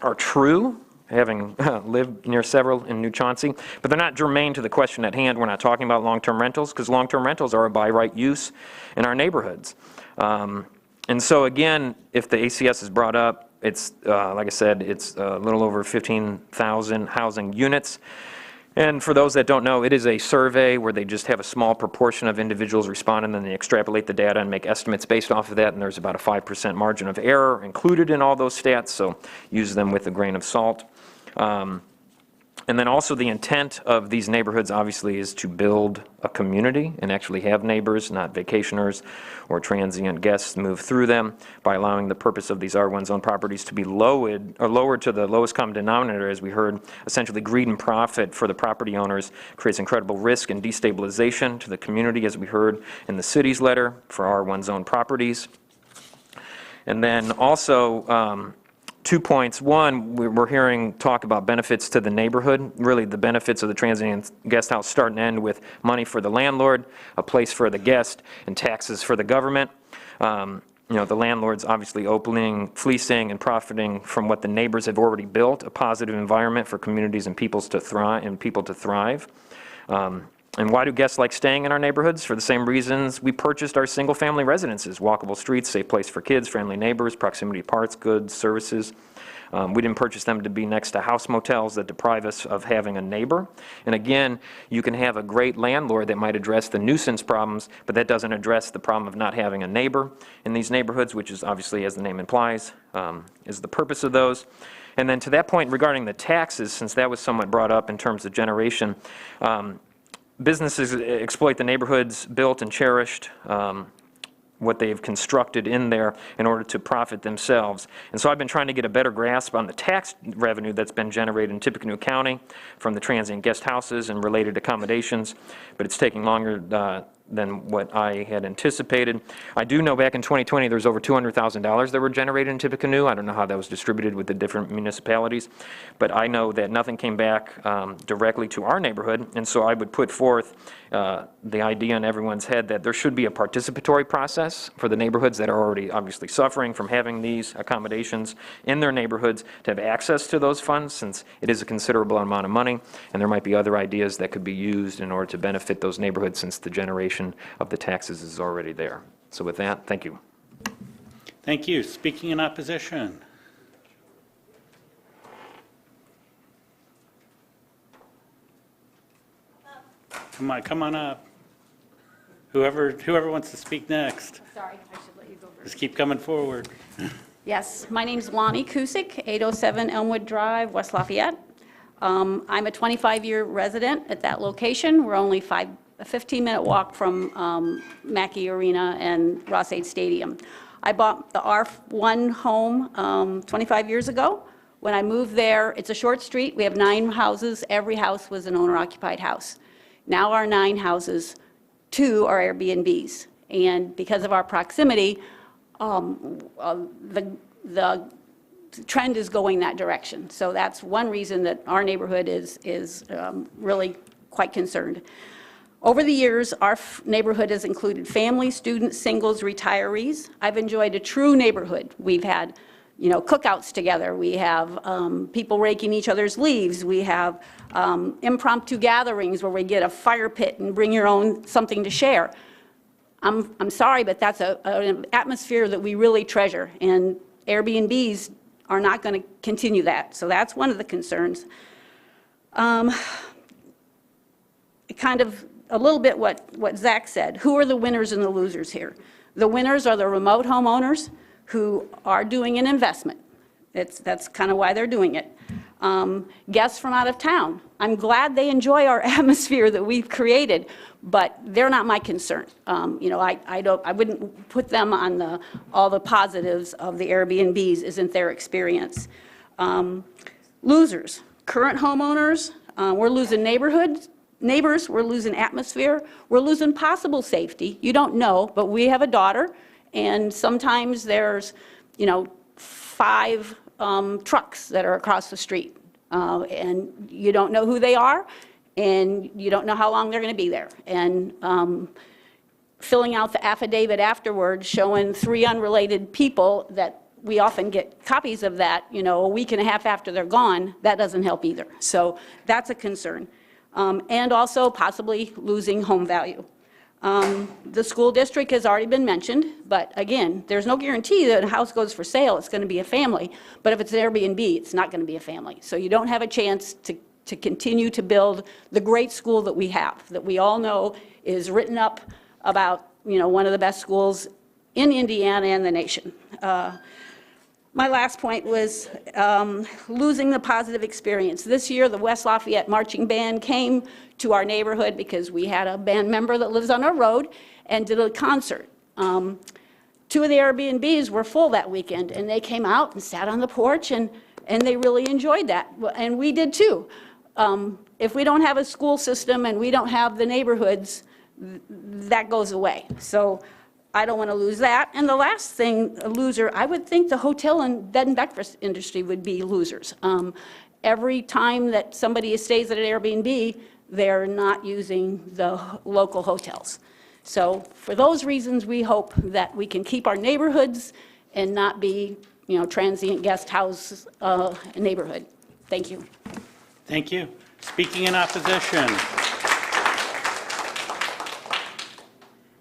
are true, having lived near several in New Chauncey, but they're not germane to the question at hand. We're not talking about long-term rentals, because long-term rentals are a by right use in our neighborhoods. And so again, if the ACS is brought up, it's, like I said, it's a little over 15,000 housing units. And for those that don't know, it is a survey where they just have a small proportion of individuals respond, and then they extrapolate the data and make estimates based off of that, and there's about a 5% margin of error included in all those stats, so use them with a grain of salt. And then also the intent of these neighborhoods obviously is to build a community and actually have neighbors, not vacationers or transient guests move through them, by allowing the purpose of these R1 zone properties to be lowered to the lowest common denominator. As we heard, essentially greed and profit for the property owners creates incredible risk and destabilization to the community, as we heard in the city's letter for R1 zone properties. And then also, 2 points. One, we're hearing talk about benefits to the neighborhood. Really, the benefits of the transient guest house start and end with money for the landlord, a place for the guest, and taxes for the government. You know, the landlord's obviously fleecing, and profiting from what the neighbors have already built, a positive environment for communities and people to thrive. And why do guests like staying in our neighborhoods? For the same reasons we purchased our single-family residences: walkable streets, safe place for kids, friendly neighbors, proximity to parts, goods, services. We didn't purchase them to be next to house motels that deprive us of having a neighbor. And again, you can have a great landlord that might address the nuisance problems, but that doesn't address the problem of not having a neighbor in these neighborhoods, which is obviously, as the name implies, is the purpose of those. And then to that point regarding the taxes, since that was somewhat brought up in terms of generation, businesses exploit the neighborhoods built and cherished, what they've constructed in there in order to profit themselves. And so I've been trying to get a better grasp on the tax revenue that's been generated in Tippecanoe County from the transient guest houses and related accommodations, but it's taking longer than what I had anticipated. I do know back in 2020 there was over $200,000 that were generated in Tippecanoe. I don't know how that was distributed with the different municipalities, but I know that nothing came back directly to our neighborhood, and so I would put forth the idea in everyone's head that there should be a participatory process for the neighborhoods that are already obviously suffering from having these accommodations in their neighborhoods to have access to those funds, since it is a considerable amount of money, and there might be other ideas that could be used in order to benefit those neighborhoods, since the generation of the taxes is already there. So with that, thank you.
Thank you. Speaking in opposition. Come on up. Whoever wants to speak next.
Sorry, I should let you go first.
Just keep coming forward.
Yes, my name's Lonnie Kusick, 807 Elmwood Drive, West Lafayette. I'm a 25-year resident at that location. We're only a 15-minute walk from Mackey Arena and Ross-Ade Stadium. I bought the R1 home 25 years ago. When I moved there, it's a short street. We have 9 houses. Every house was an owner-occupied house. Now our 9 houses, 2 are Airbnbs. And because of our proximity, the trend is going that direction. So that's one reason that our neighborhood is really quite concerned. Over the years, our neighborhood has included families, students, singles, retirees. I've enjoyed a true neighborhood. We've had, cookouts together. We have people raking each other's leaves. We have impromptu gatherings where we get a fire pit and bring your own something to share. I'm sorry, but that's an atmosphere that we really treasure, and Airbnbs are not going to continue that. So that's one of the concerns. Kind of a little bit what Zach said. Who are the winners and the losers here? The winners are the remote homeowners who are doing an investment. That's kind of why they're doing it. Guests from out of town. I'm glad they enjoy our atmosphere that we've created, but they're not my concern. I wouldn't put them on all the positives of the Airbnbs isn't their experience. Losers, current homeowners. We're losing neighbors, we're losing atmosphere, we're losing possible safety. You don't know, but we have a daughter, and sometimes there's, 5 trucks that are across the street, and you don't know who they are, and you don't know how long they're going to be there. And filling out the affidavit afterwards showing 3 unrelated people that we often get copies of that, a week and a half after they're gone, that doesn't help either. So that's a concern. And also possibly losing home value. The school district has already been mentioned, but again, there's no guarantee that a house goes for sale, it's going to be a family. But if it's an Airbnb, it's not going to be a family. So you don't have a chance to continue to build the great school that we have, that we all know is written up about, one of the best schools in Indiana and the nation. My last point was losing the positive experience. This year, the West Lafayette Marching Band came to our neighborhood because we had a band member that lives on our road and did a concert. 2 of the Airbnbs were full that weekend, and they came out and sat on the porch, and they really enjoyed that, and we did too. If we don't have a school system and we don't have the neighborhoods, that goes away. So I don't want to lose that. And the last thing, a loser, I would think the hotel and bed and breakfast industry would be losers. Every time that somebody stays at an Airbnb, they're not using the local hotels. So for those reasons, we hope that we can keep our neighborhoods and not be, transient guest house neighborhood. Thank you.
Thank you. Speaking in opposition.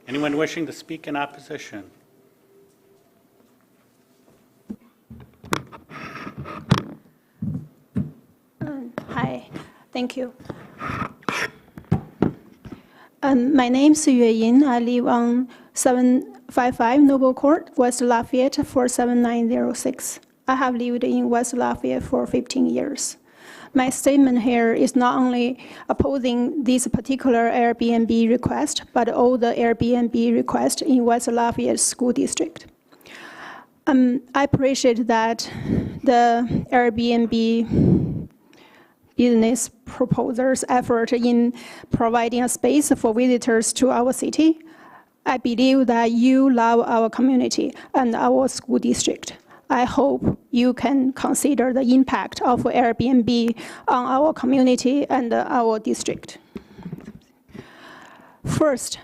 Anyone wishing to speak in opposition?
Hi, thank you. My name is Yue Yin. I live on 755 Noble Court, West Lafayette, 47906. I have lived in West Lafayette for 15 years. My statement here is not only opposing this particular Airbnb request, but all the Airbnb requests in West Lafayette School District. I appreciate that the Airbnb business proposers' effort in providing a space for visitors to our city. I believe that you love our community and our school district. I hope you can consider the impact of Airbnb on our community and our district. First,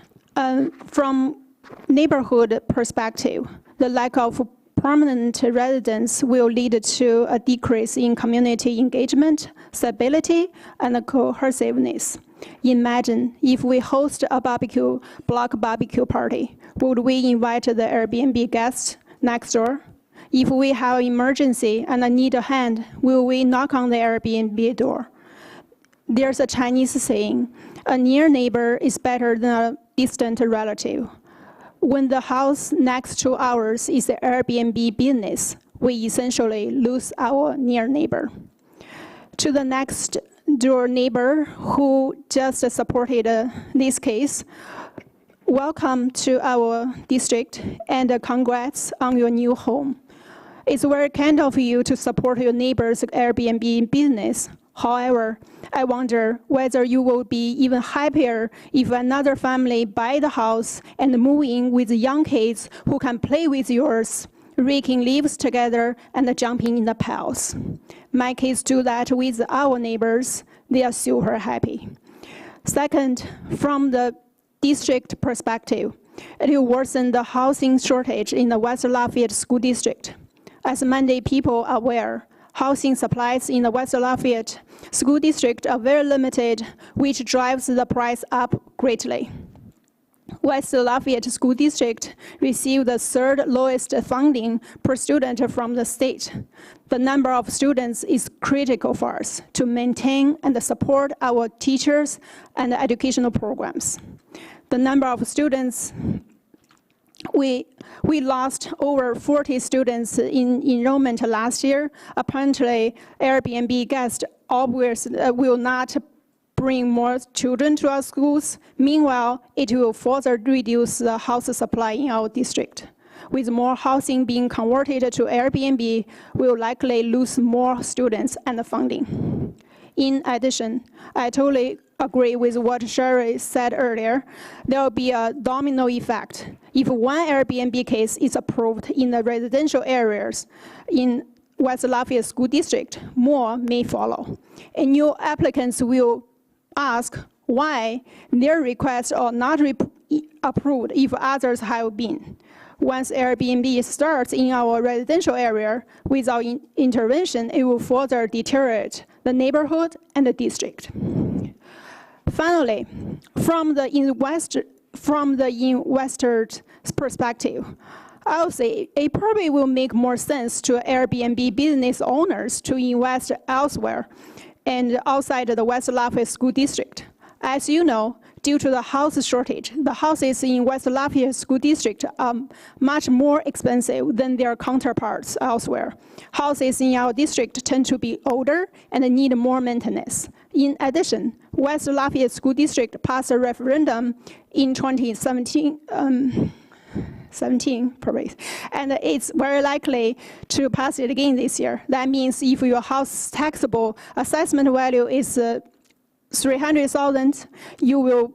from neighborhood perspective, the lack of permanent residence will lead to a decrease in community engagement, stability, and cohesiveness. Imagine if we host a block barbecue party, would we invite the Airbnb guests next door? If we have an emergency and need a hand, will we knock on the Airbnb door? There's a Chinese saying, a near neighbor is better than a distant relative. When the house next to ours is the Airbnb business, we essentially lose our near neighbor. To the next door neighbor who just supported this case, welcome to our district and congrats on your new home. It's very kind of you to support your neighbor's Airbnb business. However, I wonder whether you will be even happier if another family buy the house and move in with young kids who can play with yours, raking leaves together and jumping in the piles. My kids do that with our neighbors. They are super happy. Second, from the district perspective, it will worsen the housing shortage in the West Lafayette School District. As many people are aware, housing supplies in the West Lafayette School District are very limited, which drives the price up greatly. West Lafayette School District received the third lowest funding per student from the state. The number of students is critical for us to maintain and support our teachers and educational programs. The number of students, we lost over 40 students in enrollment last year. Apparently, Airbnb guests will not bring more children to our schools. Meanwhile, it will further reduce the house supply in our district. With more housing being converted to Airbnb, we will likely lose more students and funding. In addition, I totally agree with what Sherry said earlier. There will be a domino effect. If one Airbnb case is approved in the residential areas in West Lafayette School District, more may follow. And new applicants will ask why their requests are not approved if others have been. Once Airbnb starts in our residential area without intervention, it will further deteriorate the neighborhood and the district. Finally, from the investor's perspective, I would say it probably will make more sense to Airbnb business owners to invest elsewhere and outside the West Lafayette School District. As you know, due to the house shortage, the houses in West Lafayette School District are much more expensive than their counterparts elsewhere. Houses in our district tend to be older and need more maintenance. In addition, West Lafayette School District passed a referendum in 2017, and it's very likely to pass it again this year. That means if your house taxable assessment value is $300,000, you will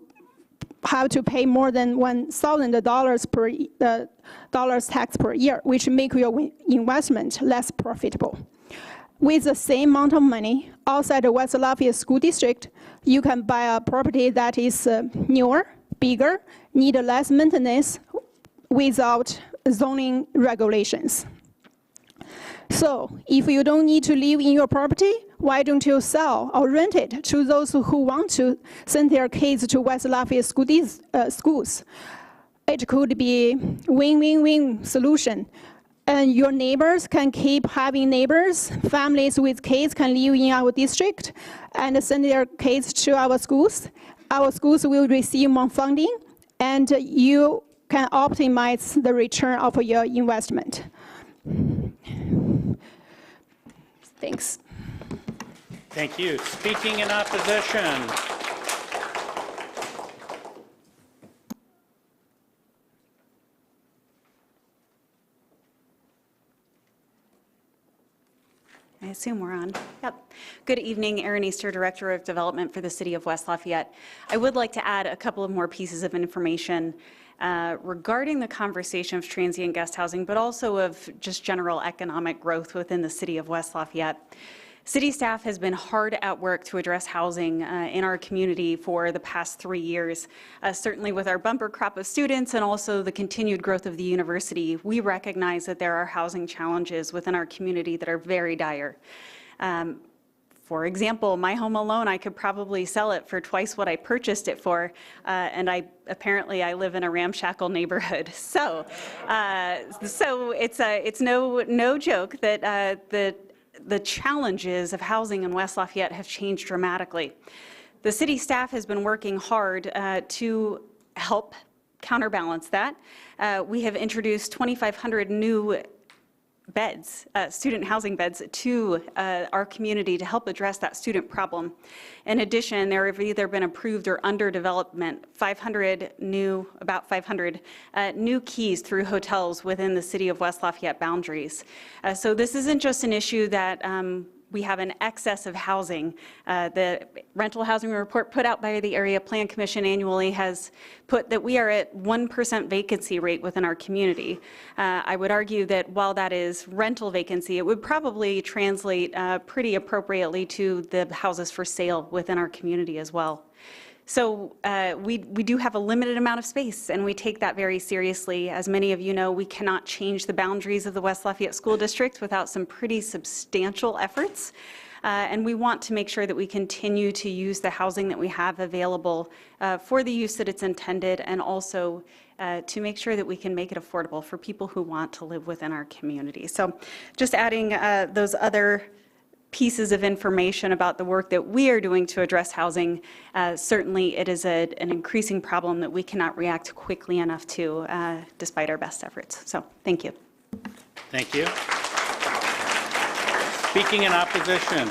have to pay more than $1,000 tax per year, which make your investment less profitable. With the same amount of money outside the West Lafayette School District, you can buy a property that is newer, bigger, need less maintenance without zoning regulations. So if you don't need to live in your property, why don't you sell or rent it to those who want to send their kids to West Lafayette schools? it could be win-win-win solution. And your neighbors can keep having neighbors. Families with kids can live in our district and send their kids to our schools. Our schools will receive more funding, and you can optimize the return of your investment. Thanks.
Thank you. Speaking in opposition.
I assume we're on. Yep. Good evening, Erin Easter, Director of Development for the City of West Lafayette. I would like to add a couple of more pieces of information regarding the conversation of transient guest housing, but also of just general economic growth within the City of West Lafayette. City staff has been hard at work to address housing in our community for the past 3 years. Certainly with our bumper crop of students and also the continued growth of the university, we recognize that there are housing challenges within our community that are very dire. For example, my home alone, I could probably sell it for twice what I purchased it for, and apparently I live in a ramshackle neighborhood. So it's no joke that the challenges of housing in West Lafayette have changed dramatically. The city staff has been working hard to help counterbalance that. We have introduced 2,500 new beds, student housing beds, to our community to help address that student problem. In addition, there have either been approved or under development about 500 new keys through hotels within the City of West Lafayette boundaries. So this isn't just an issue that we have an excess of housing. The rental housing report put out by the Area Plan Commission annually has put that we are at 1% vacancy rate within our community. I would argue that while that is rental vacancy, it would probably translate pretty appropriately to the houses for sale within our community as well. So we do have a limited amount of space, and we take that very seriously. As many of you know, we cannot change the boundaries of the West Lafayette School District without some pretty substantial efforts. And we want to make sure that we continue to use the housing that we have available for the use that it's intended, and also to make sure that we can make it affordable for people who want to live within our community. So just adding those other pieces of information about the work that we are doing to address housing. Certainly it is an increasing problem that we cannot react quickly enough to, despite our best efforts. So thank you.
Thank you. Speaking in opposition.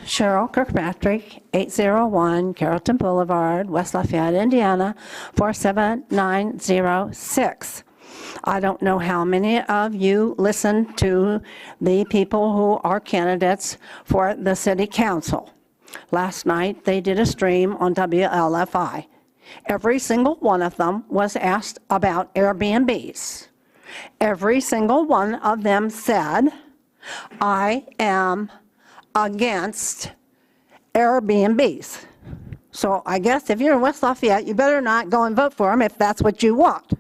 Cheryl Kirkpatrick, 801 Carrollton Boulevard, West Lafayette, Indiana, 47906. I don't know how many of you listen to the people who are candidates for the city council. Last night, they did a stream on WLFI. Every single one of them was asked about Airbnbs. Every single one of them said, I am against Airbnbs. So I guess if you're in West Lafayette, you better not go and vote for them if that's what you want,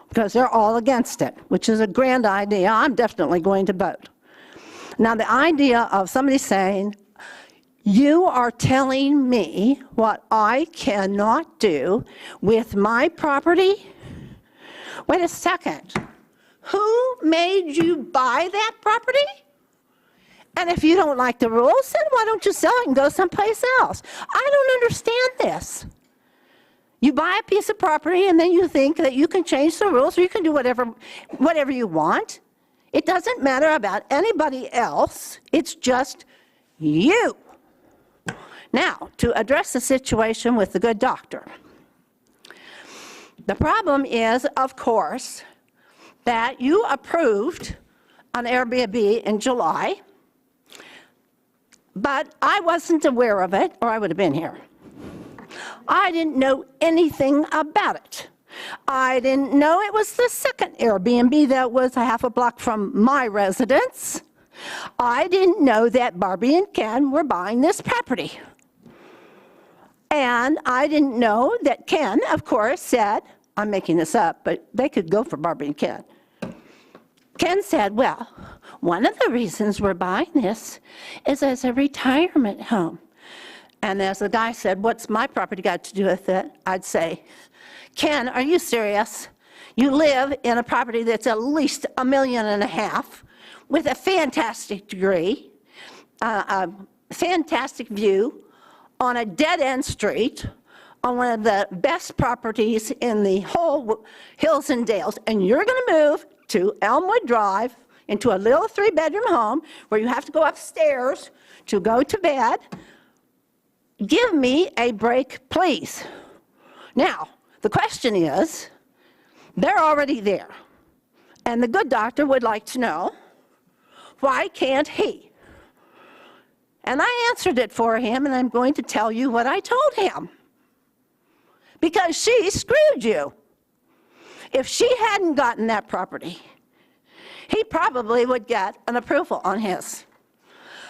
because they're all against it, which is a grand idea. I'm definitely going to vote. Now, the idea of somebody saying, you are telling me what I cannot do with my property? Wait a second. Who made you buy that property? And if you don't like the rules, then why don't you sell it and go someplace else? I don't understand this. You buy a piece of property and then you think that you can change the rules or you can do whatever you want. It doesn't matter about anybody else. It's just you. Now, to address the situation with the good doctor. The problem is, of course, that you approved an Airbnb in July, but I wasn't aware of it, or I would have been here. I didn't know anything about it. I didn't know it was the second Airbnb that was a half a block from my residence. I didn't know that Barbie and Ken were buying this property. And I didn't know that Ken, of course, said, I'm making this up, but they could go for Barbie and Ken. Ken said, well, one of the reasons we're buying this is as a retirement home. And as the guy said, what's my property got to do with it? I'd say, Ken, are you serious? You live in a property that's at least $1.5 million with a fantastic degree, a fantastic view on a dead-end street on one of the best properties in the whole Hills and Dales, and you're going to move to Elmwood Drive into a little 3-bedroom home where you have to go upstairs to go to bed. Give me a break, please. Now, the question is, they're already there, and the good doctor would like to know, why can't he? And I answered it for him, and I'm going to tell you what I told him. Because she screwed you. If she hadn't gotten that property, he probably would get an approval on his.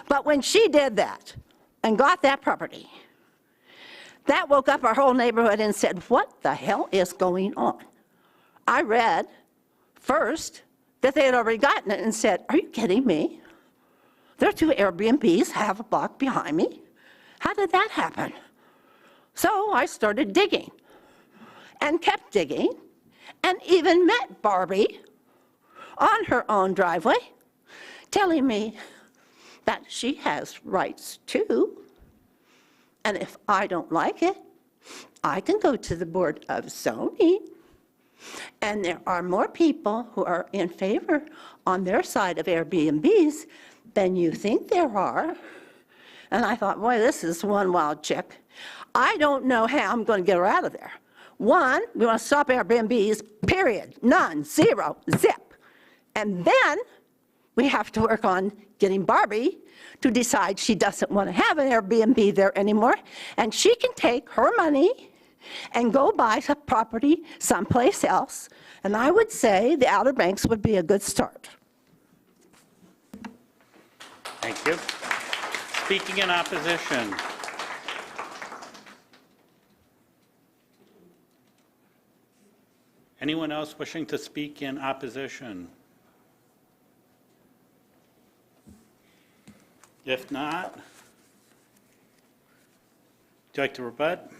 But when she did that and got that property, that woke up our whole neighborhood and said, what the hell is going on? I read first that they had already gotten it and said, are you kidding me? There are 2 Airbnbs half a block behind me. How did that happen? So I started digging and kept digging and even met Barbie on her own driveway, telling me that she has rights too. And if I don't like it, I can go to the Board of Zoning. And there are more people who are in favor on their side of Airbnbs than you think there are. And I thought, boy, this is one wild chick. I don't know how I'm going to get her out of there. One, we want to stop Airbnbs, period. None, zero, zip. And then we have to work on getting Barbie to decide she doesn't want to have an Airbnb there anymore, and she can take her money and go buy some property someplace else. And I would say the Outer Banks would be a good start.
Thank you. Speaking in opposition. Anyone else wishing to speak in opposition? If not, would you like to rebut?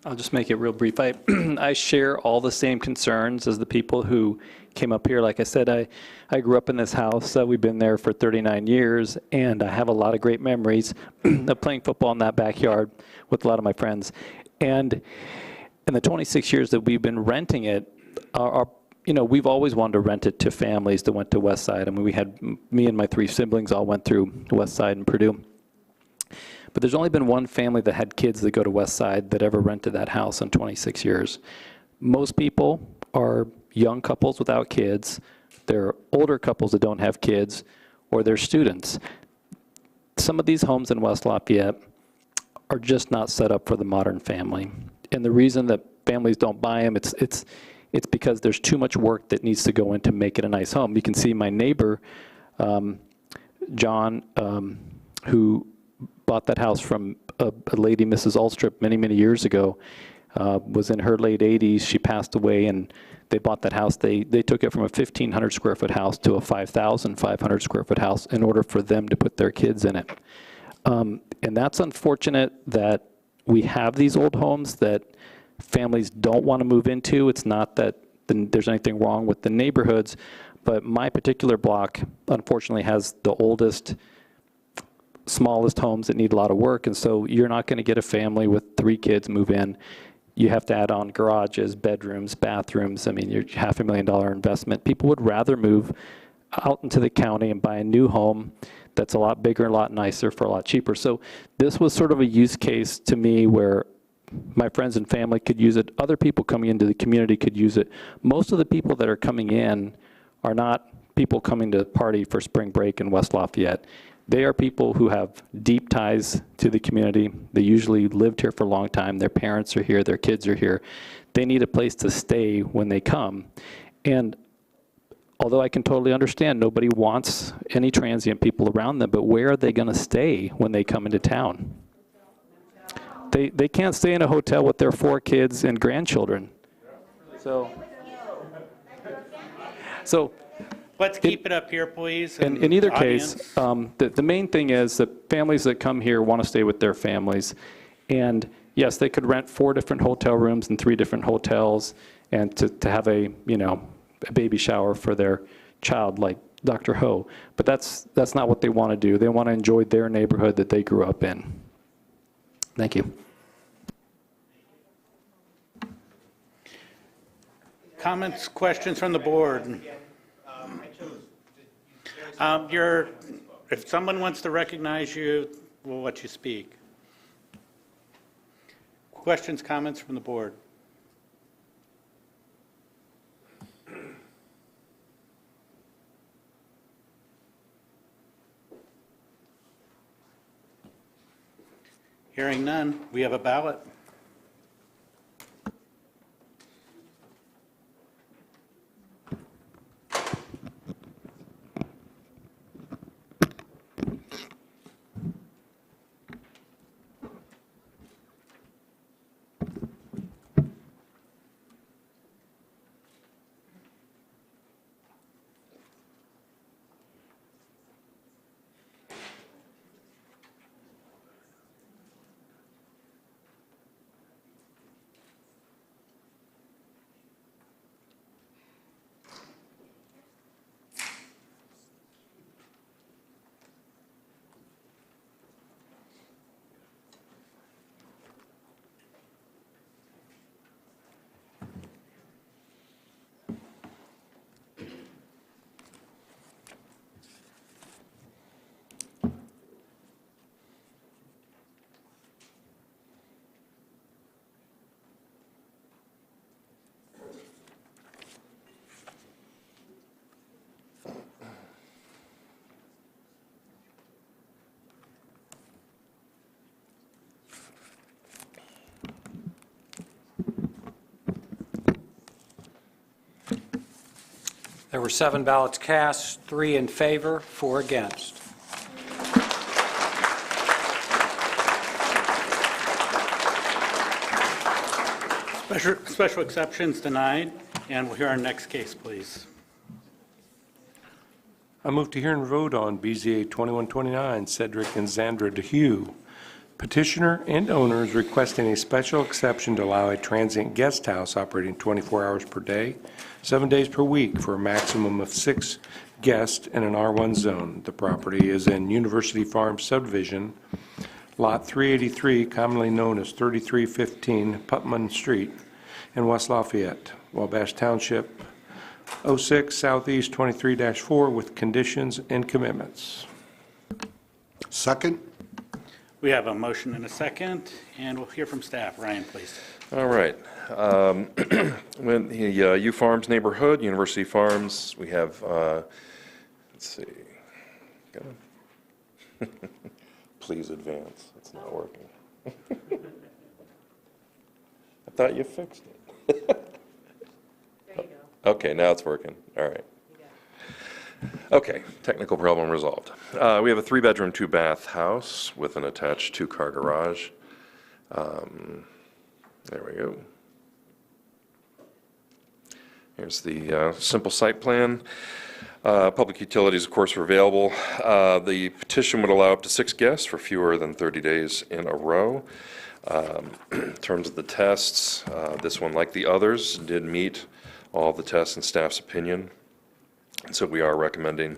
I'll just make it real brief. I share all the same concerns as the people who came up here. Like I said, I grew up in this house. We've been there for 39 years, and I have a lot of great memories of playing football in that backyard with a lot of my friends. And in the 26 years that we've been renting it, we've always wanted to rent it to families that went to West Side. I mean, me and my 3 siblings all went through West Side and Purdue. But there's only been one family that had kids that go to West Side that ever rented that house in 26 years. Most people are young couples without kids. They're older couples that don't have kids, or they're students. Some of these homes in West Lafayette are just not set up for the modern family. And the reason that families don't buy them, it's because there's too much work that needs to go in to make it a nice home. You can see my neighbor, John, who bought that house from a lady, Mrs. Ulstrup, many, many years ago, was in her late 80s. She passed away, and they bought that house. They took it from a 1,500 square foot house to a 5,500 square foot house in order for them to put their kids in it. And that's unfortunate that we have these old homes that families don't want to move into. It's not that there's anything wrong with the neighborhoods, but my particular block, unfortunately, has the oldest, smallest homes that need a lot of work, and so you're not going to get a family with 3 kids move in. You have to add on garages, bedrooms, bathrooms. I mean, you're $500,000 investment. People would rather move out into the county and buy a new home that's a lot bigger, a lot nicer, for a lot cheaper. So this was sort of a use case to me where my friends and family could use it. Other people coming into the community could use it. Most of the people that are coming in are not people coming to party for spring break in West Lafayette. They are people who have deep ties to the community. They usually lived here for a long time. Their parents are here. Their kids are here. They need a place to stay when they come. And although I can totally understand nobody wants any transient people around them, but where are they going to stay when they come into town? They can't stay in a hotel with their 4 kids and grandchildren. So
let's keep it up here, please.
in either
audience.
case, the main thing is that families that come here want to stay with their families. And yes, they could rent 4 different hotel rooms in 3 different hotels and to have a baby shower for their child like Dr. Ho. But that's not what they want to do. They want to enjoy their neighborhood that they grew up in. Thank you.
Comments, questions from the board? If someone wants to recognize you, we'll let you speak. Questions, comments from the board? Hearing none, we have a ballot.
There were 7 ballots cast, 3 in favor, 4 against.
Special exceptions denied, and we'll hear our next case, please.
I move to hear and vote on BZA 2129, Cedric and Zandra DeHue. Petitioner and owners requesting a special exception to allow a transient guest house operating 24 hours per day, 7 days per week for a maximum of 6 guests in an R1 zone. The property is in University Farm subdivision, Lot 383, commonly known as 3315 Putman Street in West Lafayette, Wabash Township, 06 Southeast 23-4, with conditions and commitments.
Second.
We have a motion and a second, and we'll hear from staff. Ryan, please.
All right. When the U Farms neighborhood, University Farms, we have, let's see. Please advance. It's not working. I thought you fixed it.
There you
go. Okay, now it's working. All right. Okay, technical problem resolved. We have a 3-bedroom, 2-bath house with an attached 2-car garage. There we go. Here's the simple site plan. Public utilities, of course, are available. The petition would allow up to 6 guests for fewer than 30 days in a row. In terms of the tests, this one, like the others, did meet all of the tests in staff's opinion. And so we are recommending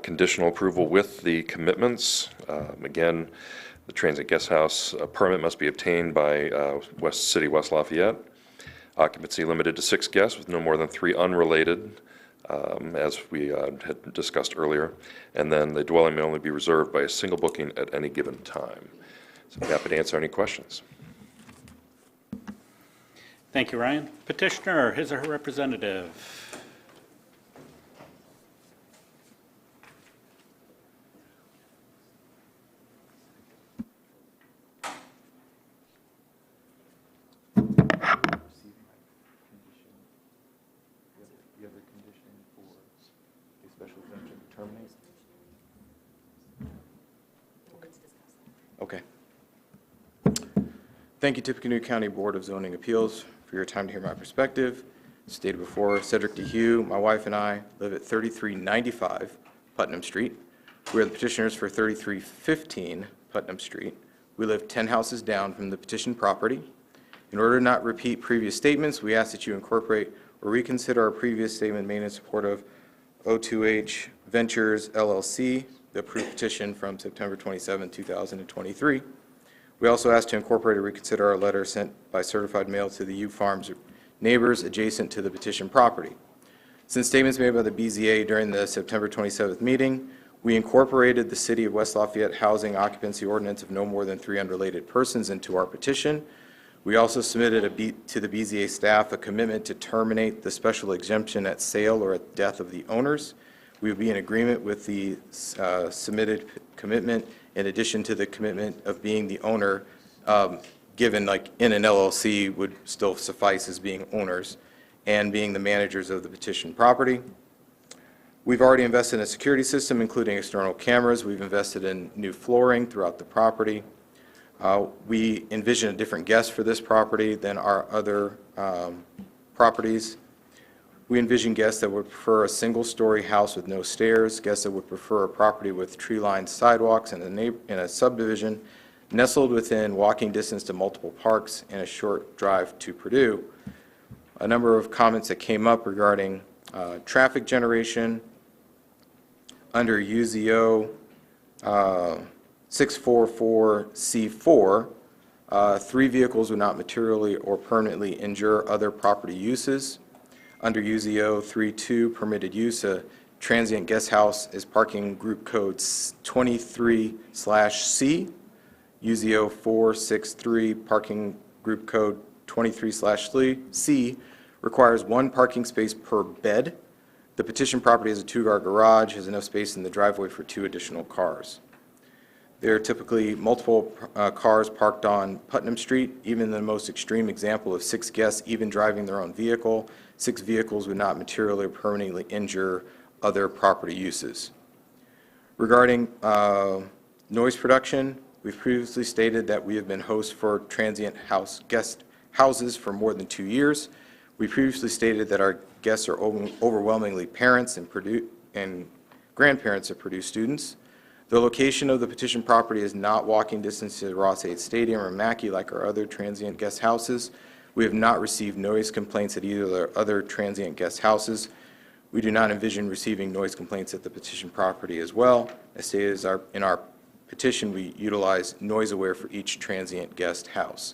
conditional approval with the commitments. Again, the transient guest house permit must be obtained by West Lafayette. Occupancy limited to 6 guests with no more than 3 unrelated, as we had discussed earlier. And then the dwelling may only be reserved by a single booking at any given time. So I'm happy to answer any questions.
Thank you, Ryan. Petitioner or his or her representative.
Thank you, Tippecanoe County Board of Zoning Appeals, for your time to hear my perspective. Stated before, Cedric DeHue, my wife and I live at 3395 Putnam Street. We are the petitioners for 3315 Putnam Street. We live 10 houses down from the petition property. In order to not repeat previous statements, we ask that you incorporate or reconsider our previous statement made in support of O2H Ventures LLC, the approved petition from September 27, 2023. We also ask to incorporate or reconsider our letter sent by certified mail to the U Farms neighbors adjacent to the petition property. Since statements made by the BZA during the September 27th meeting, we incorporated the City of West Lafayette Housing Occupancy Ordinance of no more than 3 unrelated persons into our petition. We also submitted to the BZA staff a commitment to terminate the special exemption at sale or at death of the owners. We would be in agreement with the submitted commitment in addition to the commitment of being the owner, given like in an LLC would still suffice as being owners and being the managers of the petition property. We've already invested in a security system, including external cameras. We've invested in new flooring throughout the property. We envision a different guest for this property than our other properties. We envision guests that would prefer a single-story house with no stairs, guests that would prefer a property with tree-lined sidewalks and in a subdivision nestled within walking distance to multiple parks and a short drive to Purdue. A number of comments that came up regarding traffic generation under UZO 644C4, 3 vehicles would not materially or permanently injure other property uses. Under UZO 32 permitted use, a transient guest house is parking group code 23/C. UZO 463 parking group code 23/C requires 1 parking space per bed. The petition property has a 2-car garage, has enough space in the driveway for 2 additional cars. There are typically multiple cars parked on Putnam Street. Even in the most extreme example of 6 guests even driving their own vehicle, 6 vehicles would not materially or permanently injure other property uses. Regarding noise production, we've previously stated that we have been hosts for transient guest houses for more than 2 years. We previously stated that our guests are overwhelmingly parents and grandparents of Purdue students. The location of the petition property is not walking distance to Ross-Ade Stadium or Mackey like our other transient guest houses. We have not received noise complaints at either of our other transient guest houses. We do not envision receiving noise complaints at the petition property as well. As stated in our petition, we utilize Noise Aware for each transient guest house.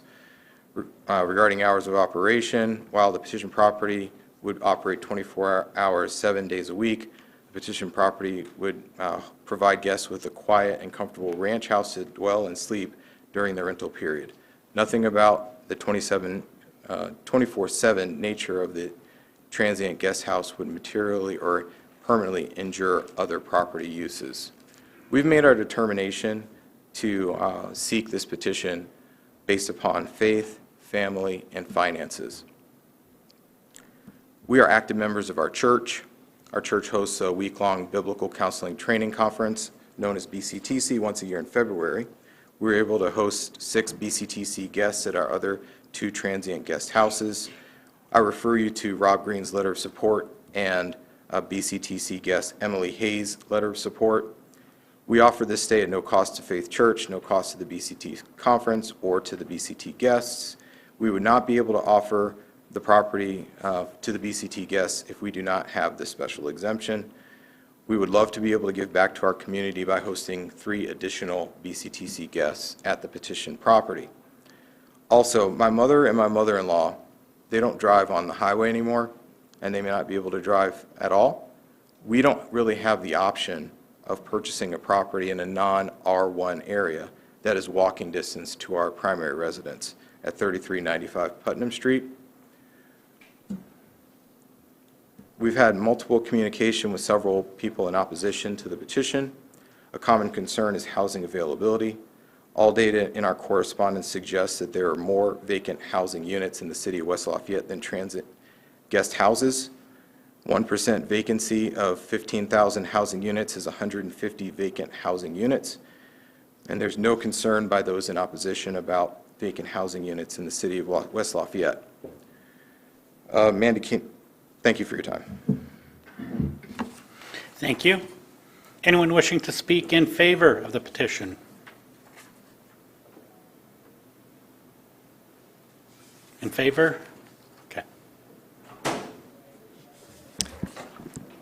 Regarding hours of operation, while the petition property would operate 24 hours, 7 days a week, the petition property would provide guests with a quiet and comfortable ranch house to dwell and sleep during the rental period. Nothing about the 24/7 nature of the transient guest house would materially or permanently injure other property uses. We've made our determination to seek this petition based upon faith, family, and finances. We are active members of our church. Our church hosts a week-long biblical counseling training conference known as BCTC once a year in February. We were able to host 6 BCTC guests at our other 2 transient guest houses. I refer you to Rob Green's letter of support and BCTC guest Emily Hayes' letter of support. We offer this stay at no cost to Faith Church, no cost to the BCT conference or to the BCT guests. We would not be able to offer the property to the BCT guests if we do not have this special exemption. We would love to be able to give back to our community by hosting 3 additional BCTC guests at the petition property. Also, my mother and my mother-in-law, they don't drive on the highway anymore, and they may not be able to drive at all. We don't really have the option of purchasing a property in a non-R1 area that is walking distance to our primary residence at 3395 Putnam Street. We've had multiple communication with several people in opposition to the petition. A common concern is housing availability. All data in our correspondence suggests that there are more vacant housing units in the city of West Lafayette than transit guest houses. 1% vacancy of 15,000 housing units is 150 vacant housing units. And there's no concern by those in opposition about vacant housing units in the city of West Lafayette. Mandy, thank you for your time.
Thank you. Anyone wishing to speak in favor of the petition? In favor? Okay.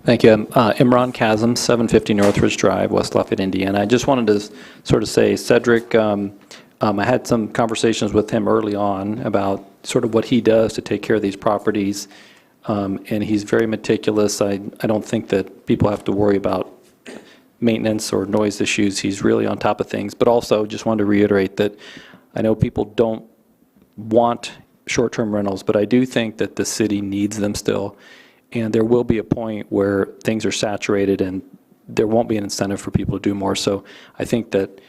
Thank you. Imran Kazem, 750 Northridge Drive, West Lafayette, Indiana. I just wanted to sort of say, Cedric, I had some conversations with him early on about sort of what he does to take care of these properties, and he's very meticulous. I don't think that people have to worry about maintenance or noise issues. He's really on top of things. But also, just wanted to reiterate that I know people don't want short-term rentals, but I do think that the city needs them still. And there will be a point where things are saturated and there won't be an incentive for people to do more. So I think that,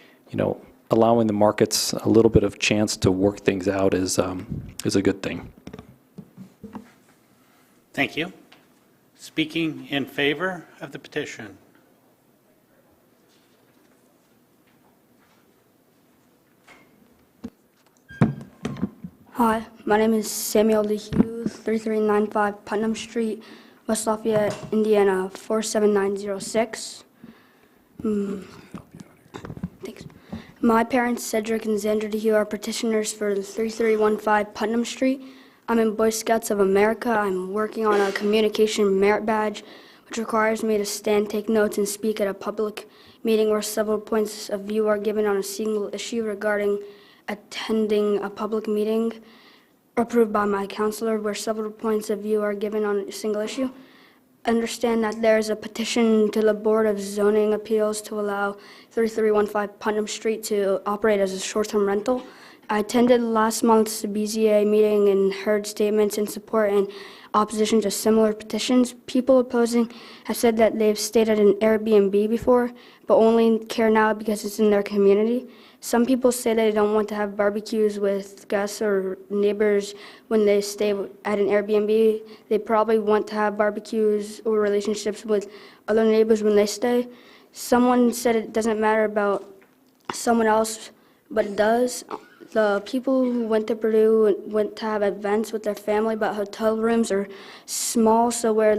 allowing the markets a little bit of chance to work things out is a good thing.
Thank you. Speaking in favor of the petition.
Hi, my name is Samuel DeHue, 3395 Putnam Street, West Lafayette, Indiana, 47906. Thanks. My parents, Cedric and Xander DeHue, are petitioners for 3315 Putnam Street. I'm in Boy Scouts of America. I'm working on a communication merit badge, which requires me to stand, take notes, and speak at a public meeting where several points of view are given on a single issue regarding attending a public meeting approved by my counselor where several points of view are given on a single issue. Understand that there is a petition to the Board of Zoning Appeals to allow 3315 Putnam Street to operate as a short-term rental. I attended last month's BZA meeting and heard statements in support and opposition to similar petitions. People opposing have said that they've stayed at an Airbnb before, but only care now because it's in their community. Some people say they don't want to have barbecues with guests or neighbors when they stay at an Airbnb. They probably want to have barbecues or relationships with other neighbors when they stay. Someone said it doesn't matter about someone else, but it does. The people who went to Purdue went to have events with their family, but hotel rooms are small, so where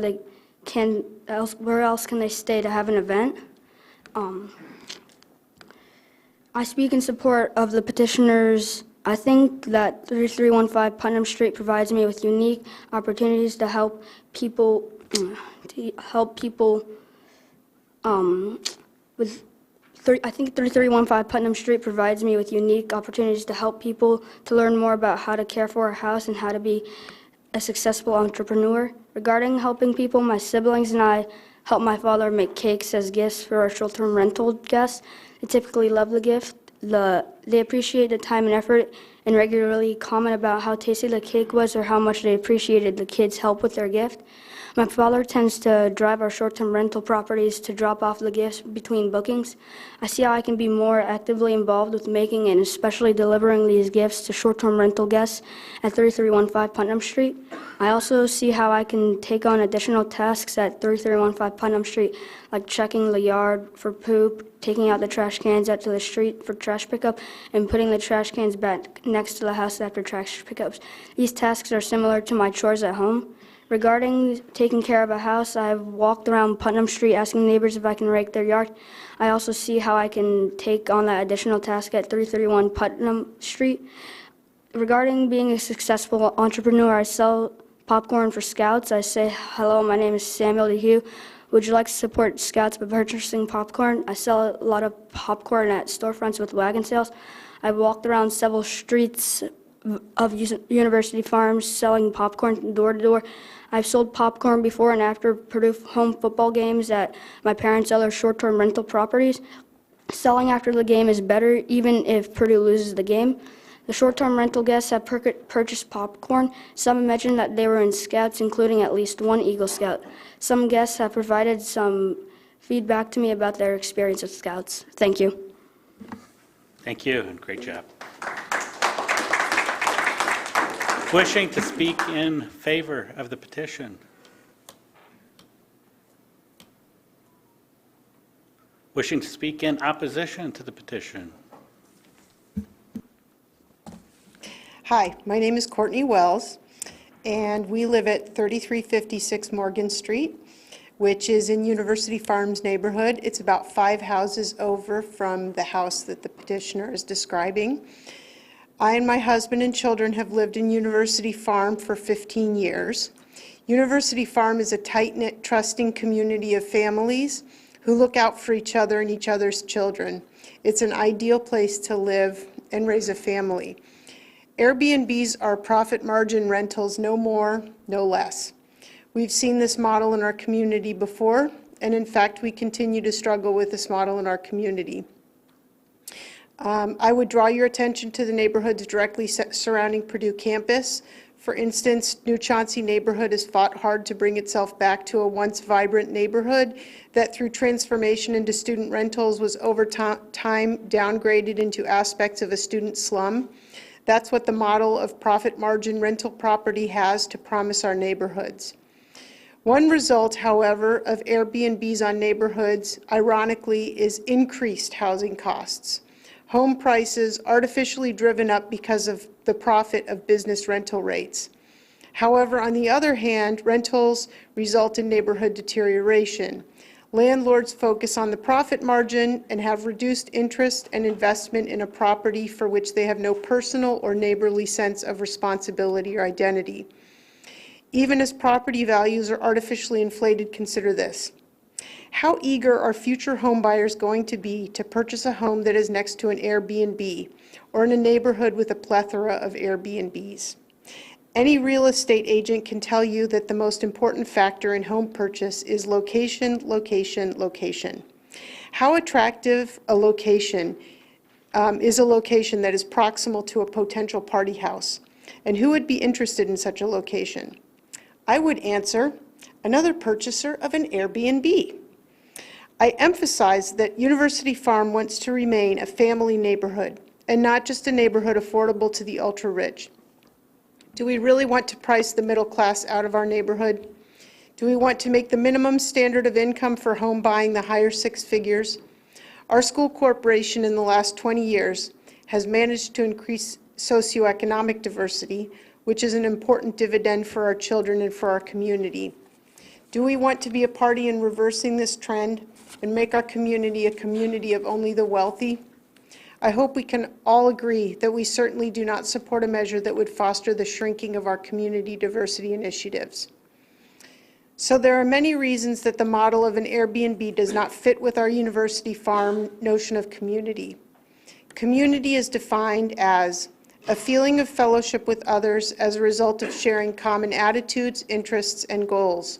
else can they stay to have an event? I speak in support of the petitioners. I think that 3315 Putnam Street provides me with unique opportunities to help people, I think 3315 Putnam Street provides me with unique opportunities to help people to learn more about how to care for a house and how to be a successful entrepreneur. Regarding helping people, my siblings and I help my father make cakes as gifts for our short-term rental guests. They typically love the gift. They appreciate the time and effort and regularly comment about how tasty the cake was or how much they appreciated the kids' help with their gift. My father tends to drive our short-term rental properties to drop off the gifts between bookings. I see how I can be more actively involved with making and especially delivering these gifts to short-term rental guests at 3315 Putnam Street. I also see how I can take on additional tasks at 3315 Putnam Street, like checking the yard for poop, taking out the trash cans out to the street for trash pickup, and putting the trash cans back next to the house after trash pickups. These tasks are similar to my chores at home. Regarding taking care of a house, I've walked around Putnam Street asking neighbors if I can rake their yard. I also see how I can take on that additional task at 331 Putnam Street. Regarding being a successful entrepreneur, I sell popcorn for Scouts. I say, hello, my name is Samuel DeHue. Would you like to support Scouts by purchasing popcorn? I sell a lot of popcorn at storefronts with wagon sales. I've walked around several streets of University Farms selling popcorn door to door. I've sold popcorn before and after Purdue home football games at my parents' other short-term rental properties. Selling after the game is better even if Purdue loses the game. The short-term rental guests have purchased popcorn. Some mentioned that they were in Scouts, including at least one Eagle Scout. Some guests have provided some feedback to me about their experience with Scouts. Thank you.
Thank you, and great job. Wishing to speak in favor of the petition. Wishing to speak in opposition to the petition.
Hi, my name is Courtney Wells, and we live at 3356 Morgan Street, which is in University Farms neighborhood. It's about 5 houses over from the house that the petitioner is describing. I and my husband and children have lived in University Farm for 15 years. University Farm is a tight-knit, trusting community of families who look out for each other and each other's children. It's an ideal place to live and raise a family. Airbnbs are profit margin rentals, no more, no less. We've seen this model in our community before, and in fact, we continue to struggle with this model in our community. I would draw your attention to the neighborhoods directly surrounding Purdue campus. For instance, New Chauncey neighborhood has fought hard to bring itself back to a once vibrant neighborhood that through transformation into student rentals was over time downgraded into aspects of a student slum. That's what the model of profit margin rental property has to promise our neighborhoods. One result, however, of Airbnbs on neighborhoods, ironically, is increased housing costs. Home prices artificially driven up because of the profit of business rental rates. However, on the other hand, rentals result in neighborhood deterioration. Landlords focus on the profit margin and have reduced interest and investment in a property for which they have no personal or neighborly sense of responsibility or identity. Even as property values are artificially inflated, consider this. How eager are future home buyers going to be to purchase a home that is next to an Airbnb or in a neighborhood with a plethora of Airbnbs? Any real estate agent can tell you that the most important factor in home purchase is location, location, location. How attractive a location is a location that is proximal to a potential party house? And who would be interested in such a location? I would answer, another purchaser of an Airbnb. I emphasize that University Farm wants to remain a family neighborhood and not just a neighborhood affordable to the ultra-rich. Do we really want to price the middle class out of our neighborhood? Do we want to make the minimum standard of income for home buying the higher 6 figures? Our school corporation in the last 20 years has managed to increase socioeconomic diversity, which is an important dividend for our children and for our community. Do we want to be a party in reversing this trend and make our community a community of only the wealthy? I hope we can all agree that we certainly do not support a measure that would foster the shrinking of our community diversity initiatives. So there are many reasons that the model of an Airbnb does not fit with our University Farm notion of community. Community is defined as a feeling of fellowship with others as a result of sharing common attitudes, interests, and goals.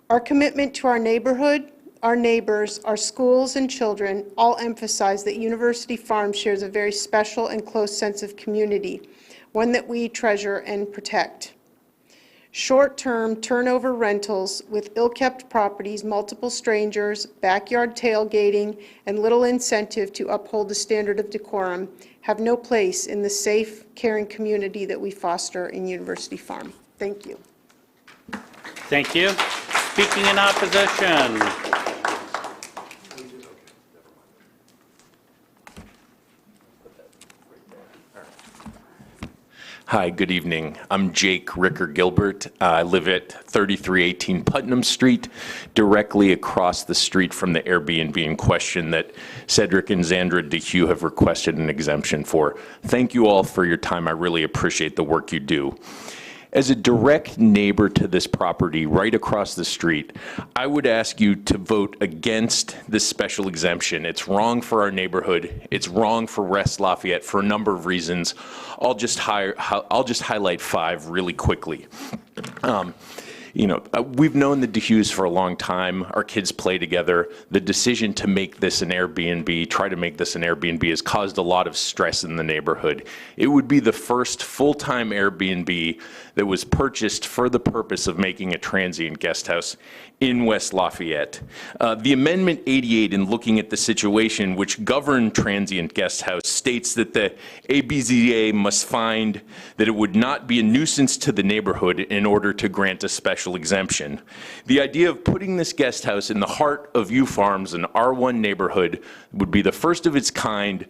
Our commitment to our neighborhood, our neighbors, our schools, and children all emphasize that University Farm shares a very special and close sense of community, one that we treasure and protect. Short-term turnover rentals with ill-kept properties, multiple strangers, backyard tailgating, and little incentive to uphold the standard of decorum have no place in the safe, caring community that we foster in University Farm. Thank you.
Thank you. Speaking in opposition.
Hi, good evening. I'm Jake Ricker Gilbert. I live at 3318 Putnam Street, directly across the street from the Airbnb in question that Cedric and Zandra DeHue have requested an exemption for. Thank you all for your time. I really appreciate the work you do. As a direct neighbor to this property right across the street, I would ask you to vote against this special exemption. It's wrong for our neighborhood. It's wrong for West Lafayette for a number of reasons. I'll just highlight 5 really quickly. We've known the DeHues for a long time. Our kids play together. The decision to make this an Airbnb, try to make this an Airbnb, has caused a lot of stress in the neighborhood. It would be the first full-time Airbnb that was purchased for the purpose of making a transient guest house in West Lafayette. The Amendment 88, in looking at the situation which governed transient guest house, states that the ABZA must find that it would not be a nuisance to the neighborhood in order to grant a special exemption. The idea of putting this guest house in the heart of U Farms, an R1 neighborhood, would be the first of its kind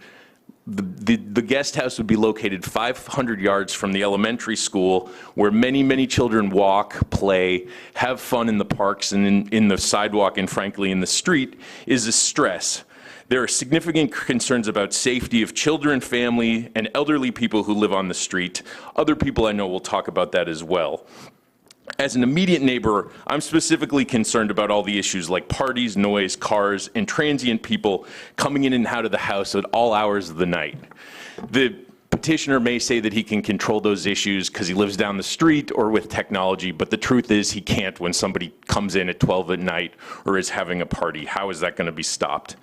the guest house would be located 500 yards from the elementary school, where many, many children walk, play, have fun in the parks and in the sidewalk and frankly in the street, is a stress. There are significant concerns about safety of children, family, and elderly people who live on the street. Other people I know will talk about that as well. As an immediate neighbor, I'm specifically concerned about all the issues like parties, noise, cars, and transient people coming in and out of the house at all hours of the night. The petitioner may say that he can control those issues because he lives down the street or with technology, but the truth is he can't when somebody comes in at 12 at night or is having a party. How is that going to be stopped?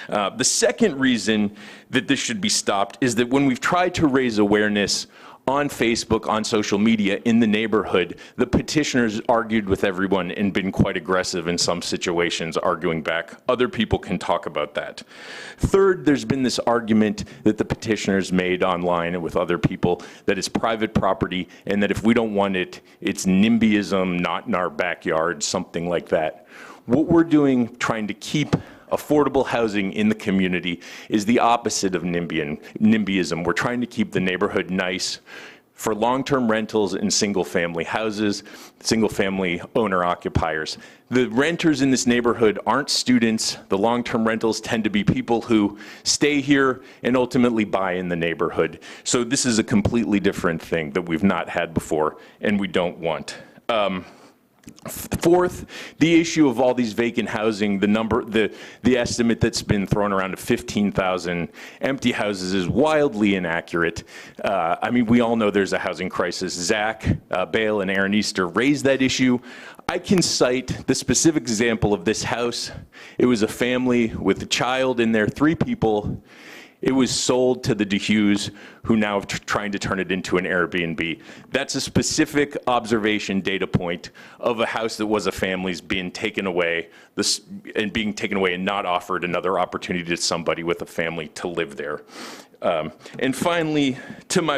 The second reason that this should be stopped is that when we've tried to raise awareness on Facebook, on social media, in the neighborhood, the petitioners argued with everyone and been quite aggressive in some situations, arguing back. Other people can talk about that. Third, there's been this argument that the petitioners made online and with other people that it's private property and that if we don't want it, it's NIMBYism, not in our backyard, something like that. What we're doing, trying to keep affordable housing in the community, is the opposite of NIMBYism. We're trying to keep the neighborhood nice for long-term rentals and single-family houses, single-family owner-occupiers. The renters in this neighborhood aren't students. The long-term rentals tend to be people who stay here and ultimately buy in the neighborhood. So this is a completely different thing that we've not had before and we don't want. Fourth, the issue of all these vacant housing, the estimate that's been thrown around of 15,000 empty houses is wildly inaccurate. I mean, we all know there's a housing crisis. Zach, Bale, and Aaron Easter raised that issue. I can cite the specific example of this house. It was a family with a child in there, 3 people. It was sold to the DeHues, who now are trying to turn it into an Airbnb. That's a specific observation data point of a house that was a family's being taken away, and not offered another opportunity to somebody with a family to live there. And finally,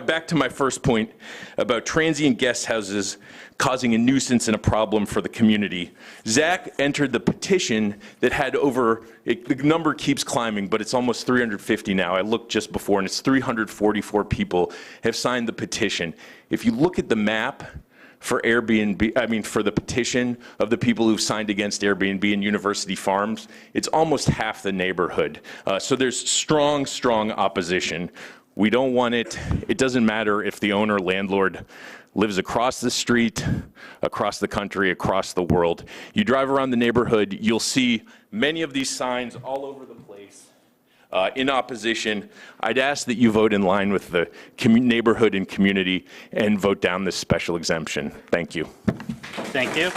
back to my first point about transient guest houses causing a nuisance and a problem for the community. Zach entered the petition that had the number keeps climbing, but it's almost 350 now. I looked just before, and it's 344 people have signed the petition. If you look at the map for for the petition of the people who've signed against Airbnb and University Farms, it's almost half the neighborhood. So there's strong, strong opposition. We don't want it. It doesn't matter if the owner, landlord, lives across the street, across the country, across the world. You drive around the neighborhood, you'll see many of these signs all over the place in opposition. I'd ask that you vote in line with the neighborhood and community and vote down this special exemption. Thank you.
Thank you.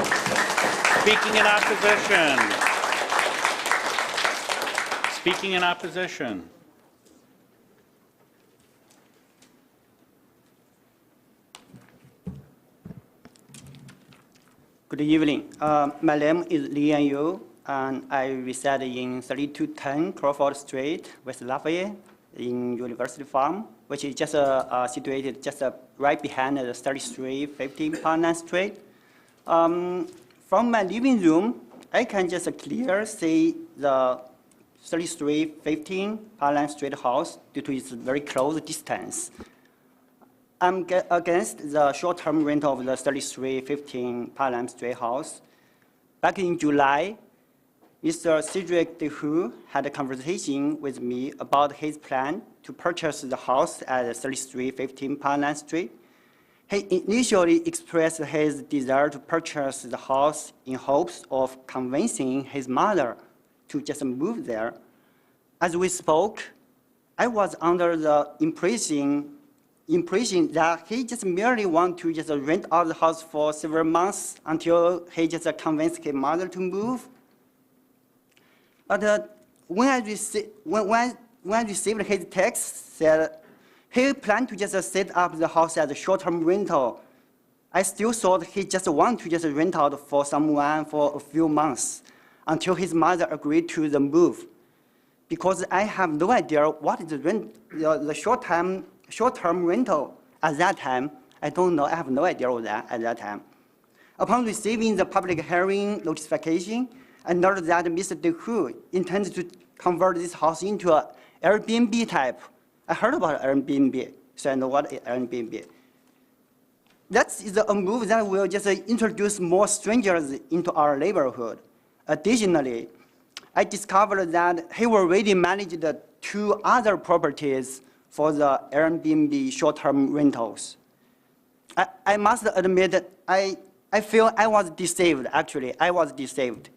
Speaking in opposition. Speaking in opposition.
Good evening. My name is Li Yanyu, and I reside in 3210 Crawford Street, West Lafayette, in University Farm, which is just situated just right behind the 3315 Parnell Street. From my living room, I can just clearly see the 3315 Parnell Street house due to its very close distance. I'm against the short-term rental of the 3315 Parnell Street house. Back in July, Mr. Cedric DeHue had a conversation with me about his plan to purchase the house at 3315 Parnell Street. He initially expressed his desire to purchase the house in hopes of convincing his mother to just move there. As we spoke, I was under the impression that he just merely wanted to just rent out the house for several months until he just convinced his mother to move. But when I received his text, said he planned to just set up the house as a short-term rental, I still thought he just wanted to just rent out for someone for a few months until his mother agreed to the move. Because I have no idea what is the short-term rental at that time. I don't know, I have no idea of that at that time. Upon receiving the public hearing notification, I noticed that Mr. DeHue intends to convert this house into an Airbnb type. I heard about Airbnb, so I know what is Airbnb. That is a move that will just introduce more strangers into our neighborhood. Additionally, I discovered that he already managed the 2 other properties for the Airbnb short-term rentals. I must admit that I feel I was deceived, actually. I was deceived.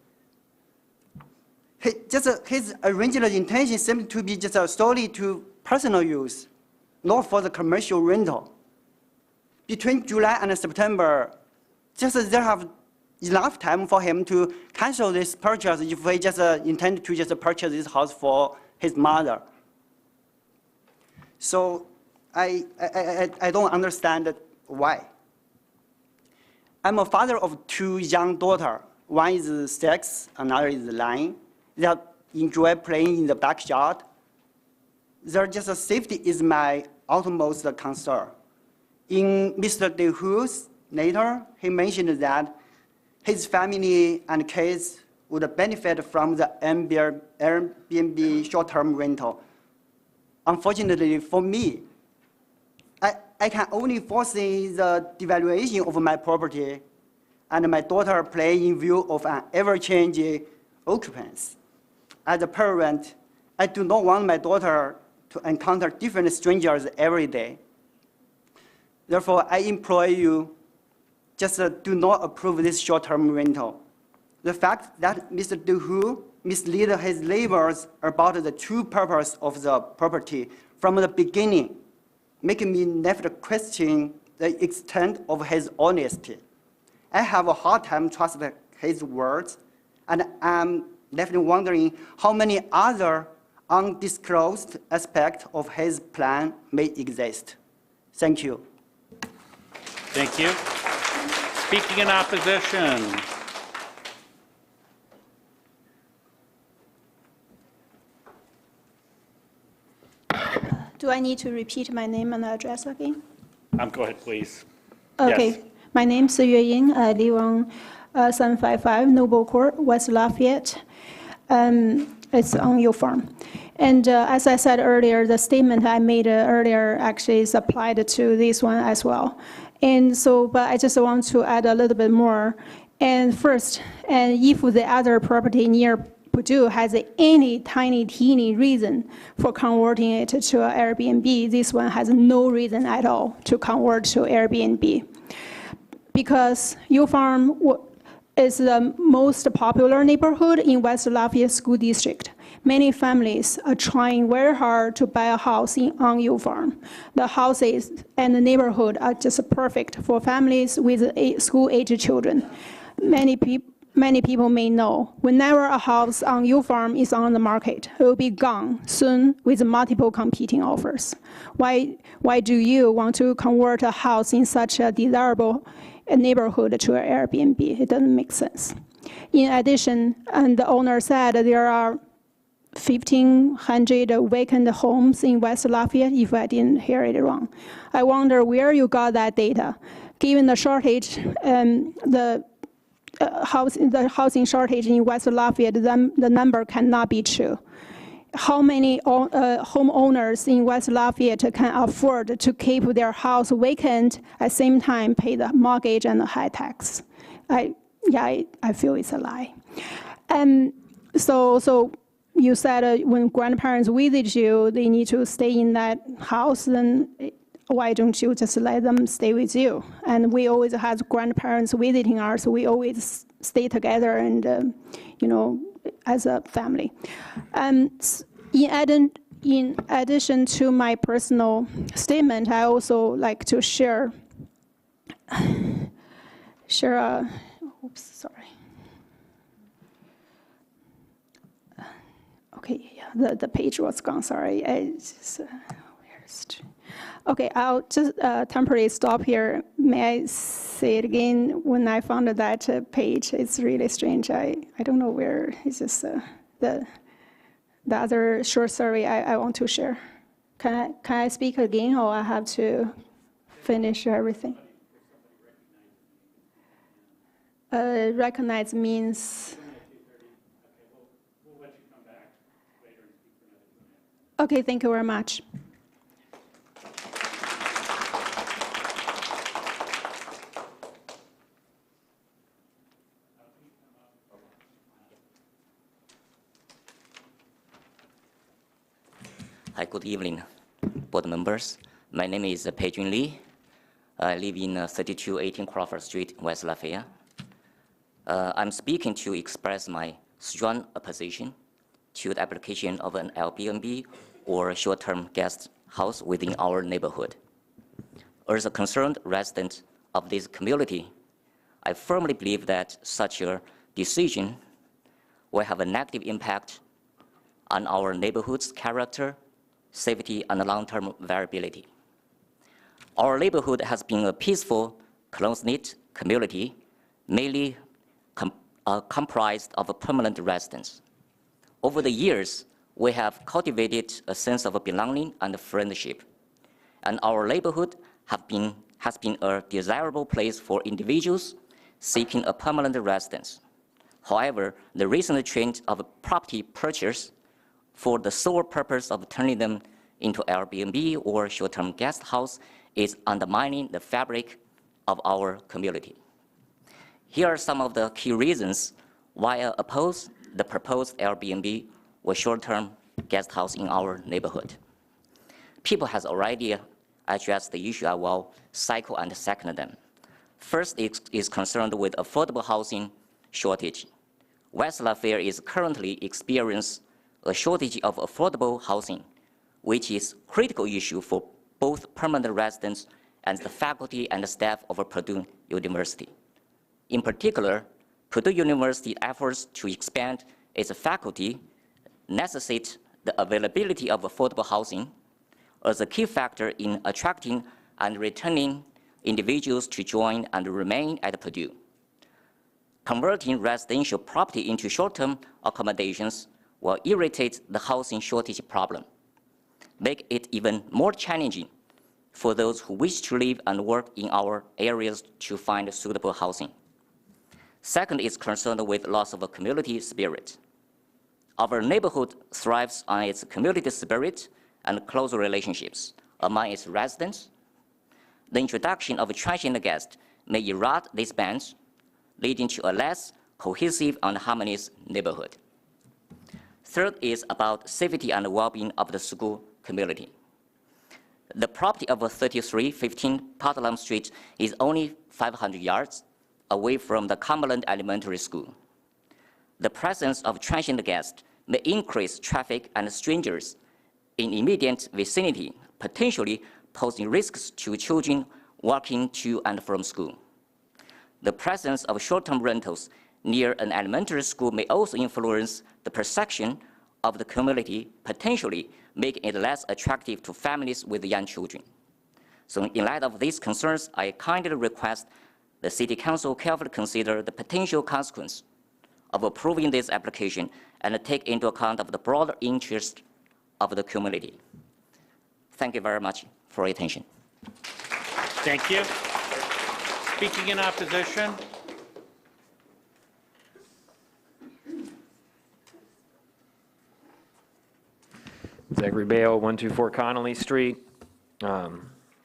His original intention seemed to be just solely to personal use, not for the commercial rental. Between July and September, there have enough time for him to cancel this purchase if he just intended to just purchase this house for his mother. So I don't understand why. I'm a father of 2 young daughters. One is 6, another is 9. They enjoy playing in the backyard. Their just safety is my utmost concern. In Mr. DeHu's letter, he mentioned that his family and kids would benefit from the Airbnb short-term rental. Unfortunately for me, I can only foresee the devaluation of my property and my daughter play in view of an ever-changing occupants. As a parent, I do not want my daughter to encounter different strangers every day. Therefore, I implore you, just do not approve this short-term rental. The fact that Mr. DeHu misled his neighbors about the true purpose of the property from the beginning, making me never question the extent of his honesty. I have a hard time trusting his words, and I'm definitely wondering how many other undisclosed aspects of his plan may exist. Thank you.
Thank you. Speaking in opposition.
Do I need to repeat my name and address again?
Go ahead, please.
Okay.
Yes.
My name is Yue Ying. I live on 755 Noble Court, West Lafayette. It's on your farm. And as I said earlier, the statement I made earlier actually is applied to this one as well. And so, but I just want to add a little bit more. And first, and if the other property near Purdue has any tiny, teeny reason for converting it to an Airbnb, this one has no reason at all to convert to Airbnb. Because your farm is the most popular neighborhood in West Lafayette School District. Many families are trying very hard to buy a house on your farm. The houses and the neighborhood are just perfect for families with school-age children. Many people may know, whenever a house on your farm is on the market, it will be gone soon with multiple competing offers. Why do you want to convert a house in such a desirable neighborhood to an Airbnb? It doesn't make sense. In addition, and the owner said there are 1,500 vacant homes in West Lafayette, if I didn't hear it wrong. I wonder where you got that data. Given the shortage, the housing shortage in West Lafayette, the number cannot be true. How many homeowners in West Lafayette can afford to keep their house vacant at the same time pay the mortgage and the high tax? I feel it's a lie. So you said when grandparents visit you, they need to stay in that house, then why don't you just let them stay with you? And we always have grandparents visiting us, so we always stay together and, as a family. In addition to my personal statement, I also like to share oops, sorry. Okay, yeah, the page was gone, sorry. Okay, I'll just temporarily stop here. May I say it again? When I found that page, it's really strange. I don't know where, it's just the other short story I want to share. Can I speak again, or I have to finish everything? Recognize means... Okay, thank you very much.
Hi, good evening, board members. My name is Pei-Jun Lee. I live in 3218 Crawford Street, West Lafayette. I'm speaking to express my strong opposition to the application of an Airbnb or short-term guest house within our neighborhood. As a concerned resident of this community, I firmly believe that such a decision will have a negative impact on our neighborhood's character, safety, and long-term viability. Our neighborhood has been a peaceful, close-knit community, mainly comprised of permanent residents. Over the years, we have cultivated a sense of belonging and friendship, and our neighborhood has been a desirable place for individuals seeking a permanent residence. However, the recent trend of property purchase for the sole purpose of turning them into Airbnb or short-term guest house is undermining the fabric of our community. Here are some of the key reasons why I oppose the proposed Airbnb or short-term guest house in our neighborhood. People has already addressed the issue. I will cycle and second them. First is concerned with affordable housing shortage. West Lafayette is currently experiencing a shortage of affordable housing, which is a critical issue for both permanent residents and the faculty and the staff of Purdue University. In particular, Purdue University's efforts to expand its faculty necessitate the availability of affordable housing as a key factor in attracting and retaining individuals to join and remain at Purdue. Converting residential property into short-term accommodations will irritate the housing shortage problem, make it even more challenging for those who wish to live and work in our areas to find suitable housing. Second is concerned with loss of a community spirit. Our neighborhood thrives on its community spirit and close relationships among its residents. The introduction of transient guests may erode these bonds, leading to a less cohesive and harmonious neighborhood. Third is about safety and well-being of the school community. The property of 3315 Putnam Street is only 500 yards away from the Cumberland Elementary School. The presence of transient guests may increase traffic and strangers in immediate vicinity, potentially posing risks to children walking to and from school. The presence of short-term rentals near an elementary school may also influence the perception of the community, potentially making it less attractive to families with young children. So in light of these concerns, I kindly request the City Council carefully consider the potential consequence of approving this application and take into account of the broader interest of the community. Thank you very much for your attention.
Thank you. Speaking in opposition.
Zachary Bale, 124 Connolly Street. A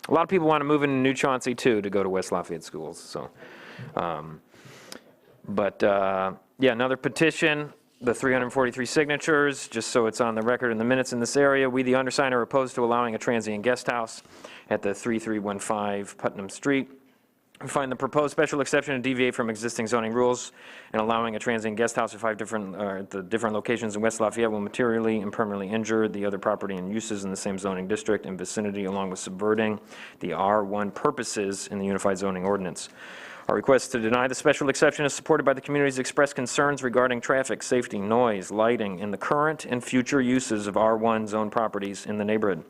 lot of people want to move into New Chauncey too to go to West Lafayette schools. So, yeah, another petition, the 343 signatures, just so it's on the record in the minutes in this area. We, the undersigned, are opposed to allowing a transient guest house at the 3315 Putnam Street. We find the proposed special exception to deviate from existing zoning rules and allowing a transient guest house at the different locations in West Lafayette will materially and permanently injure the other property and uses in the same zoning district and vicinity, along with subverting the R1 purposes in the Unified Zoning Ordinance. Our request to deny the special exception is supported by the community's expressed concerns regarding traffic, safety, noise, lighting, and the current and future uses of R1 zone properties in the neighborhood.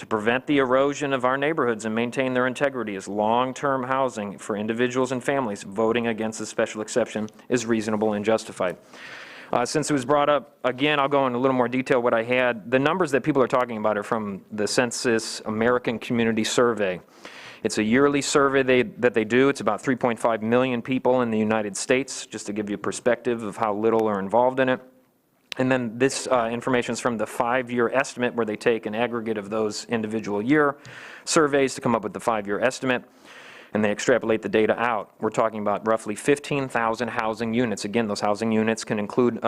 To prevent the erosion of our neighborhoods and maintain their integrity as long-term housing for individuals and families, voting against the special exception is reasonable and justified. Since it was brought up, again, I'll go into a little more detail what I had. The numbers that people are talking about are from the Census American Community Survey. It's a yearly survey that they do. It's about 3.5 million people in the United States, just to give you a perspective of how little are involved in it. And then this information is from the 5-year estimate, where they take an aggregate of those individual year surveys to come up with the 5-year estimate. and they extrapolate the data out, we're talking about roughly 15,000 housing units. Again, those housing units can include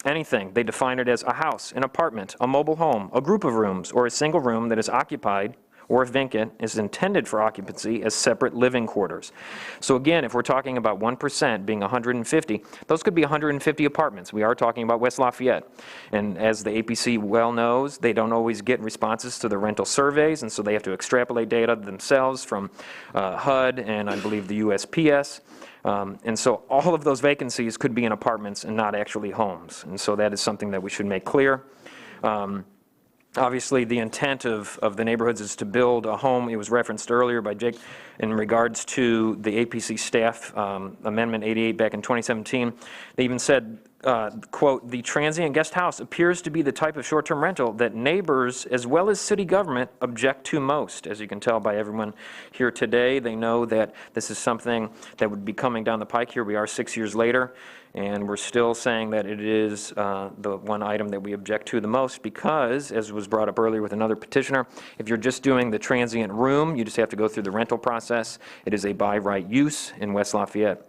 anything. They define it as a house, an apartment, a mobile home, a group of rooms, or a single room that is occupied or if vacant, is intended for occupancy as separate living quarters. So again, if we're talking about 1% being 150, those could be 150 apartments. We are talking about West Lafayette. And as the APC well knows, they don't always get responses to the rental surveys, and so they have to extrapolate data themselves from HUD and I believe the USPS. And so all of those vacancies could be in apartments and not actually homes. And so that is something that we should make clear. Obviously, the intent of the neighborhoods is to build a home. It was referenced earlier by Jake in regards to the APC staff Amendment 88 back in 2017. They even said, quote, "The transient guest house appears to be the type of short-term rental that neighbors as well as city government object to most." As you can tell by everyone here today, they know that this is something that would be coming down the pike. Here we are 6 years later, and we're still saying that it is the one item that we object to the most because, as was brought up earlier with another petitioner, if you're just doing the transient room, you just have to go through the rental process. It is a by right use in West Lafayette.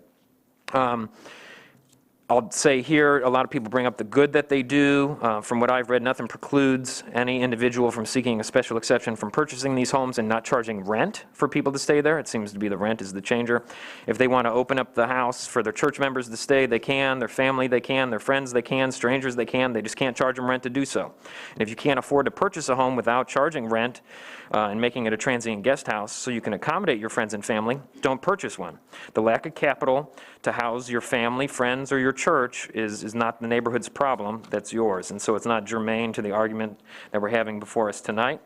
I'll say here, a lot of people bring up the good that they do. From what I've read, nothing precludes any individual from seeking a special exception from purchasing these homes and not charging rent for people to stay there. It seems to be the rent is the changer. If they want to open up the house for their church members to stay, they can. Their family, they can. Their friends, they can. Strangers, they can. They just can't charge them rent to do so. And if you can't afford to purchase a home without charging rent and making it a transient guest house so you can accommodate your friends and family, don't purchase one. The lack of capital to house your family, friends, or your church is not the neighborhood's problem, that's yours. And so it's not germane to the argument that we're having before us tonight.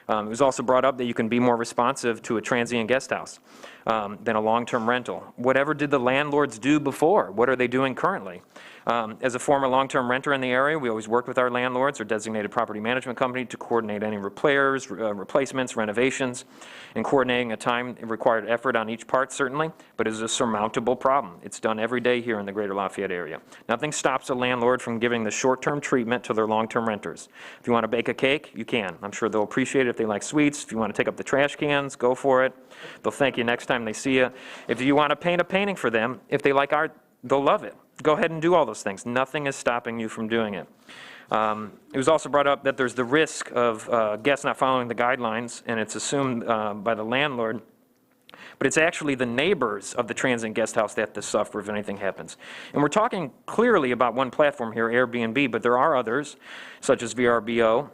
It was also brought up that you can be more responsive to a transient guest house than a long-term rental. Whatever did the landlords do before? What are they doing currently? As a former long-term renter in the area, we always work with our landlords or designated property management company to coordinate any repairs, replacements, renovations, and coordinating a time-required effort on each part, certainly, but it is a surmountable problem. It's done every day here in the greater Lafayette area. Nothing stops a landlord from giving the short-term treatment to their long-term renters. If you want to bake a cake, you can. I'm sure they'll appreciate it if they like sweets. If you want to take up the trash cans, go for it. They'll thank you next time they see you. If you want to paint a painting for them, if they like art, they'll love it. Go ahead and do all those things. Nothing is stopping you from doing it. It was also brought up that there's the risk of guests not following the guidelines, and it's assumed by the landlord, but it's actually the neighbors of the transient guest house that have to suffer if anything happens. And we're talking clearly about one platform here, Airbnb, but there are others, such as VRBO,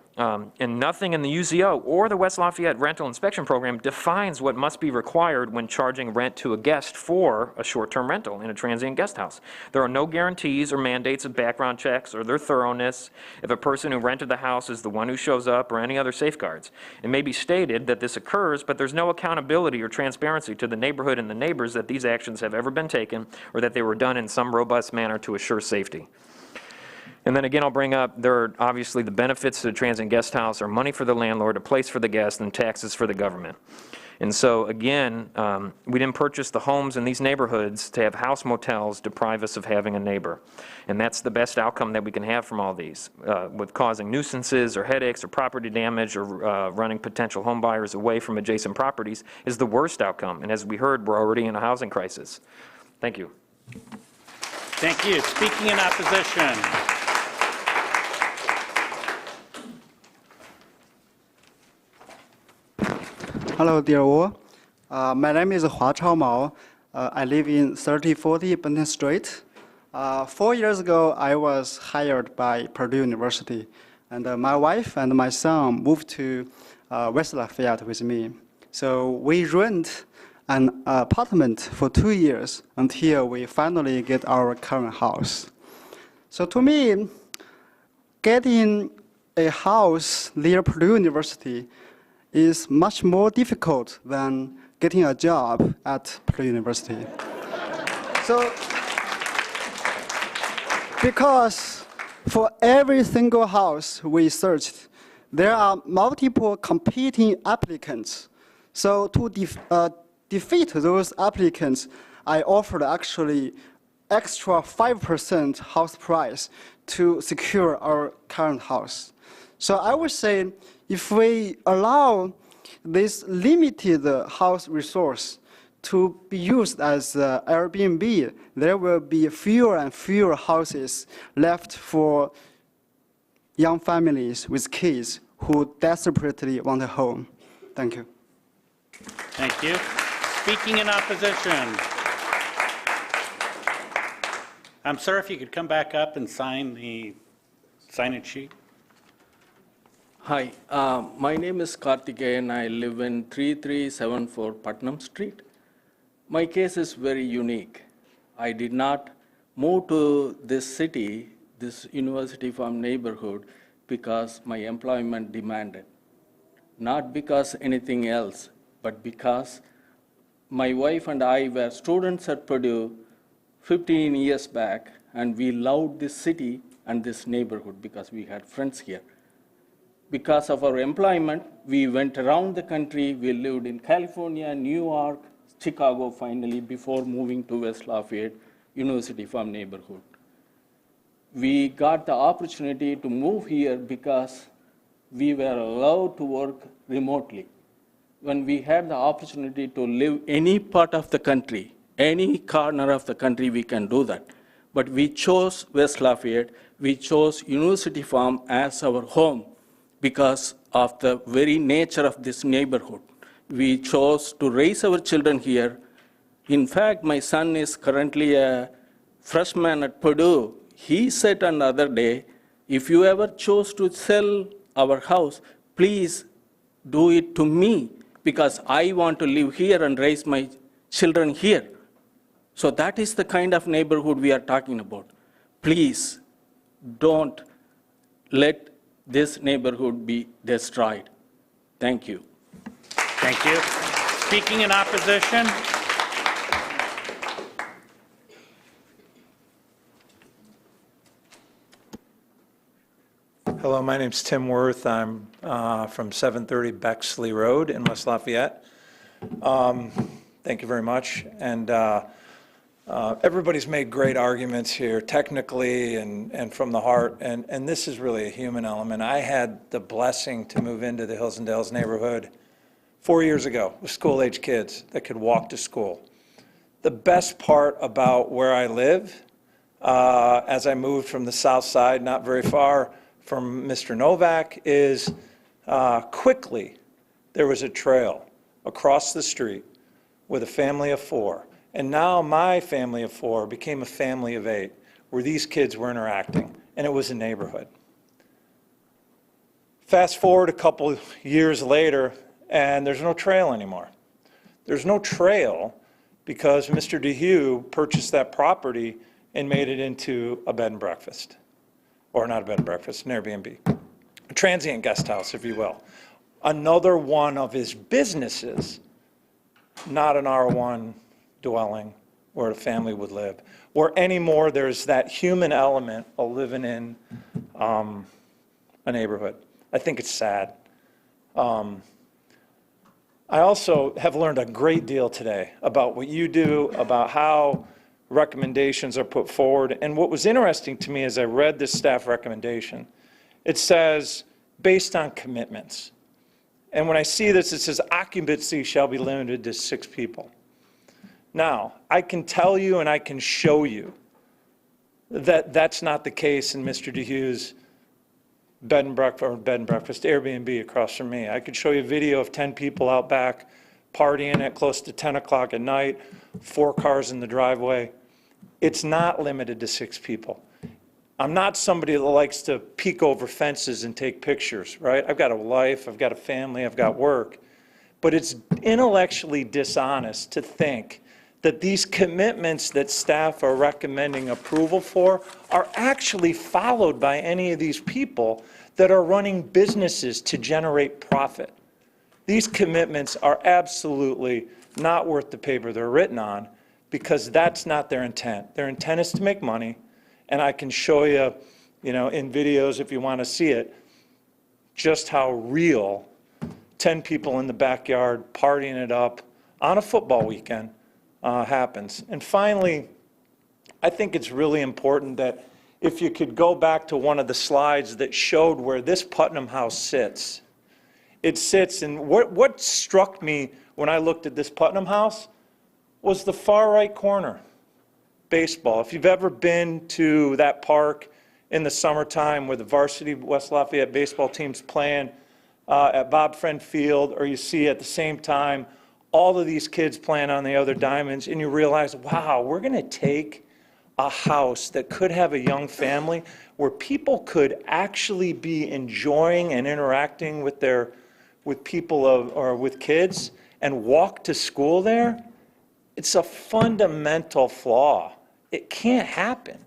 and nothing in the UZO or the West Lafayette Rental Inspection Program defines what must be required when charging rent to a guest for a short-term rental in a transient guest house. There are no guarantees or mandates of background checks or their thoroughness if a person who rented the house is the one who shows up or any other safeguards. It may be stated that this occurs, but there's no accountability or transparency to the neighborhood and the neighbors that these actions have ever been taken or that they were done in some robust manner to assure safety. And then again, I'll bring up, there are obviously the benefits to the transient guest house are money for the landlord, a place for the guest, and taxes for the government. And so again, we didn't purchase the homes in these neighborhoods to have house motels deprive us of having a neighbor. And that's the best outcome that we can have from all these. With causing nuisances or headaches or property damage or running potential home buyers away from adjacent properties is the worst outcome. And as we heard, we're already in a housing crisis. Thank you.
Thank you. Speaking in opposition.
Hello, dear all. My name is Hua Chao Mao. I live in 3040 Benton Street. 4 years ago, I was hired by Purdue University, and my wife and my son moved to West Lafayette with me. So we rent an apartment for 2 years until we finally get our current house. So to me, getting a house near Purdue University is much more difficult than getting a job at Purdue University. So, because for every single house we searched, there are multiple competing applicants. So to defeat those applicants, I offered actually extra 5% house price to secure our current house. So I would say if we allow this limited house resource to be used as Airbnb, there will be fewer and fewer houses left for young families with kids who desperately want a home. Thank you.
Thank you. Speaking in opposition. Sir, if you could come back up and sign the sign-in sheet.
Hi, my name is Karthikeyan. I live in 3374 Putnam Street. My case is very unique. I did not move to this city, this University Farm neighborhood, because my employment demanded. Not because anything else, but because my wife and I were students at Purdue 15 years back, and we loved this city and this neighborhood because we had friends here. Because of our employment, we went around the country. We lived in California, New York, Chicago finally, before moving to West Lafayette, University Farm neighborhood. We got the opportunity to move here because we were allowed to work remotely. When we had the opportunity to live any part of the country, any corner of the country, we can do that. But we chose West Lafayette, we chose University Farm as our home because of the very nature of this neighborhood. We chose to raise our children here. In fact, my son is currently a freshman at Purdue. He said on the other day, if you ever chose to sell our house, please do it to me because I want to live here and raise my children here. So that is the kind of neighborhood we are talking about. Please don't let this neighborhood be destroyed. Thank you.
Thank you. Speaking in opposition.
Hello, my name's Tim Worth. I'm from 730 Bexley Road in West Lafayette. Thank you very much. And everybody's made great arguments here, technically and from the heart, and this is really a human element. I had the blessing to move into the Hills and Dales neighborhood 4 years ago with school-age kids that could walk to school. The best part about where I live, as I moved from the south side, not very far from Mr. Novak, is quickly there was a trail across the street with a family of 4. And now my family of 4 became a family of 8, where these kids were interacting, and it was a neighborhood. Fast forward a couple years later, and there's no trail anymore. There's no trail because Mr. DeHue purchased that property and made it into a bed and breakfast. Or not a bed and breakfast, an Airbnb. A transient guest house, if you will. Another one of his businesses, not an R1 dwelling where a family would live, where anymore there's that human element of living in a neighborhood. I think it's sad. I also have learned a great deal today about what you do, about how recommendations are put forward. And what was interesting to me as I read this staff recommendation, it says, based on commitments. And when I see this, it says occupancy shall be limited to 6 people. Now, I can tell you and I can show you that that's not the case in Mr. DeHue's bed and breakfast Airbnb across from me. I could show you a video of 10 people out back partying at close to 10 o'clock at night, 4 cars in the driveway. It's not limited to 6 people. I'm not somebody that likes to peek over fences and take pictures, right? I've got a life, I've got a family, I've got work. But it's intellectually dishonest to think that these commitments that staff are recommending approval for are actually followed by any of these people that are running businesses to generate profit. These commitments are absolutely not worth the paper they're written on because that's not their intent. Their intent is to make money, and I can show you, in videos if you want to see it, just how real 10 people in the backyard partying it up on a football weekend happens. And finally, I think it's really important that if you could go back to one of the slides that showed where this Putnam house sits. It sits, and what struck me when I looked at this Putnam house was the far right corner, baseball. If you've ever been to that park in the summertime where the varsity West Lafayette baseball team's playing at Bob Friend Field, or you see at the same time all of these kids playing on the other diamonds, and you realize, wow, we're going to take a house that could have a young family where people could actually be enjoying and interacting with people or with kids and walk to school there. It's a fundamental flaw. It can't happen.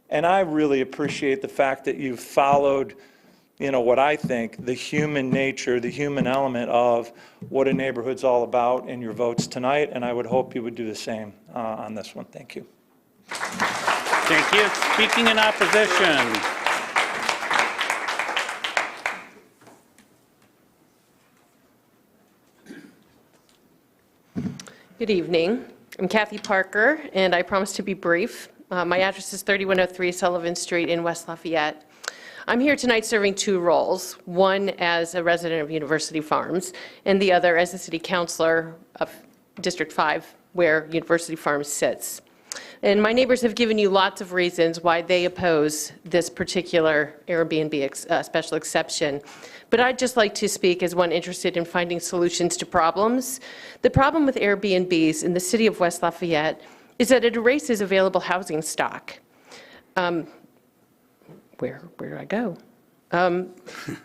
And I really appreciate the fact that you've followed, what I think the human nature, the human element of what a neighborhood's all about in your votes tonight, and I would hope you would do the same on this one. Thank you.
Thank you. Speaking in opposition.
Good evening. I'm Kathy Parker, and I promise to be brief. My address is 3103 Sullivan Street in West Lafayette. I'm here tonight serving two roles, one as a resident of University Farms, and the other as the city councilor of District 5, where University Farms sits. And my neighbors have given you lots of reasons why they oppose this particular Airbnb special exception. But I'd just like to speak as one interested in finding solutions to problems. The problem with Airbnbs in the city of West Lafayette is that it erases available housing stock. Where do I go?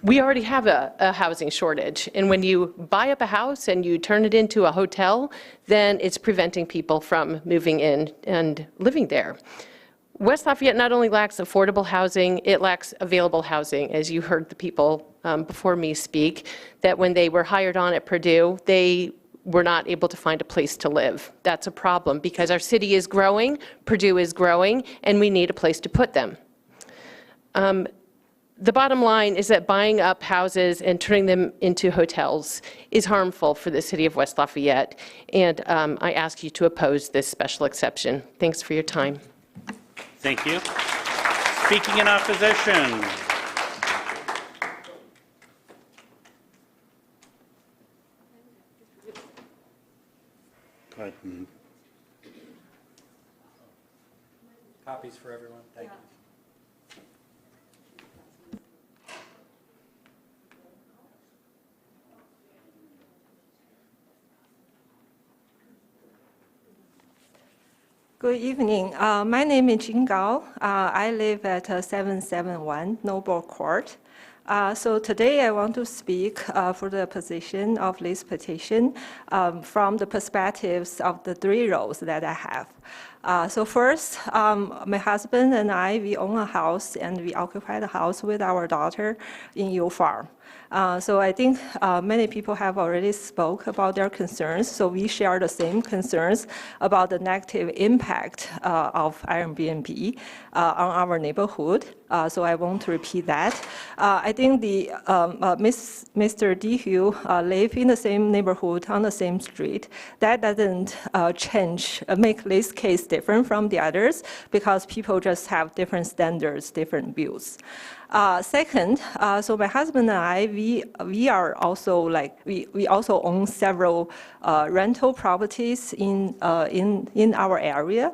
We already have a housing shortage, and when you buy up a house and you turn it into a hotel, then it's preventing people from moving in and living there. West Lafayette not only lacks affordable housing, it lacks available housing, as you heard the people before me speak, that when they were hired on at Purdue, they were not able to find a place to live. That's a problem because our city is growing, Purdue is growing, and we need a place to put them. The bottom line is that buying up houses and turning them into hotels is harmful for the city of West Lafayette, and I ask you to oppose this special exception. Thanks for your time.
Thank you. Speaking in opposition. Go ahead.
Copies for everyone. Thank you.
Good evening. My name is Jing Gao. I live at 771 Noble Court. So today I want to speak for the position of this petition from the perspectives of the three roles that I have. So first, my husband and I, we own a house and we occupy the house with our daughter in U Farm. So I think many people have already spoke about their concerns, so we share the same concerns about the negative impact of Airbnb on our neighborhood, so I won't repeat that. I think the Mr. Dehu live in the same neighborhood on the same street. That doesn't make this case different from the others because people just have different standards, different views. Second, so my husband and I, we are also we also own several rental properties in our area.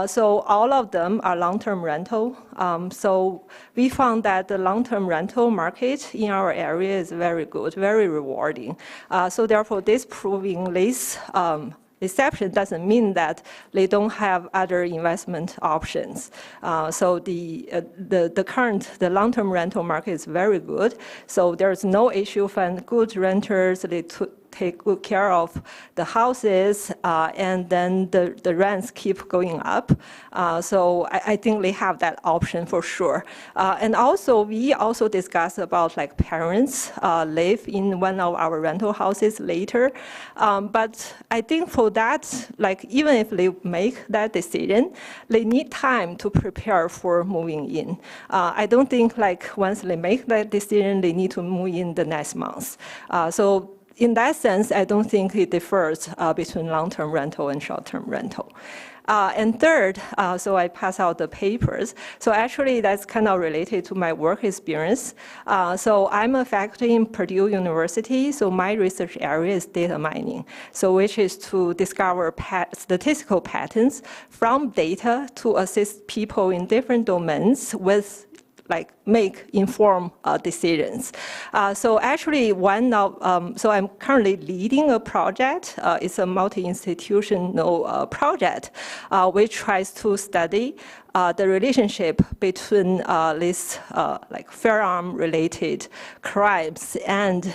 So all of them are long-term rental. So we found that the long-term rental market in our area is very good, very rewarding. So therefore, disproving this exception doesn't mean that they don't have other investment options. So the long-term rental market is very good. So there's no issue for good renters. They take good care of the houses, and then the rents keep going up. So I think they have that option for sure. And also, we also discussed about parents live in one of our rental houses later. But I think for that, even if they make that decision, they need time to prepare for moving in. I don't think once they make that decision, they need to move in the next month. So in that sense, I don't think it differs between long-term rental and short-term rental. And third, so I pass out the papers. So actually, that's kind of related to my work experience. So I'm a faculty in Purdue University. So my research area is data mining. So which is to discover statistical patterns from data to assist people in different domains with make informed decisions. So actually so I'm currently leading a project. It's a multi-institutional project which tries to study the relationship between these firearm-related crimes and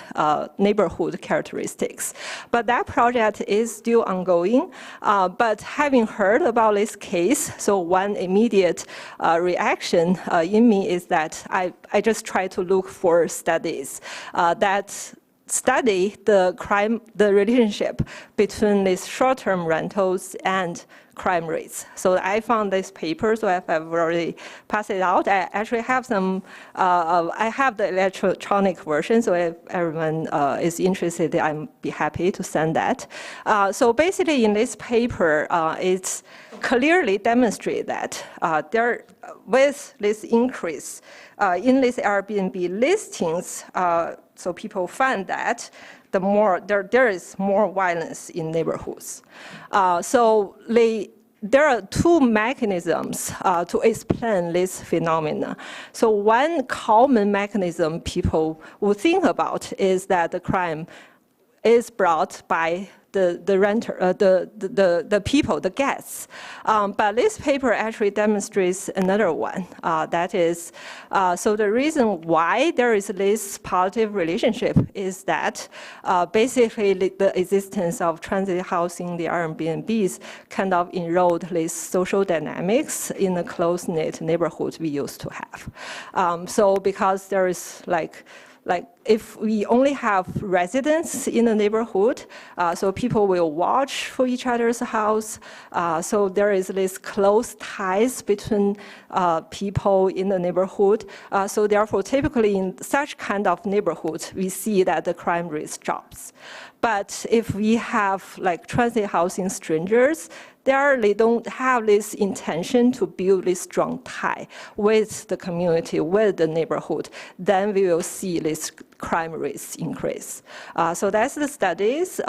neighborhood characteristics. But that project is still ongoing. But having heard about this case, so one immediate reaction in me is that I just try to look for studies that study the relationship between these short-term rentals and crime rates. So I found this paper, so I've already passed it out. I actually have some, I have the electronic version, so if everyone is interested, I'd be happy to send that. So basically in this paper, it's clearly demonstrated that with this increase in these Airbnb listings, so people find that the more there is more violence in neighborhoods. So there are two mechanisms to explain this phenomena. So one common mechanism people would think about is that the crime is brought by the renter, the people, the guests. But this paper actually demonstrates another one. That is, so the reason why there is this positive relationship is that basically the existence of transit housing, the Airbnbs, kind of enrolled these social dynamics in a close-knit neighborhood we used to have. So because there is like if we only have residents in the neighborhood, so people will watch for each other's house. So there is this close ties between people in the neighborhood. So therefore, typically in such kind of neighborhoods, we see that the crime rate drops. But if we have transit housing strangers, they don't have this intention to build this strong tie with the community, with the neighborhood, then we will see this crime rates increase. So that's the studies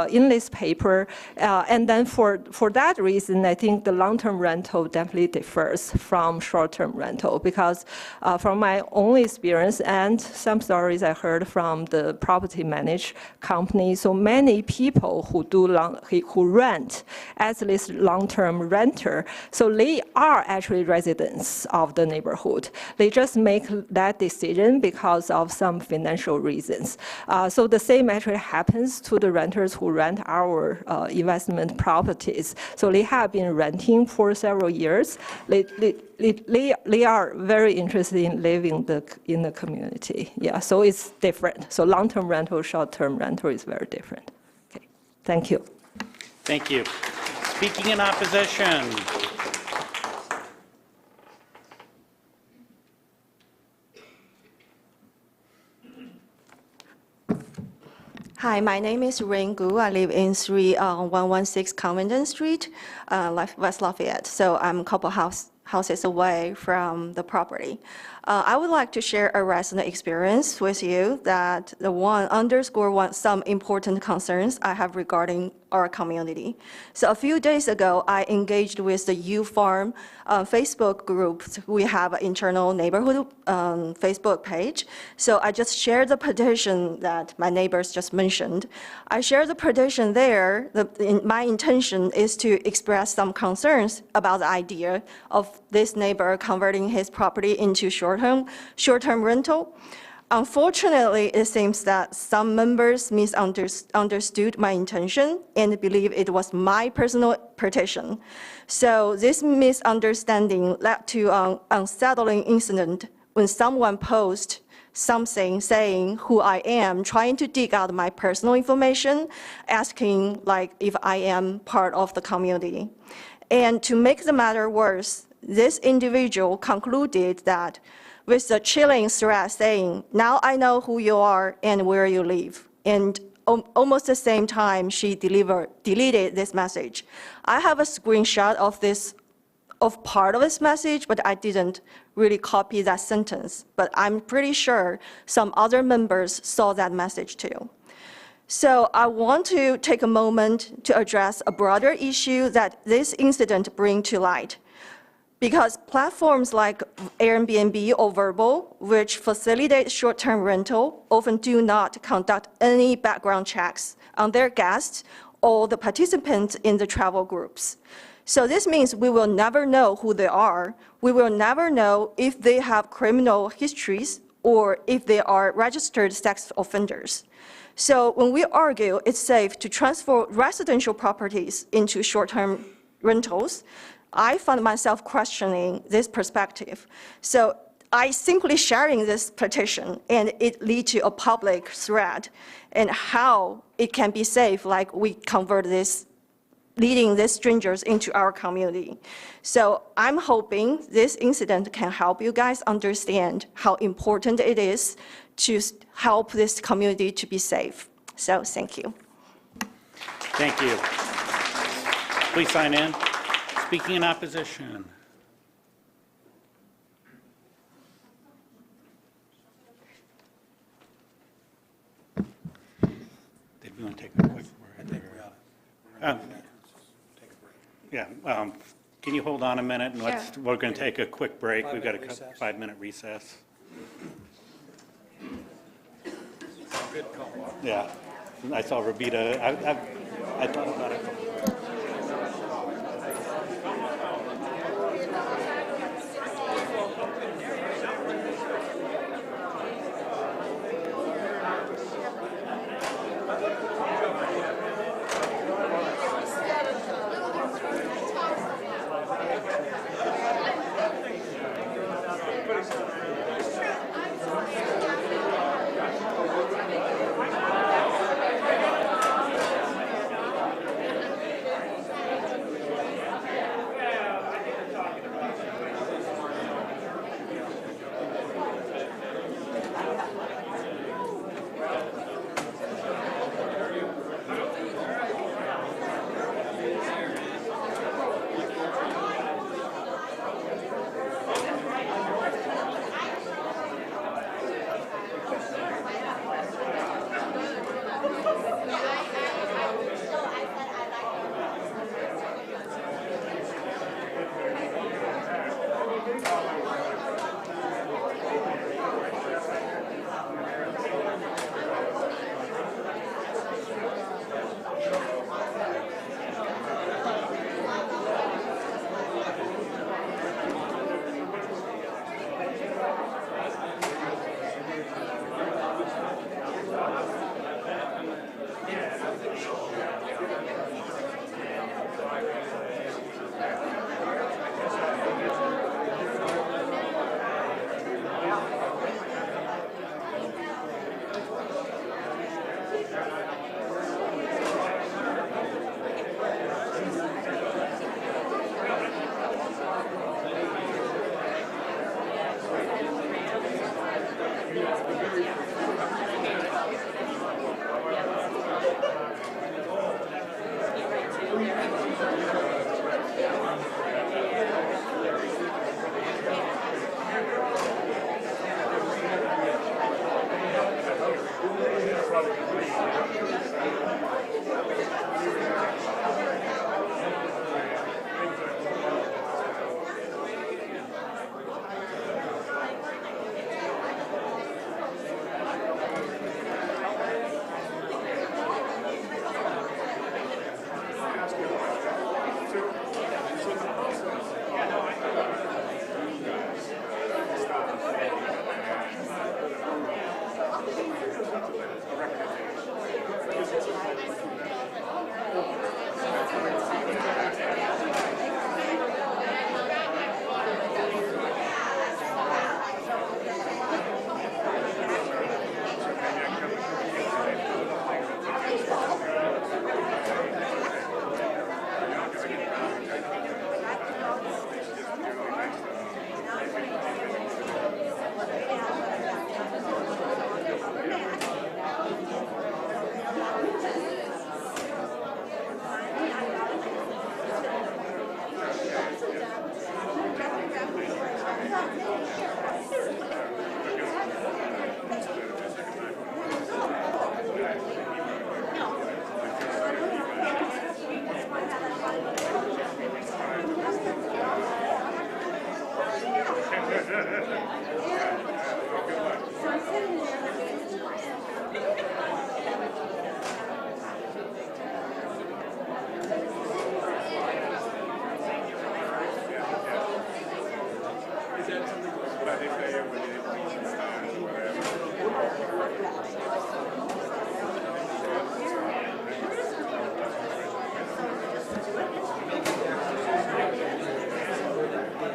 in this paper. And then for that reason, I think the long-term rental definitely differs from short-term rental because from my own experience and some stories I heard from the property managed companies, so many people who rent as this long-term renter, so they are actually residents of the neighborhood. They just make that decision because of some financial reasons. So the same actually happens to the renters who rent our investment properties. So they have been renting for several years. They are very interested in living in the community. Yeah, so it's different. So long-term rental, short-term rental is very different. Okay, thank you.
Thank you. Speaking in opposition.
Hi, my name is Rain Gu. I live in 3116 Convent Street, West Lafayette. So I'm a couple houses away from the property. I would like to share a recent experience with you that underscore some important concerns I have regarding our community. So a few days ago, I engaged with the U Farm Facebook group. We have an internal neighborhood Facebook page. So I just shared the petition that my neighbors just mentioned. I shared the petition there. My intention is to express some concerns about the idea of this neighbor converting his property into short-term rental. Unfortunately, it seems that some members misunderstood my intention and believe it was my personal petition. So this misunderstanding led to an unsettling incident when someone posted something saying who I am, trying to dig out my personal information, asking if I am part of the community. And to make the matter worse, this individual concluded that with a chilling threat saying, now I know who you are and where you live. And almost the same time she deleted this message. I have a screenshot of part of this message, but I didn't really copy that sentence. But I'm pretty sure some other members saw that message too. So I want to take a moment to address a broader issue that this incident brings to light. Because platforms like Airbnb or Vrbo, which facilitate short-term rental, often do not conduct any background checks on their guests or the participants in the travel groups. So this means we will never know who they are. We will never know if they have criminal histories or if they are registered sex offenders. So when we argue it's safe to transfer residential properties into short-term rentals, I found myself questioning this perspective. So I simply sharing this petition, and it lead to a public thread, and how it can be safe, like we convert this, leading these strangers into our community. So I'm hoping this incident can help you guys understand how important it is to help this community to be safe. So thank you.
Thank you. Please sign in. Speaking in opposition. Did we want to take a quick break? Yeah, can you hold on a minute and we're going to take a quick break. We've got a 5-minute recess.
Good call.
Yeah, I saw Rabita. I thought about it.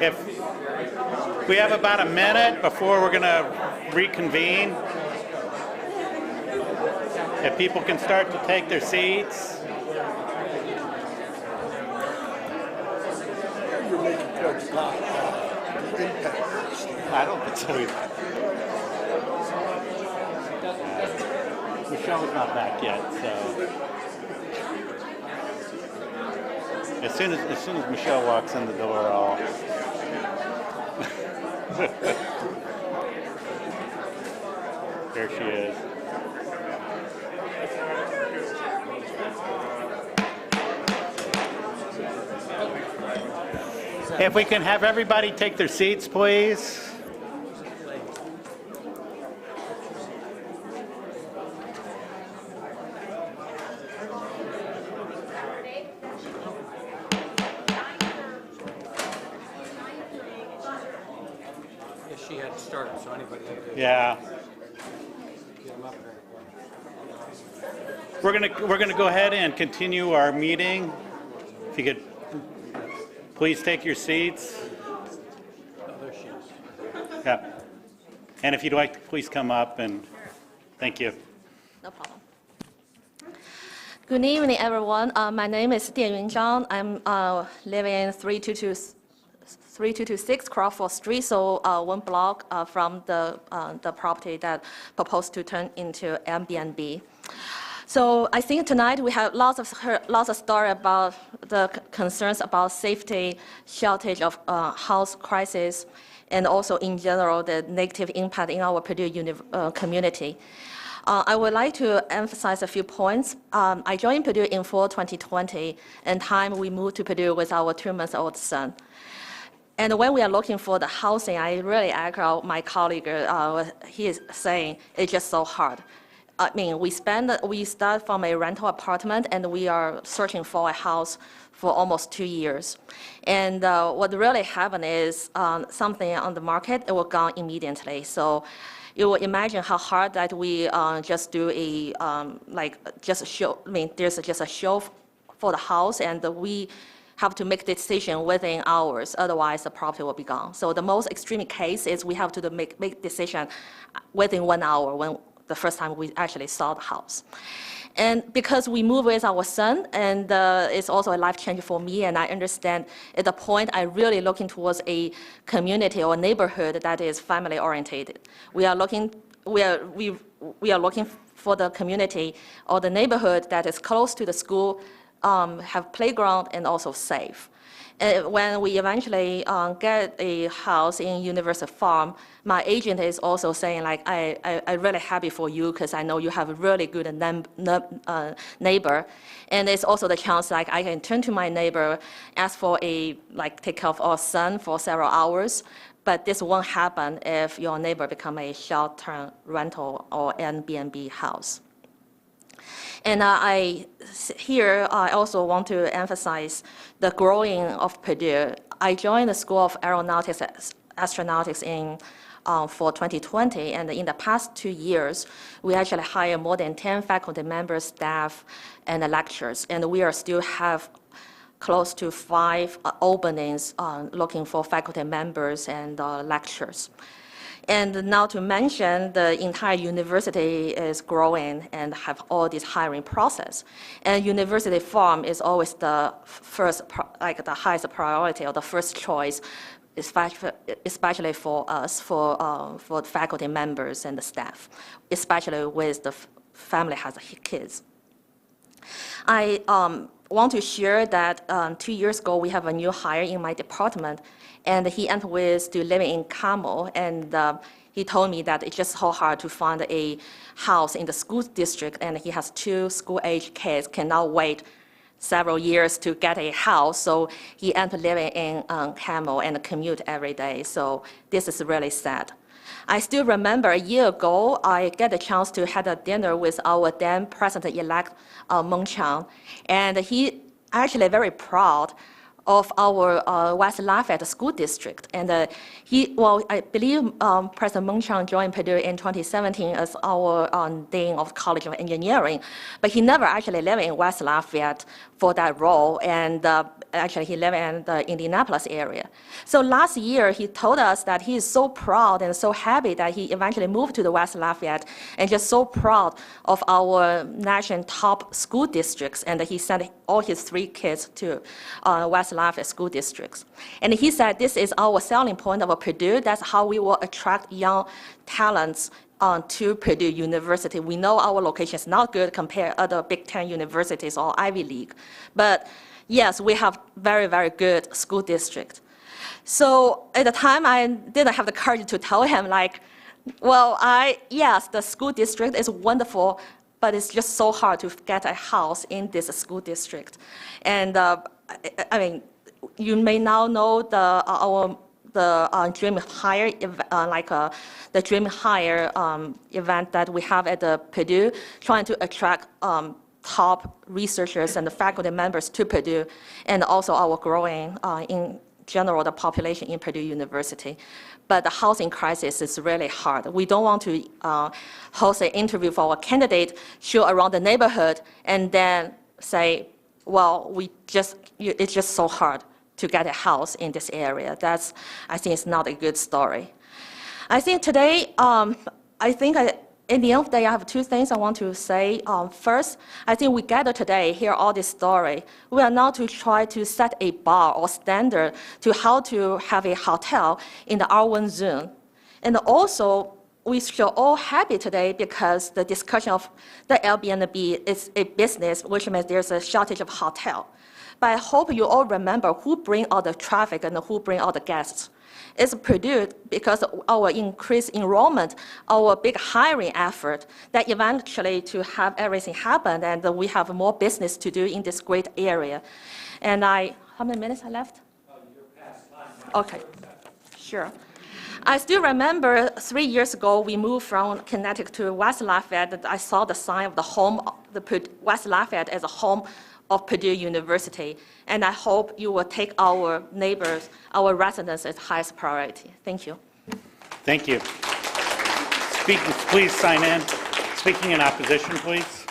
If we have about a minute before we're going to reconvene, if people can start to take their seats.
You're making towards the impact.
I don't think so either. Michelle's not back yet, so as soon as Michelle walks in the door, I'll. There she is. If we can have everybody take their seats, please.
Yeah, she had started, so anybody had to
Yeah.
get them up there.
We're gonna go ahead and continue our meeting. If you could please take your seats.
Oh, there she is.
Yeah. And if you'd like to please come up and thank you.
No problem. Good evening, everyone. My name is Dianyun Zhang. I'm living in 3226 Crawford Street, so one block from the property that proposed to turn into Airbnb. So I think tonight we have lots of story about the concerns about safety, shortage of house crisis, and also in general the negative impact in our Purdue community. I would like to emphasize a few points. I joined Purdue in fall 2020, and time we moved to Purdue with our 2-month-old son. And when we are looking for the housing, I really echo my colleague. He is saying it's just so hard. I mean, we start from a rental apartment, and we are searching for a house for almost 2 years. And what really happened is something on the market, it will gone immediately. So you will imagine how hard that we just do a, just a show, I mean, there's just a show for the house, and we have to make the decision within hours, otherwise the property will be gone. So the most extreme case is we have to make decision within 1 hour when the first time we actually saw the house. And because we moved with our son, and it's also a life change for me, and I understand at the point I really looking towards a community or neighborhood that is family oriented. We are looking for the community or the neighborhood that is close to the school, have playground, and also safe. And when we eventually get a house in University Farm, my agent is also saying, like, I'm really happy for you because I know you have a really good neighbor. And it's also the chance, like, I can turn to my neighbor, ask for take care of our son for several hours. But this won't happen if your neighbor become a short-term rental or Airbnb house. And I also want to emphasize the growing of Purdue. I joined the School of Aeronautics Astronautics for 2020, and in the past 2 years, we actually hired more than 10 faculty members, staff, and lecturers, and we are still have close to 5 openings looking for faculty members and lecturers. And now to mention, the entire university is growing and have all this hiring process. And University Farm is always the first, the highest priority or the first choice, especially for us, for the faculty members and the staff, especially with the family has kids. I want to share that 2 years ago, we have a new hire in my department, and he entered with to living in Carmel, and he told me that it's just so hard to find a house in the school district, and he has 2 school-age kids, cannot wait several years to get a house, so he entered living in Carmel and commute every day, so this is really sad. I still remember a year ago, I get a chance to have a dinner with our then President-elect Meng Chang, and he actually very proud of our West Lafayette School District. And I believe President Meng Chang joined Purdue in 2017 as our Dean of College of Engineering, but he never actually lived in West Lafayette for that role. And actually he lives in the Indianapolis area. So last year, he told us that he is so proud and so happy that he eventually moved to the West Lafayette, and just so proud of our national top school districts, and he sent all his 3 kids to West Lafayette school districts. And he said this is our selling point of Purdue. That's how we will attract young talents to Purdue University. We know our location is not good compared to other Big Ten universities or Ivy League, but yes, we have very, very good school district. So at the time, I didn't have the courage to tell him, like, well, yes, the school district is wonderful, but it's just so hard to get a house in this school district. And I mean, you may now know the Dream Hire, the Dream Hire event that we have at the Purdue, trying to attract top researchers and the faculty members to Purdue, and also our growing, in general, the population in Purdue University. But the housing crisis is really hard. We don't want to host an interview for our candidate, show around the neighborhood, and then say, well, it's just so hard to get a house in this area. I think it's not a good story. I think today, in the end of the day, I have 2 things I want to say. First, I think we gather today, hear all this story. We are not to try to set a bar or standard to how to have a hotel in the R1 zone. And also, we should all happy today because the discussion of the Airbnb is a business, which means there's a shortage of hotel. But I hope you all remember who bring all the traffic and who bring all the guests. It's Purdue because of our increased enrollment, our big hiring effort, that eventually to have everything happen, and we have more business to do in this great area. And how many minutes I left?
You're past time.
Okay, sure. I still remember 3 years ago, we moved from Connecticut to West Lafayette. I saw the sign of the home, West Lafayette as a home of Purdue University. And I hope you will take our neighbors, our residents as highest priority. Thank you.
Thank you. Please sign in. Speaking in opposition, please.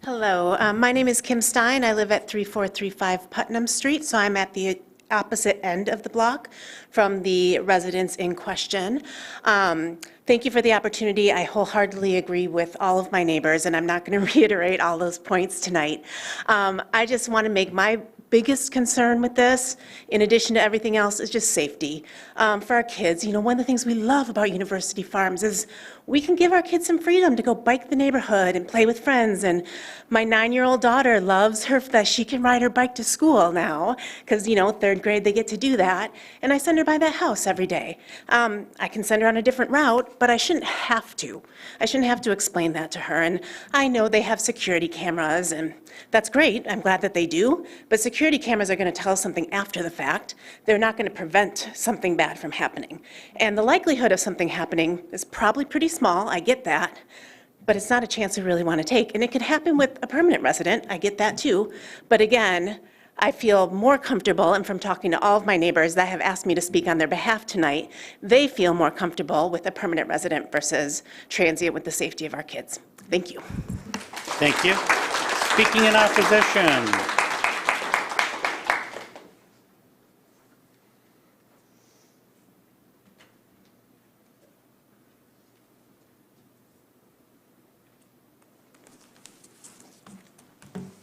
Hello, my name is Kim Stein. I live at 3435 Putnam Street, so I'm at the opposite end of the block from the residents in question. Thank you for the opportunity. I wholeheartedly agree with all of my neighbors, and I'm not going to reiterate all those points tonight. I just want to make my biggest concern with this, in addition to everything else, is just safety for our kids. You know, one of the things we love about University Farms is we can give our kids some freedom to go bike the neighborhood and play with friends. And my 9-year-old daughter loves that she can ride her bike to school now, because, you know, 3rd grade they get to do that. And I send her by that house every day. I can send her on a different route, but I shouldn't have to. I shouldn't have to explain that to her. And I know they have security cameras, and that's great. I'm glad that they do. But security cameras are going to tell us something after the fact. They're not going to prevent something bad from happening. And the likelihood of something happening is probably pretty small. I get that. But it's not a chance we really want to take. And it could happen with a permanent resident. I get that too. But again, I feel more comfortable, and from talking to all of my neighbors that have asked me to speak on their behalf tonight, they feel more comfortable with a permanent resident versus transient with the safety of our kids. Thank you.
Thank you. Speaking in opposition.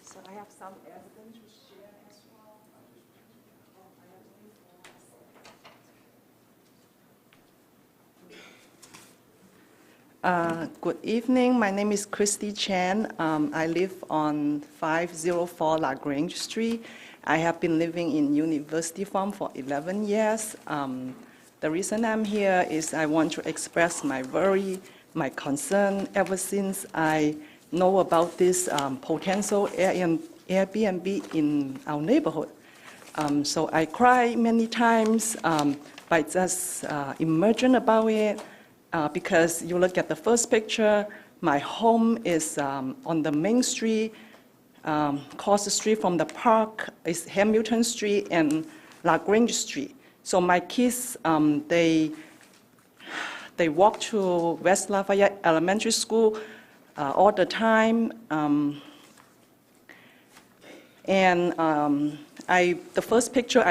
So I have some evidence to share as well.
Good evening. My name is Christy Chan. I live on 504 LaGrange Street. I have been living in University Farm for 11 years. The reason I'm here is I want to express my worry, my concern ever since I know about this potential Airbnb in our neighborhood. So I cry many times by just imagine about it. Because you look at the first picture, my home is on the main street, across the street from the park is Hamilton Street and LaGrange Street. So my kids, they walk to West Lafayette Elementary School all the time. And the first picture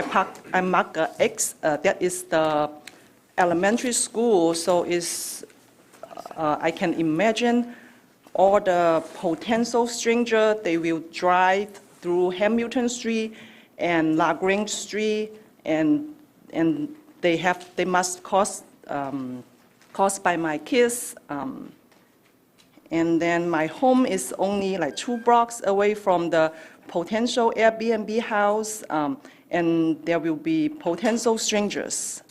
I mark a X. That is the elementary school. So I can imagine all the potential strangers. They will drive through Hamilton Street and LaGrange Street, and they must caused by my kids. And then my home is only like 2 blocks away from the potential Airbnb house, and there will be potential strangers.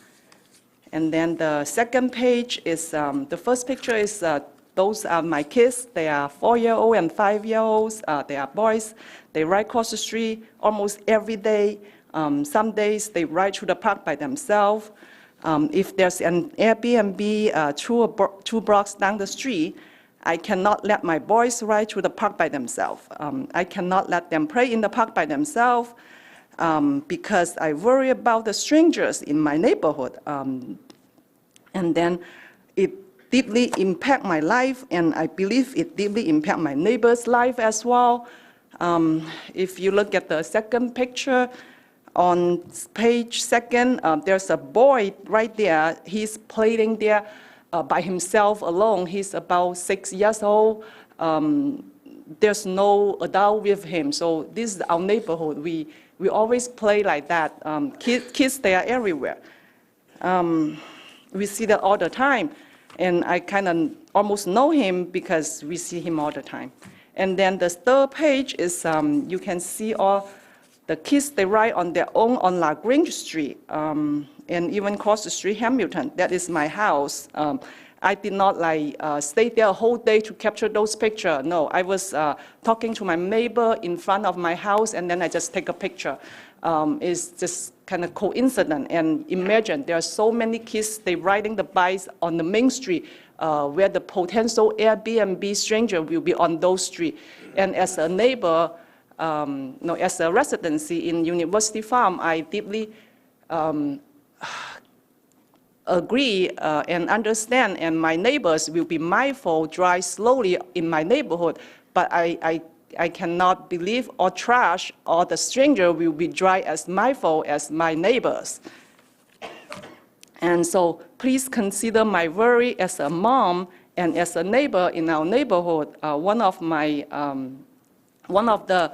And then the second page is, the first picture is, those are my kids. They are 4-year-old and 5-year-olds. They are boys. They ride across the street almost every day. Some days they ride to the park by themselves. If there's an Airbnb 2 blocks down the street, I cannot let my boys ride to the park by themselves. I cannot let them play in the park by themselves because I worry about the strangers in my neighborhood. And then it deeply impact my life, and I believe it deeply impact my neighbor's life as well. If you look at the second picture, on page 2, there's a boy right there. He's playing there by himself alone. He's about 6 years old. There's no adult with him. So this is our neighborhood. We always play like that. Kids, they are everywhere. We see that all the time. And I kind of almost know him because we see him all the time. And then the third page is, you can see all the kids, they ride on their own on LaGrange Street, and even across the street, Hamilton. That is my house. I did not stay there a whole day to capture those pictures. No, I was talking to my neighbor in front of my house, and then I just take a picture. It's just kind of coincident. And imagine there are so many kids, they riding the bikes on the main street where the potential Airbnb stranger will be on those streets. And as a neighbor, as a residency in University Farm, I deeply agree and understand, and my neighbors will be mindful, drive slowly in my neighborhood, but I cannot believe or trust or the stranger will be drive as mindful as my neighbors. And so please consider my worry as a mom and as a neighbor in our neighborhood. One of the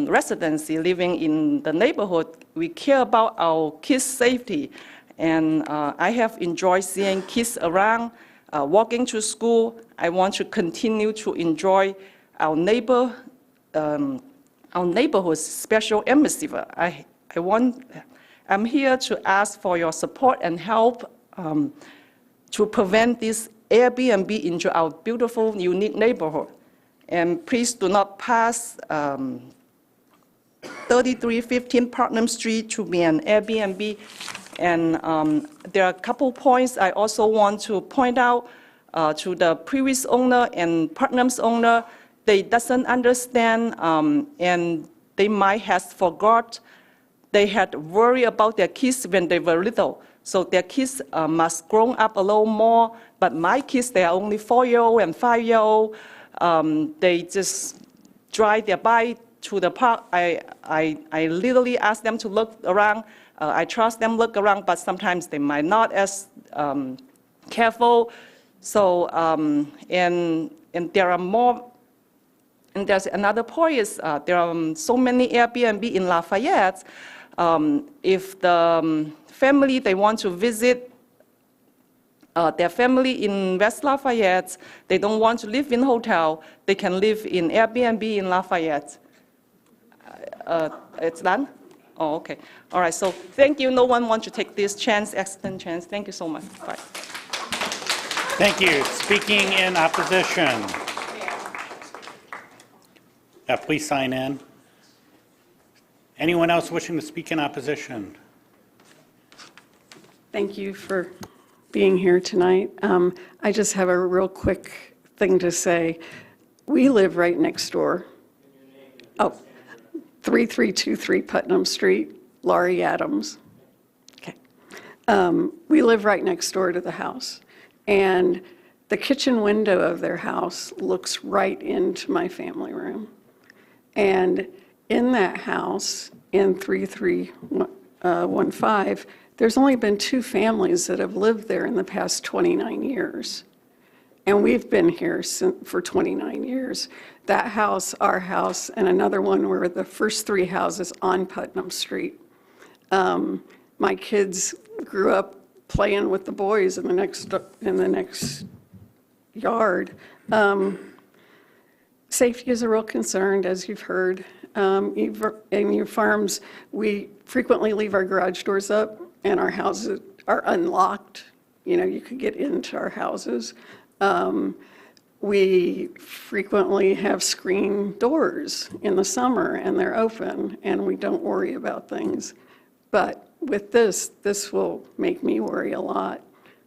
residency living in the neighborhood, we care about our kids' safety. And I have enjoyed seeing kids around, walking to school. I want to continue to enjoy our neighborhood's special atmosphere. I'm here to ask for your support and help to prevent this Airbnb into our beautiful, unique neighborhood. And please do not pass 3315 Putnam Street to be an Airbnb. And there are a couple points I also want to point out to the previous owner and Putnam's owner. They doesn't understand, and they might have forgot. They had worry about their kids when they were little. So their kids must grow up a little more. But my kids, they are only 4-year-old and 5-year-old. They just drive their bike to the park. I literally ask them to look around. I trust them look around, but sometimes they might not as careful. So and there are more. And there's another point is there are so many Airbnb in Lafayette. If the family they want to visit their family in West Lafayette, they don't want to live in hotel. They can live in Airbnb in Lafayette. It's done. Oh, okay. All right, so thank you. No one wants to take this chance, accident chance. Thank you so much. Bye.
Thank you. Speaking in opposition. Please sign in. Anyone else wishing to speak in opposition?
Thank you for being here tonight. I just have a real quick thing to say. We live right next door. Oh, 3323 Putnam Street, Laurie Adams. Okay. We live right next door to the house, and the kitchen window of their house looks right into my family room. And in that house in 3315, there's only been 2 families that have lived there in the past 29 years. And we've been here for 29 years. That house, our house, and another one were the first 3 houses on Putnam Street. My kids grew up playing with the boys in the next yard. Safety is a real concern, as you've heard. In your farms, we frequently leave our garage doors up, and our houses are unlocked. You know, you could get into our houses. We frequently have screen doors in the summer, and they're open, and we don't worry about things. But with this will make me worry a lot.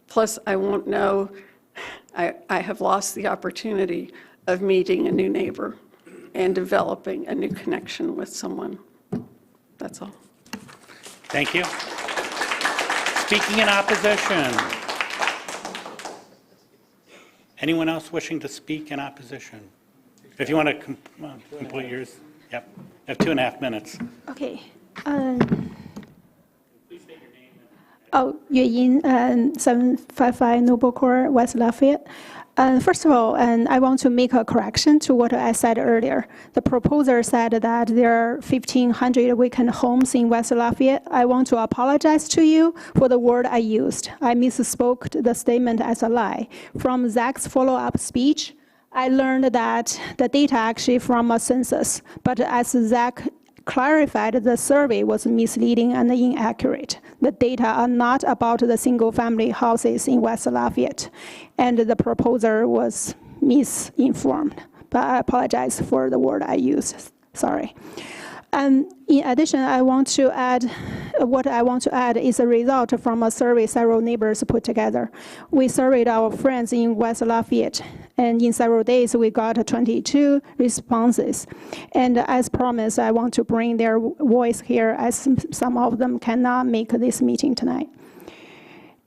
Plus, I won't know, I have lost the opportunity of meeting a new neighbor and developing a new connection with someone. That's all.
Thank you. Speaking in opposition. Anyone else wishing to speak in opposition? If you want to complete yours, yep. You have 2.5 minutes.
Okay. Yue Yin, 755 Noble Court, West Lafayette. First of all, I want to make a correction to what I said earlier. The proposer said that there are 1,500 vacant homes in West Lafayette. I want to apologize to you for the word I used. I misspoke the statement as a lie. From Zach's follow-up speech, I learned that the data actually from a census, but as Zach clarified, the survey was misleading and inaccurate. The data are not about the single-family houses in West Lafayette, and the proposer was misinformed. But I apologize for the word I used. Sorry. In addition, what I want to add is a result from a survey several neighbors put together. We surveyed our friends in West Lafayette, and in several days, we got 22 responses. And as promised, I want to bring their voice here, as some of them cannot make this meeting tonight.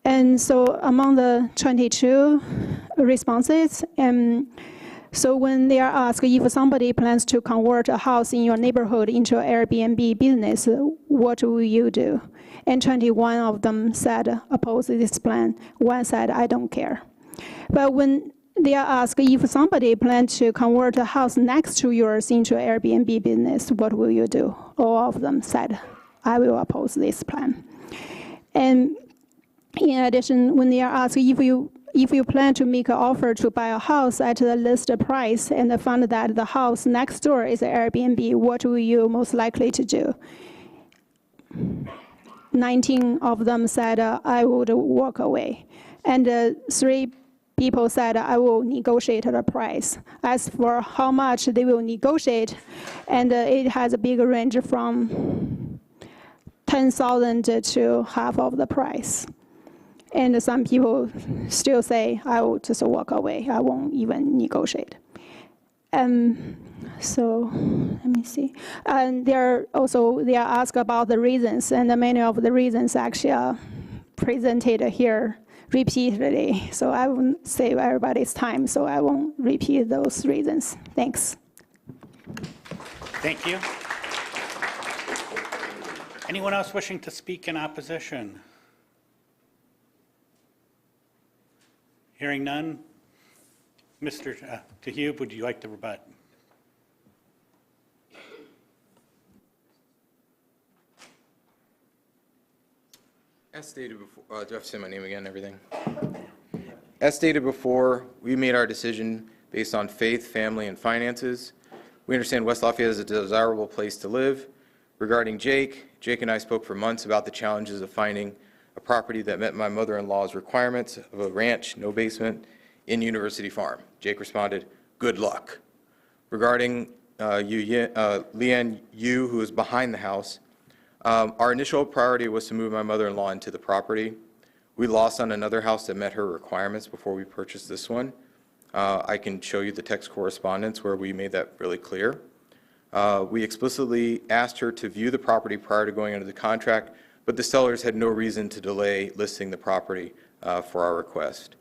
And so among the 22 responses, so when they are asked if somebody plans to convert a house in your neighborhood into an Airbnb business, what will you do? And 21 of them said oppose this plan. One said, I don't care. But when they are asked if somebody plans to convert a house next to yours into an Airbnb business, what will you do? All of them said, I will oppose this plan. And in addition, when they are asked if you plan to make an offer to buy a house at the listed price and find that the house next door is an Airbnb, what will you most likely to do? 19 of them said, I would walk away. And 3 people said, I will negotiate the price. As for how much they will negotiate, and it has a big range from $10,000 to half of the price. And some people still say, I will just walk away. I won't even negotiate. So let me see. And they are asked about the reasons, and many of the reasons actually are presented here repeatedly. So I won't save everybody's time, so I won't repeat those reasons. Thanks.
Thank you. Anyone else wishing to speak in opposition? Hearing none. Mr. Tahub, would you like to rebut?
As stated before, do I have to say my name again and everything? As stated before, we made our decision based on faith, family, and finances. We understand West Lafayette is a desirable place to live. Regarding Jake and I spoke for months about the challenges of finding a property that met my mother-in-law's requirements of a ranch, no basement, in University Farm. Jake responded, good luck. Regarding Leanne Yu, who is behind the house, our initial priority was to move my mother-in-law into the property. We lost on another house that met her requirements before we purchased this one. I can show you the text correspondence where we made that really clear. We explicitly asked her to view the property prior to going under the contract, but the sellers had no reason to delay listing the property for our request.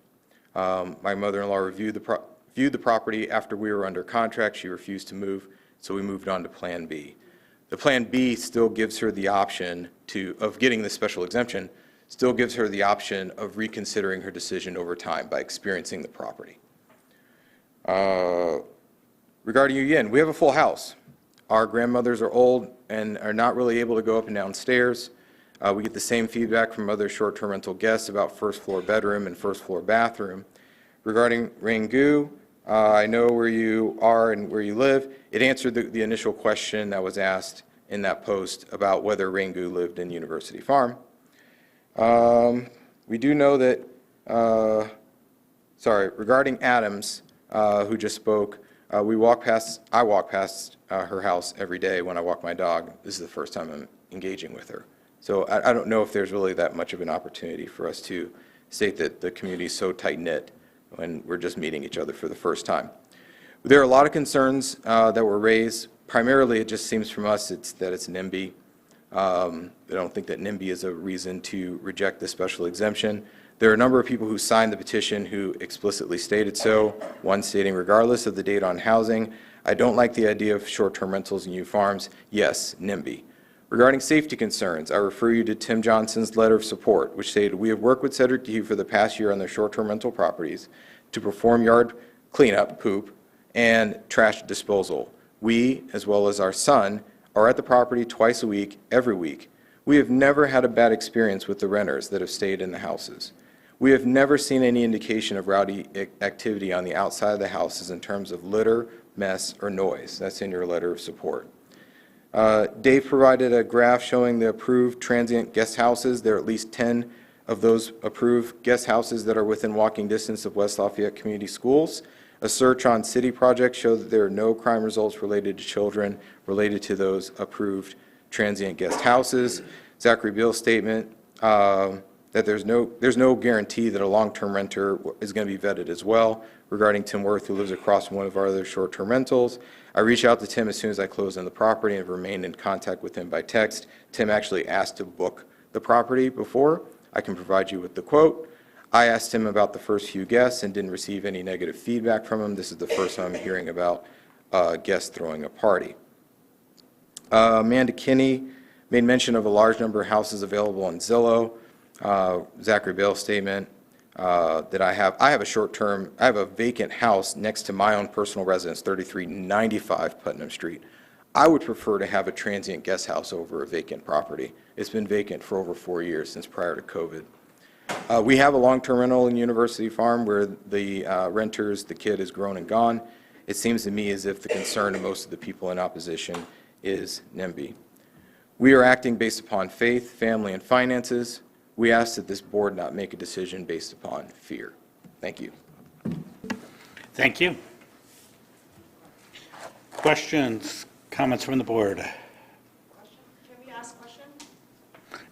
My mother-in-law viewed the property after we were under contract. She refused to move, so we moved on to Plan B. The Plan B still gives her the option of getting the special exemption, still gives her the option of reconsidering her decision over time by experiencing the property. Regarding you, Yin, we have a full house. Our grandmothers are old and are not really able to go up and down stairs. We get the same feedback from other short-term rental guests about first floor bedroom and first floor bathroom. Regarding Rangu, I know where you are and where you live. It answered the initial question that was asked in that post about whether Rangu lived in University Farm. We do know that, regarding Adams, who just spoke, I walk past her house every day when I walk my dog. This is the first time I'm engaging with her. So I don't know if there's really that much of an opportunity for us to state that the community is so tight-knit when we're just meeting each other for the first time. There are a lot of concerns that were raised. Primarily, it just seems from us that it's NIMBY. I don't think that NIMBY is a reason to reject the special exemption. There are a number of people who signed the petition who explicitly stated so, one stating, regardless of the date on housing, I don't like the idea of short-term rentals in new farms. Yes, NIMBY. Regarding safety concerns, I refer you to Tim Johnson's letter of support, which stated, we have worked with Cedric Dehue for the past year on their short-term rental properties to perform yard cleanup, poop, and trash disposal. We, as well as our son, are at the property twice a week, every week. We have never had a bad experience with the renters that have stayed in the houses. We have never seen any indication of rowdy activity on the outside of the houses in terms of litter, mess, or noise. That's in your letter of support. Dave provided a graph showing the approved transient guest houses. There are at least 10 of those approved guest houses that are within walking distance of West Lafayette Community Schools. A search on city projects showed that there are no crime results related to children related to those approved transient guest houses. Zachary Beal's statement that there's no guarantee that a long-term renter is going to be vetted as well. Regarding Tim Worth, who lives across from one of our other short-term rentals, I reached out to Tim as soon as I closed on the property and have remained in contact with him by text. Tim actually asked to book the property before. I can provide you with the quote. I asked him about the first few guests and didn't receive any negative feedback from him. This is the first time I'm hearing about guests throwing a party. Amanda Kinney made mention of a large number of houses available on Zillow. Zachary Bale's statement that I have a vacant house next to my own personal residence, 3395 Putnam Street. I would prefer to have a transient guest house over a vacant property. It's been vacant for over 4 years, since prior to COVID. We have a long-term rental in University Farm where the renters, the kid is grown and gone. It seems to me as if the concern of most of the people in opposition is NIMBY. We are acting based upon faith, family, and finances. We ask that this board not make a decision based upon fear. Thank you.
Thank you. Questions, comments from the board?
Can we ask a question?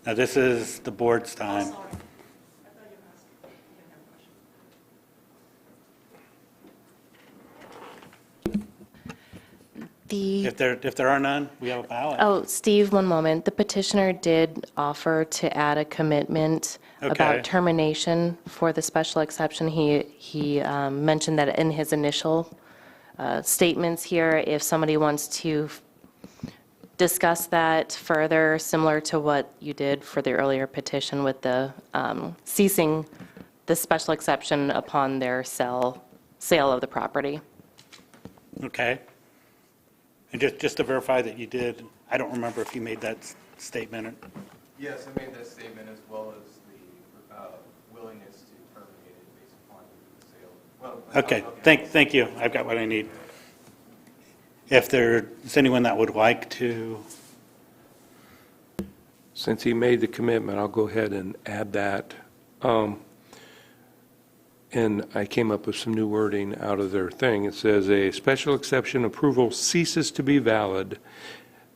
Now, this is the board's time.
Oh, sorry. I thought you asked. You can have a question.
If there are none, we have a ballot.
Oh, Steve, one moment. The petitioner did offer to add a commitment
Okay.
about termination for the special exception. He mentioned that in his initial statements here, if somebody wants to discuss that further, similar to what you did for the earlier petition with the ceasing the special exception upon their sale of the property.
Okay. And just to verify that you did, I don't remember if you made that statement.
Yes, I made that statement as well as the willingness to terminate it based upon the sale. Well,
Okay, thank you. I've got what I need. If there is anyone that would like to,
Since he made the commitment, I'll go ahead and add that. And I came up with some new wording out of their thing. It says, a special exception approval ceases to be valid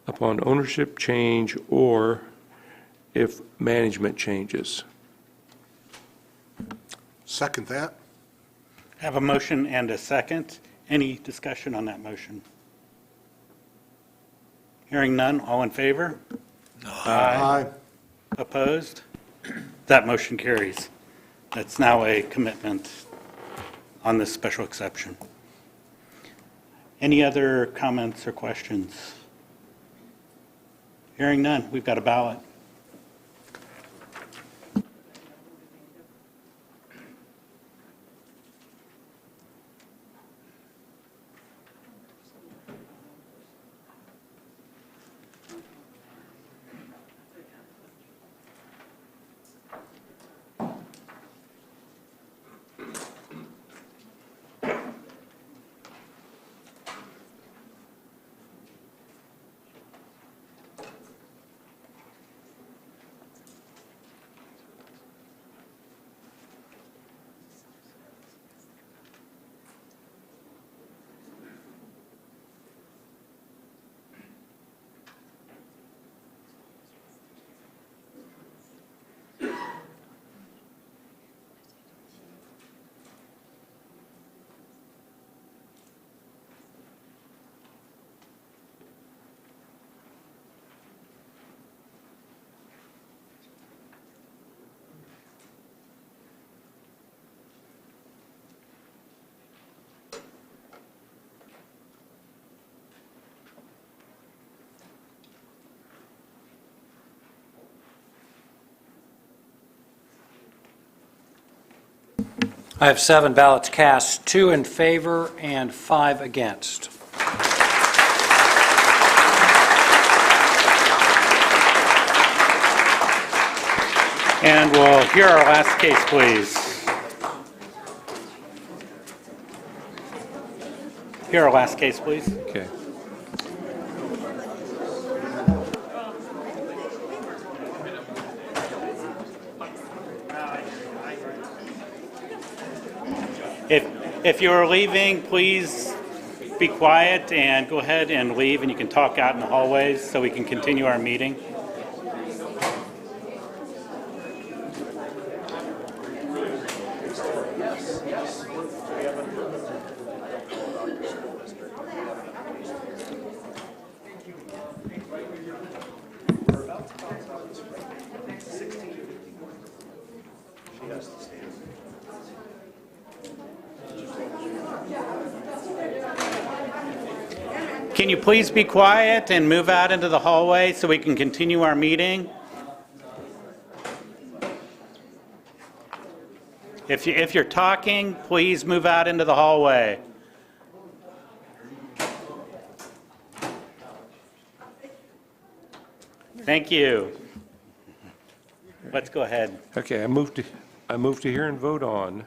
upon ownership change or if management changes.
Second that.
have a motion and a second. Any discussion on that motion? Hearing none, all in favor?
Aye.
Opposed? That motion carries. That's now a commitment on this special exception. Any other comments or questions? Hearing none, we've got a ballot.
I have 7 ballots cast, 2 in favor and 5 against.
And we'll hear our last case, please. Hear our last case, please.
Okay.
If you're leaving, please be quiet and go ahead and leave, and you can talk out in the hallways so we can continue our meeting. Can you please be quiet and move out into the hallway so we can continue our meeting? If you're talking, please move out into the hallway. Thank you. Let's go ahead.
Okay, I move to hear and vote on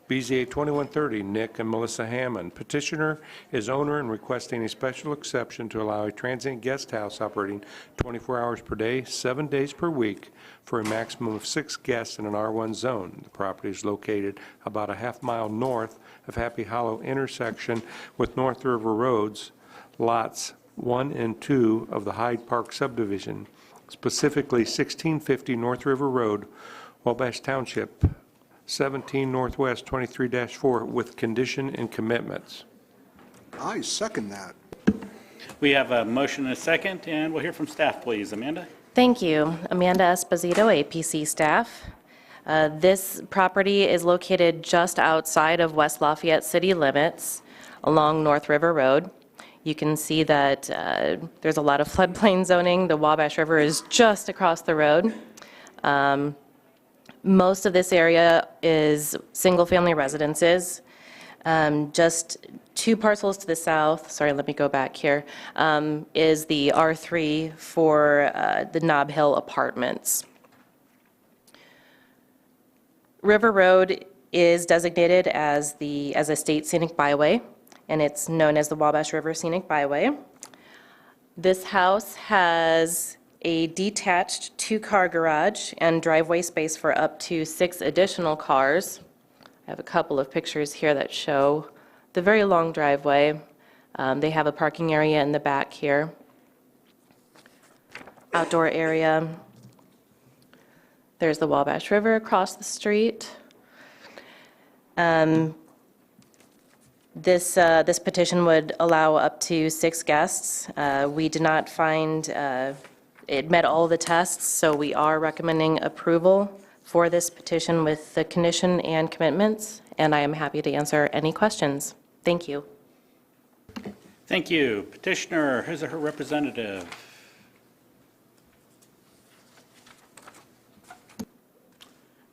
BZA 2130, Nick and Melissa Hammond. Petitioner is owner and requesting a special exception to allow a transient guest house operating 24 hours per day, 7 days per week, for a maximum of 6 guests in an R1 zone. The property is located about a half-mile north of Happy Hollow intersection with North River Roads, lots 1 and 2 of the Hyde Park subdivision, specifically 1650 North River Road, Wabash Township, 17 Northwest 23-4, with condition and commitments.
I second that.
We have a motion and a second, and we'll hear from staff, please. Amanda?
Thank you. Amanda Esposito, APC staff. This property is located just outside of West Lafayette city limits along North River Road. You can see that there's a lot of floodplain zoning. The Wabash River is just across the road. Most of this area is single-family residences. Just 2 parcels to the south, sorry, let me go back here, is the R3 for the Nob Hill Apartments. River Road is designated as a state scenic byway, and it's known as the Wabash River Scenic Byway. This house has a detached 2-car garage and driveway space for up to 6 additional cars. I have a couple of pictures here that show the very long driveway. They have a parking area in the back here. Outdoor area. There's the Wabash River across the street. This petition would allow up to 6 guests. We did not find it met all the tests, so we are recommending approval for this petition with the condition and commitments, and I am happy to answer any questions. Thank you.
Thank you. Petitioner, his or her representative.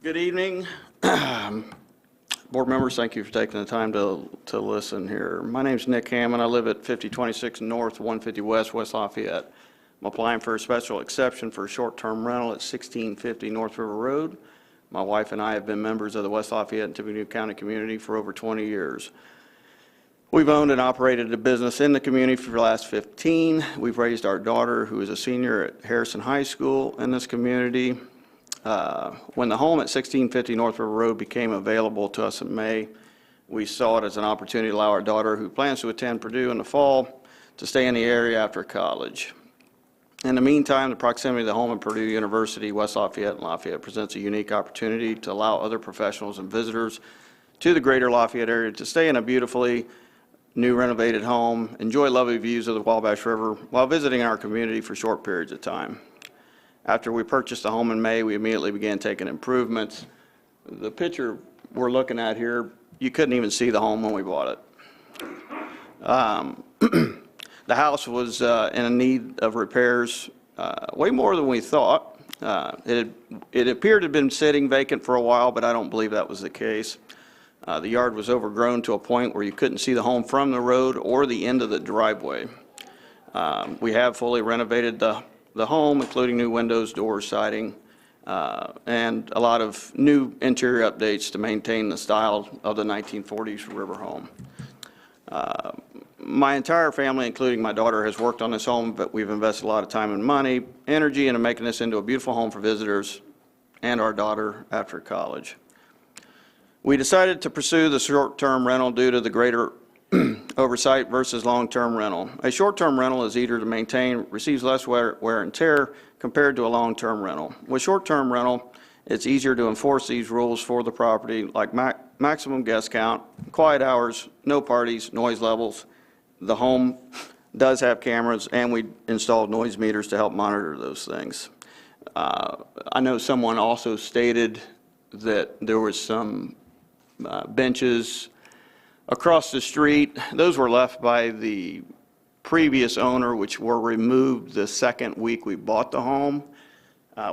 Good evening. Board members, thank you for taking the time to listen here. My name's Nick Hammond. I live at 5026 North, 150 West, West Lafayette. I'm applying for a special exception for a short-term rental at 1650 North River Road. My wife and I have been members of the West Lafayette and Tippecanoe County community for over 20 years. We've owned and operated a business in the community for the last 15. We've raised our daughter, who is a senior at Harrison High School, in this community. When the home at 1650 North River Road became available to us in May, we saw it as an opportunity to allow our daughter, who plans to attend Purdue in the fall, to stay in the area after college. In the meantime, the proximity of the home and Purdue University, West Lafayette, and Lafayette presents a unique opportunity to allow other professionals and visitors to the greater Lafayette area to stay in a beautifully new renovated home, enjoy lovely views of the Wabash River while visiting our community for short periods of time. After we purchased the home in May, we immediately began taking improvements. The picture we're looking at here, you couldn't even see the home when we bought it. The house was in a need of repairs way more than we thought. It appeared to have been sitting vacant for a while, but I don't believe that was the case. The yard was overgrown to a point where you couldn't see the home from the road or the end of the driveway. We have fully renovated the home, including new windows, doors, siding, and a lot of new interior updates to maintain the style of the 1940s river home. My entire family, including my daughter, has worked on this home, but we've invested a lot of time and money, energy into making this into a beautiful home for visitors and our daughter after college. We decided to pursue the short-term rental due to the greater oversight versus long-term rental. A short-term rental is easier to maintain, receives less wear and tear compared to a long-term rental. With short-term rental, it's easier to enforce these rules for the property, like maximum guest count, quiet hours, no parties, noise levels. The home does have cameras, and we installed noise meters to help monitor those things. I know someone also stated that there was some benches across the street. Those were left by the previous owner, which were removed the second week we bought the home.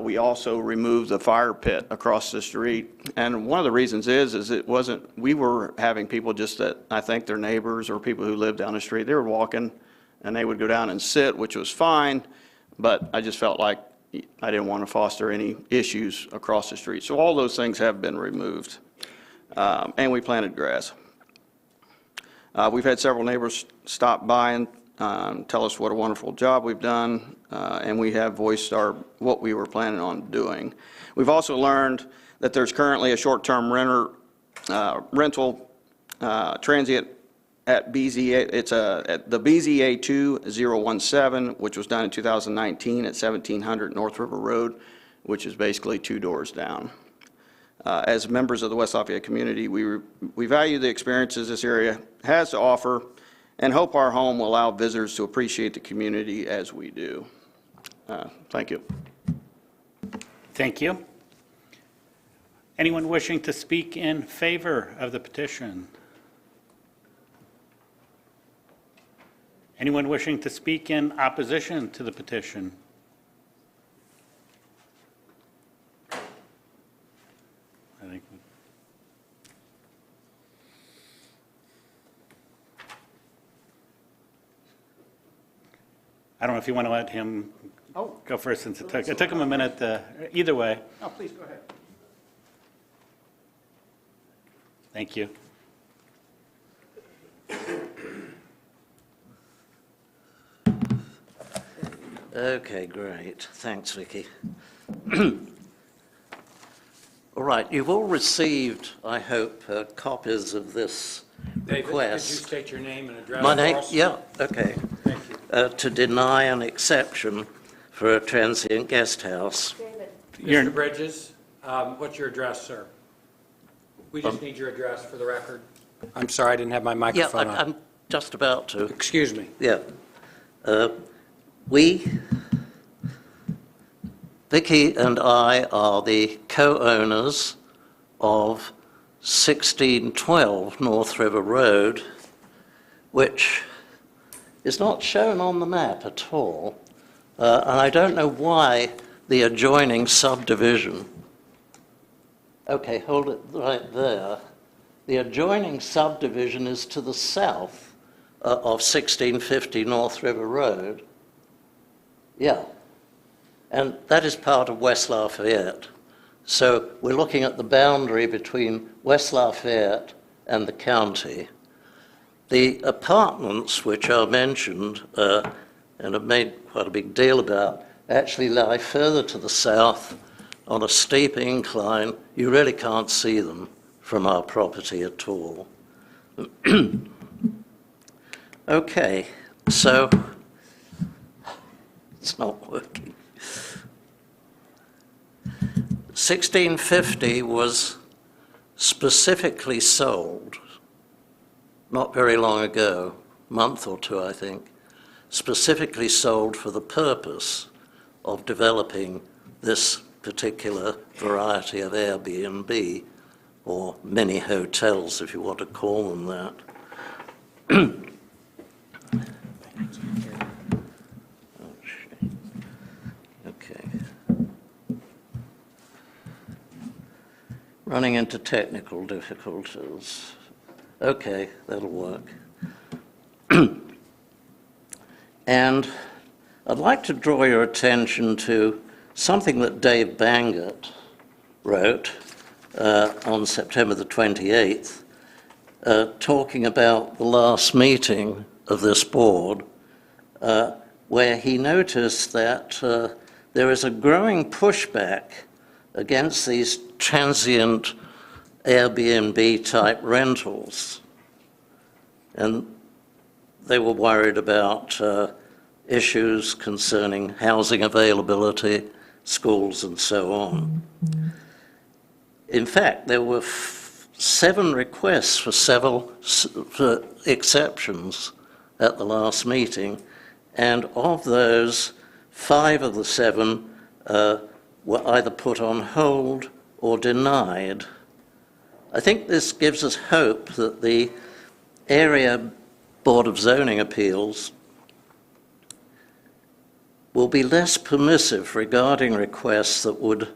We also removed the fire pit across the street. And one of the reasons is it wasn't, we were having people just that, I think their neighbors or people who lived down the street, they were walking and they would go down and sit, which was fine, but I just felt like I didn't want to foster any issues across the street. So all those things have been removed. And we planted grass. We've had several neighbors stop by and tell us what a wonderful job we've done, and we have voiced what we were planning on doing. We've also learned that there's currently a short-term rental transient at BZA. It's at the BZA 2017, which was done in 2019 at 1700 North River Road, which is basically 2 doors down. As members of the West Lafayette community, we value the experiences this area has to offer and hope our home will allow visitors to appreciate the community as we do. Thank you.
Thank you. Anyone wishing to speak in favor of the petition? Anyone wishing to speak in opposition to the petition? I don't know if you want to let him go first, since it took him a minute. Either way.
No, please go ahead.
Thank you.
Okay, great. Thanks, Vicky. All right, you've all received, I hope, copies of this
David,
request.
could you state your name and address
My name,
for us?
yeah, okay.
Thank you.
To deny an exception for a transient guest house.
Mr. Bridges, what's your address, sir? We just need your address for the record. I'm sorry, I didn't have my microphone on.
I'm just about to.
Excuse me.
Yeah. Vicky and I are the co-owners of 1612 North River Road, which is not shown on the map at all. And I don't know why the adjoining subdivision Okay, hold it right there. The adjoining subdivision is to the south of 1650 North River Road. Yeah. And that is part of West Lafayette. So we're looking at the boundary between West Lafayette and the county. The apartments which are mentioned and have made quite a big deal about actually lie further to the south on a steep incline. You really can't see them from our property at all. Okay, so it's not working. 1650 was specifically sold not very long ago, a month or two, I think, specifically sold for the purpose of developing this particular variety of Airbnb, or mini hotels, if you want to call them that. Okay. Running into technical difficulties. Okay, that'll work. And I'd like to draw your attention to something that Dave Bangert wrote on September the 28th, talking about the last meeting of this board, where he noticed that there is a growing pushback against these transient Airbnb-type rentals. And they were worried about issues concerning housing availability, schools, and so on. In fact, there were 7 requests for exceptions at the last meeting, and of those, 5 of the 7 were either put on hold or denied. I think this gives us hope that the Area Board of Zoning Appeals will be less permissive regarding requests that would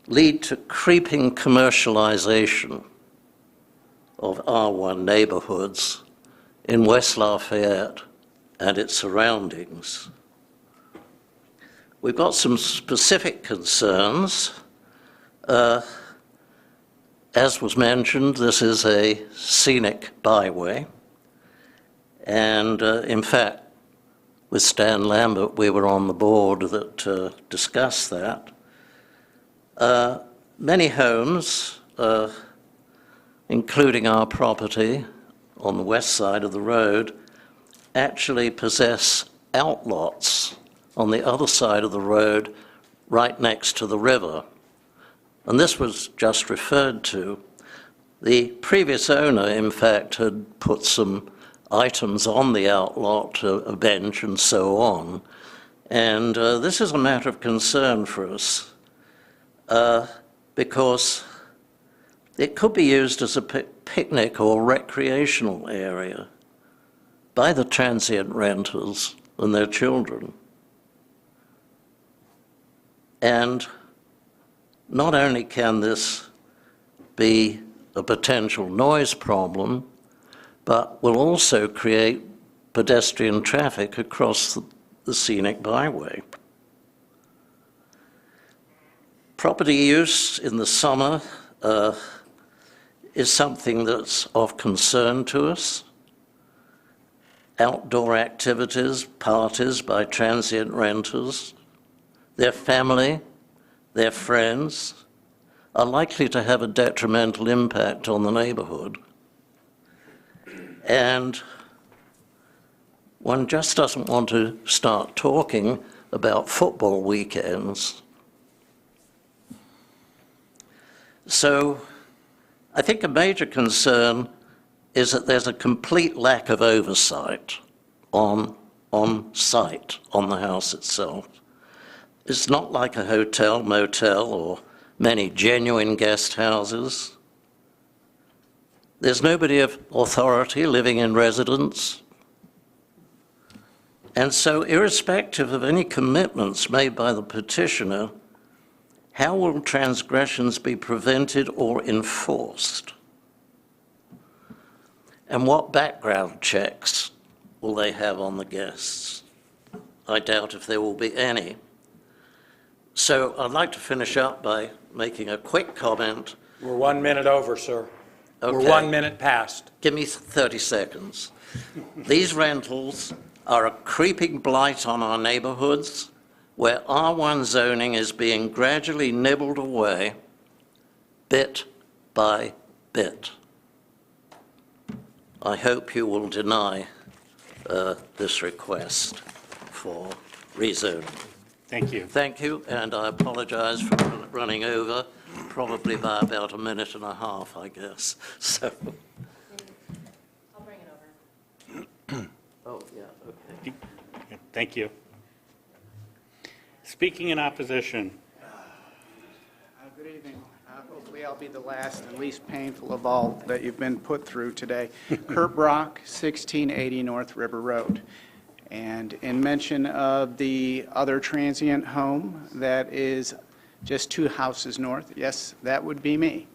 lead to creeping commercialization of R1 neighborhoods in West Lafayette and its surroundings. We've got some specific concerns. As was mentioned, this is a scenic byway. And in fact, with Stan Lambert, we were on the board that discussed that. Many homes, including our property on the west side of the road, actually possess outlots on the other side of the road right next to the river. And this was just referred to. The previous owner, in fact, had put some items on the outlot, a bench and so on. And this is a matter of concern for us because it could be used as a picnic or recreational area by the transient renters and their children. And not only can this be a potential noise problem, but will also create pedestrian traffic across the scenic byway. Property use in the summer is something that's of concern to us. Outdoor activities, parties by transient renters, their family, their friends, are likely to have a detrimental impact on the neighborhood. And one just doesn't want to start talking about football weekends. So I think a major concern is that there's a complete lack of oversight on site, on the house itself. It's not like a hotel, motel, or many genuine guest houses. There's nobody of authority living in residence. And so, irrespective of any commitments made by the petitioner, How will transgressions be prevented or enforced? And what background checks will they have on the guests? I doubt if there will be any. So I'd like to finish up by making a quick comment.
We're 1 minute over, sir.
Okay.
We're 1 minute past.
Give me 30 seconds. These rentals are a creeping blight on our neighborhoods where R1 zoning is being gradually nibbled away bit by bit. I hope you will deny this request for rezoning.
Thank you.
Thank you, and I apologize for running over, probably by about a minute and a half, I guess. So.
I'll bring it over.
Oh, yeah, okay.
Thank you. Speaking in opposition.
Good evening. Hopefully I'll be the last and least painful of all that you've been put through today. Kurt Brock, 1680 North River Road. And in mention of the other transient home that is just 2 houses north, yes, that would be me.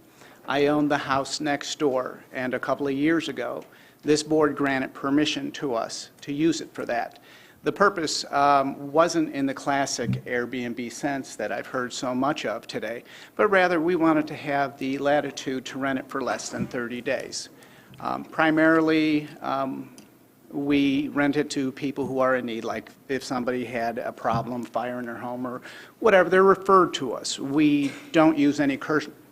I own the house next door, and a couple of years ago, this board granted permission to us to use it for that. The purpose wasn't in the classic Airbnb sense that I've heard so much of today, but rather we wanted to have the latitude to rent it for less than 30 days. Primarily, we rent it to people who are in need, like if somebody had a problem, fire in their home or whatever, they're referred to us. We don't use any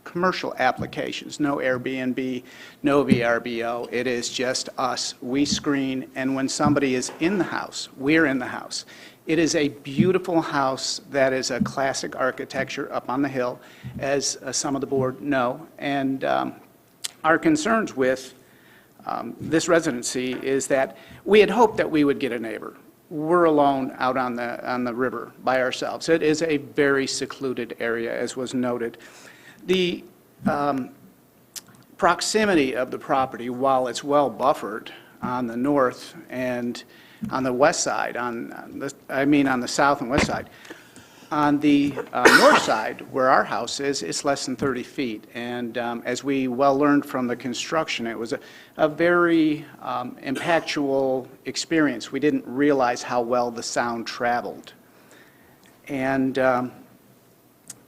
commercial applications, no Airbnb, no VRBO. It is just us. We screen, and when somebody is in the house, we're in the house. It is a beautiful house that is a classic architecture up on the hill, as some of the board know. And our concerns with this residency is that we had hoped that we would get a neighbor. We're alone out on the river by ourselves. It is a very secluded area, as was noted. The proximity of the property, while it's well buffered on the north and on the west side, on the south and west side, on the north side, where our house is, it's less than 30 feet. And as we well learned from the construction, it was a very impactful experience. We didn't realize how well the sound traveled. And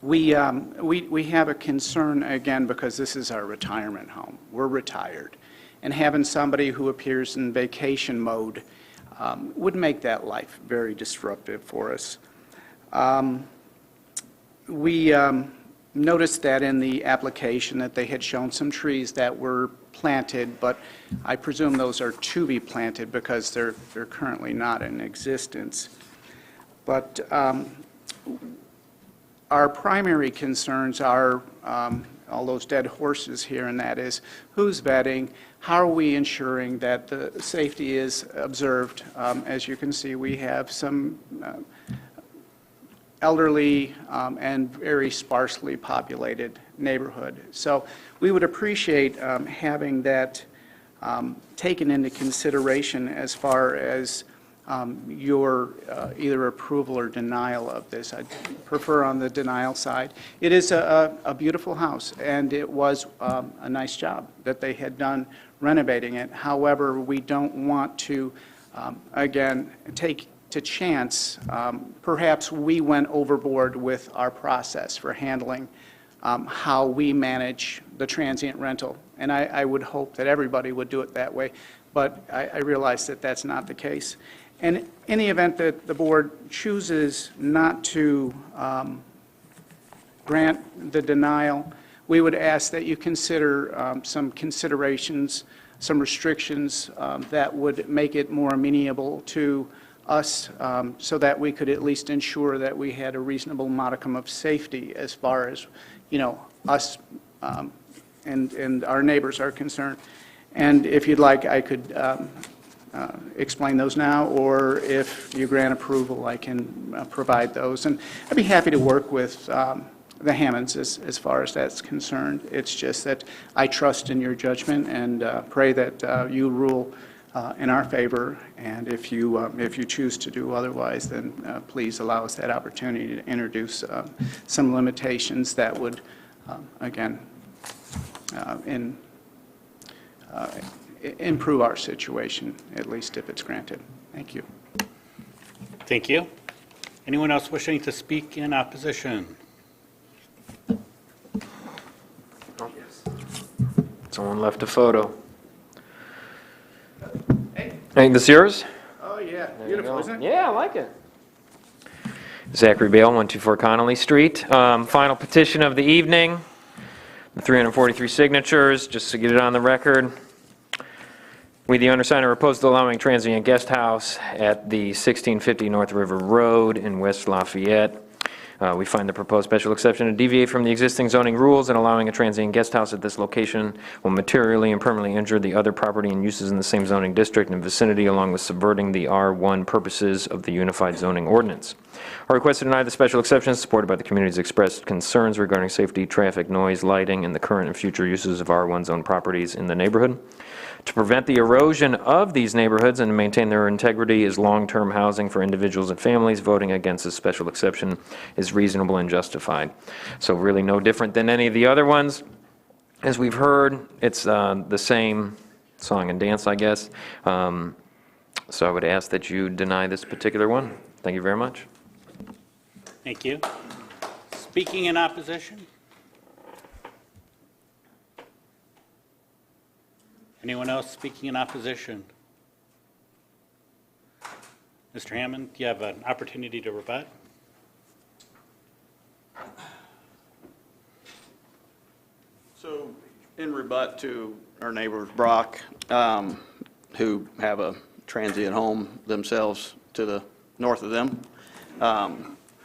we have a concern, again, because this is our retirement home. We're retired. And having somebody who appears in vacation mode would make that life very disruptive for us. We noticed that in the application that they had shown some trees that were planted, but I presume those are to be planted because they're currently not in existence. But our primary concerns are all those dead horses here, and that is who's vetting, how are we ensuring that the safety is observed. As you can see, we have some elderly and very sparsely populated neighborhood. So we would appreciate having that taken into consideration as far as your either approval or denial of this. I'd prefer on the denial side. It is a beautiful house, and it was a nice job that they had done renovating it. However, we don't want to, again, take to chance. Perhaps we went overboard with our process for handling how we manage the transient rental. And I would hope that everybody would do it that way, but I realize that that's not the case. And in the event that the board chooses not to grant the denial, we would ask that you consider some considerations, some restrictions that would make it more amenable to us, so that we could at least ensure that we had a reasonable modicum of safety as far as, us and our neighbors are concerned. And if you'd like, I could explain those now, or if you grant approval, I can provide those. And I'd be happy to work with the Hammonds as far as that's concerned. It's just that I trust in your judgment and pray that you rule in our favor, and if you choose to do otherwise, then please allow us that opportunity to introduce some limitations that would, again, improve our situation, at least if it's granted. Thank you.
Thank you. Anyone else wishing to speak in opposition?
Someone left a photo. Hey, this yours?
Oh, yeah.
There you
Beautiful,
go.
isn't it?
Yeah, I like it. Zachary Bale, 124 Connolly Street. Final petition of the evening. The 343 signatures, just to get it on the record. We, the undersigned, are opposed to allowing transient guest house at the 1650 North River Road in West Lafayette. We find the proposed special exception to deviate from the existing zoning rules, and allowing a transient guest house at this location will materially and permanently injure the other property and uses in the same zoning district and vicinity, along with subverting the R1 purposes of the Unified Zoning Ordinance. Our request to deny the special exception is supported by the community's expressed concerns regarding safety, traffic, noise, lighting, and the current and future uses of R1 zone properties in the neighborhood. To prevent the erosion of these neighborhoods and to maintain their integrity as long-term housing for individuals and families, voting against this special exception is reasonable and justified. So really no different than any of the other ones. As we've heard, it's the same song and dance, I guess. So I would ask that you deny this particular one. Thank you very much.
Thank you. Speaking in opposition? Anyone else speaking in opposition? Mr. Hammond, you have an opportunity to rebut.
So, in rebut to our neighbors, Brock, who have a transient home themselves to the north of them,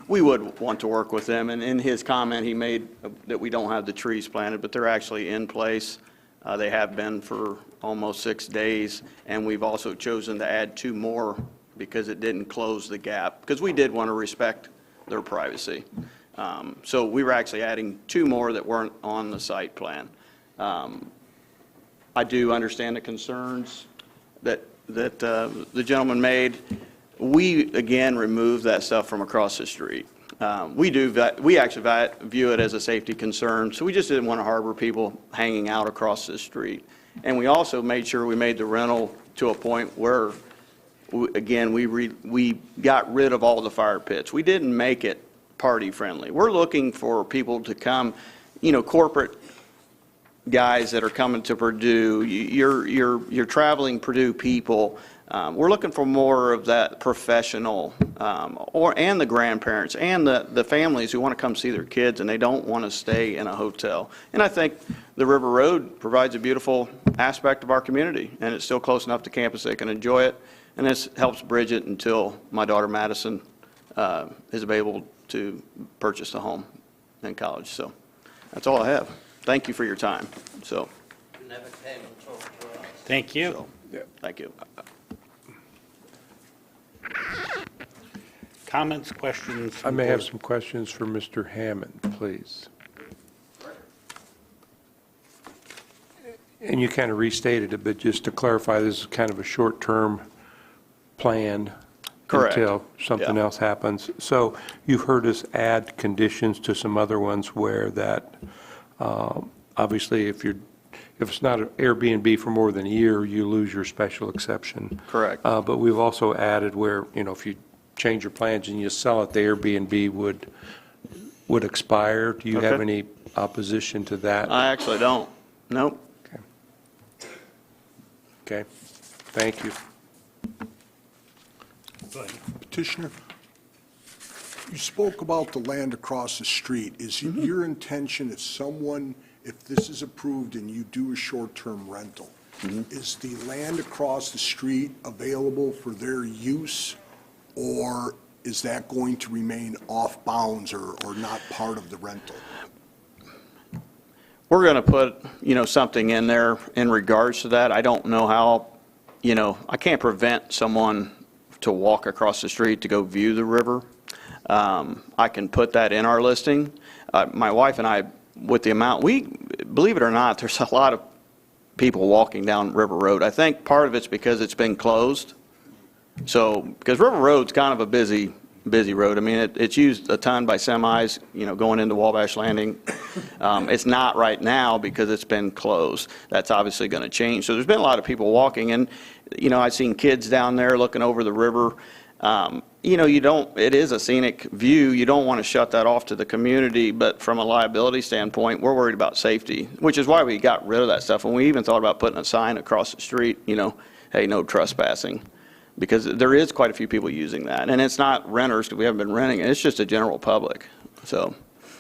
we would want to work with them. And in his comment, he made that we don't have the trees planted, but they're actually in place. They have been for almost 6 days, and we've also chosen to add 2 more because it didn't close the gap, because we did want to respect their privacy. So we were actually adding 2 more that weren't on the site plan. I do understand the concerns that the gentleman made. We, again, removed that stuff from across the street. We actually view it as a safety concern, so we just didn't want to harbor people hanging out across the street. And we also made sure we made the rental to a point where, again, we got rid of all the fire pits. We didn't make it party-friendly. We're looking for people to come, corporate guys that are coming to Purdue, you're traveling Purdue people. We're looking for more of that professional, and the grandparents and the families who want to come see their kids and they don't want to stay in a hotel. And I think the River Road provides a beautiful aspect of our community, and it's still close enough to campus they can enjoy it. And this helps bridge it until my daughter Madison is able to purchase a home in college. So that's all I have. Thank you for your time. So.
You never came and talked to us.
Thank you.
So, yeah, thank you.
Comments, questions?
I may have some questions for Mr. Hammond, please. And you kind of restated it, but just to clarify, this is kind of a short-term plan.
Correct.
Until something else happens. So you've heard us add conditions to some other ones where that, obviously, if it's not an Airbnb for more than a year, you lose your special exception.
Correct.
But we've also added where, if you change your plans and you sell it, the Airbnb would expire. Do you have
Okay.
any opposition to that?
I actually don't. Nope.
Okay. Thank you.
Petitioner, you spoke about the land across the street. Is it your intention if this is approved and you do a short-term rental, is the land across the street available for their use, or is that going to remain off bounds or not part of the rental?
We're going to put, something in there in regards to that. I don't know how, I can't prevent someone to walk across the street to go view the river. I can put that in our listing. My wife and I, with the amount, believe it or not, there's a lot of people walking down River Road. I think part of it's because it's been closed. So, because River Road's kind of a busy road. I mean, it's used a ton by semis, going into Wabash Landing. It's not right now because it's been closed. That's obviously going to change. So there's been a lot of people walking, and, I've seen kids down there looking over the river. It is a scenic view. You don't want to shut that off to the community, but from a liability standpoint, we're worried about safety, which is why we got rid of that stuff. And we even thought about putting a sign across the street, hey, no trespassing. Because there is quite a few people using that. And it's not renters, because we haven't been renting it. It's just a general public, so.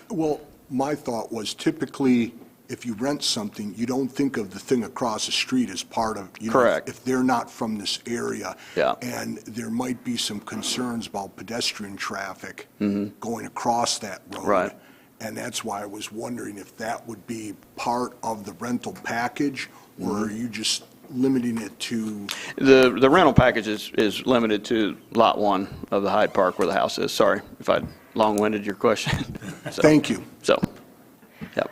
Well, my thought was typically, if you rent something, you don't think of the thing across the street as part of,
Correct.
If they're not from this area.
Yeah.
And there might be some concerns about pedestrian traffic going across that road.
Right.
And that's why I was wondering if that would be part of the rental package, or are you just limiting it to?
The rental package is limited to Lot 1 of the Hyde Park where the house is. Sorry if I long-winded your question.
Thank you.
So, yep.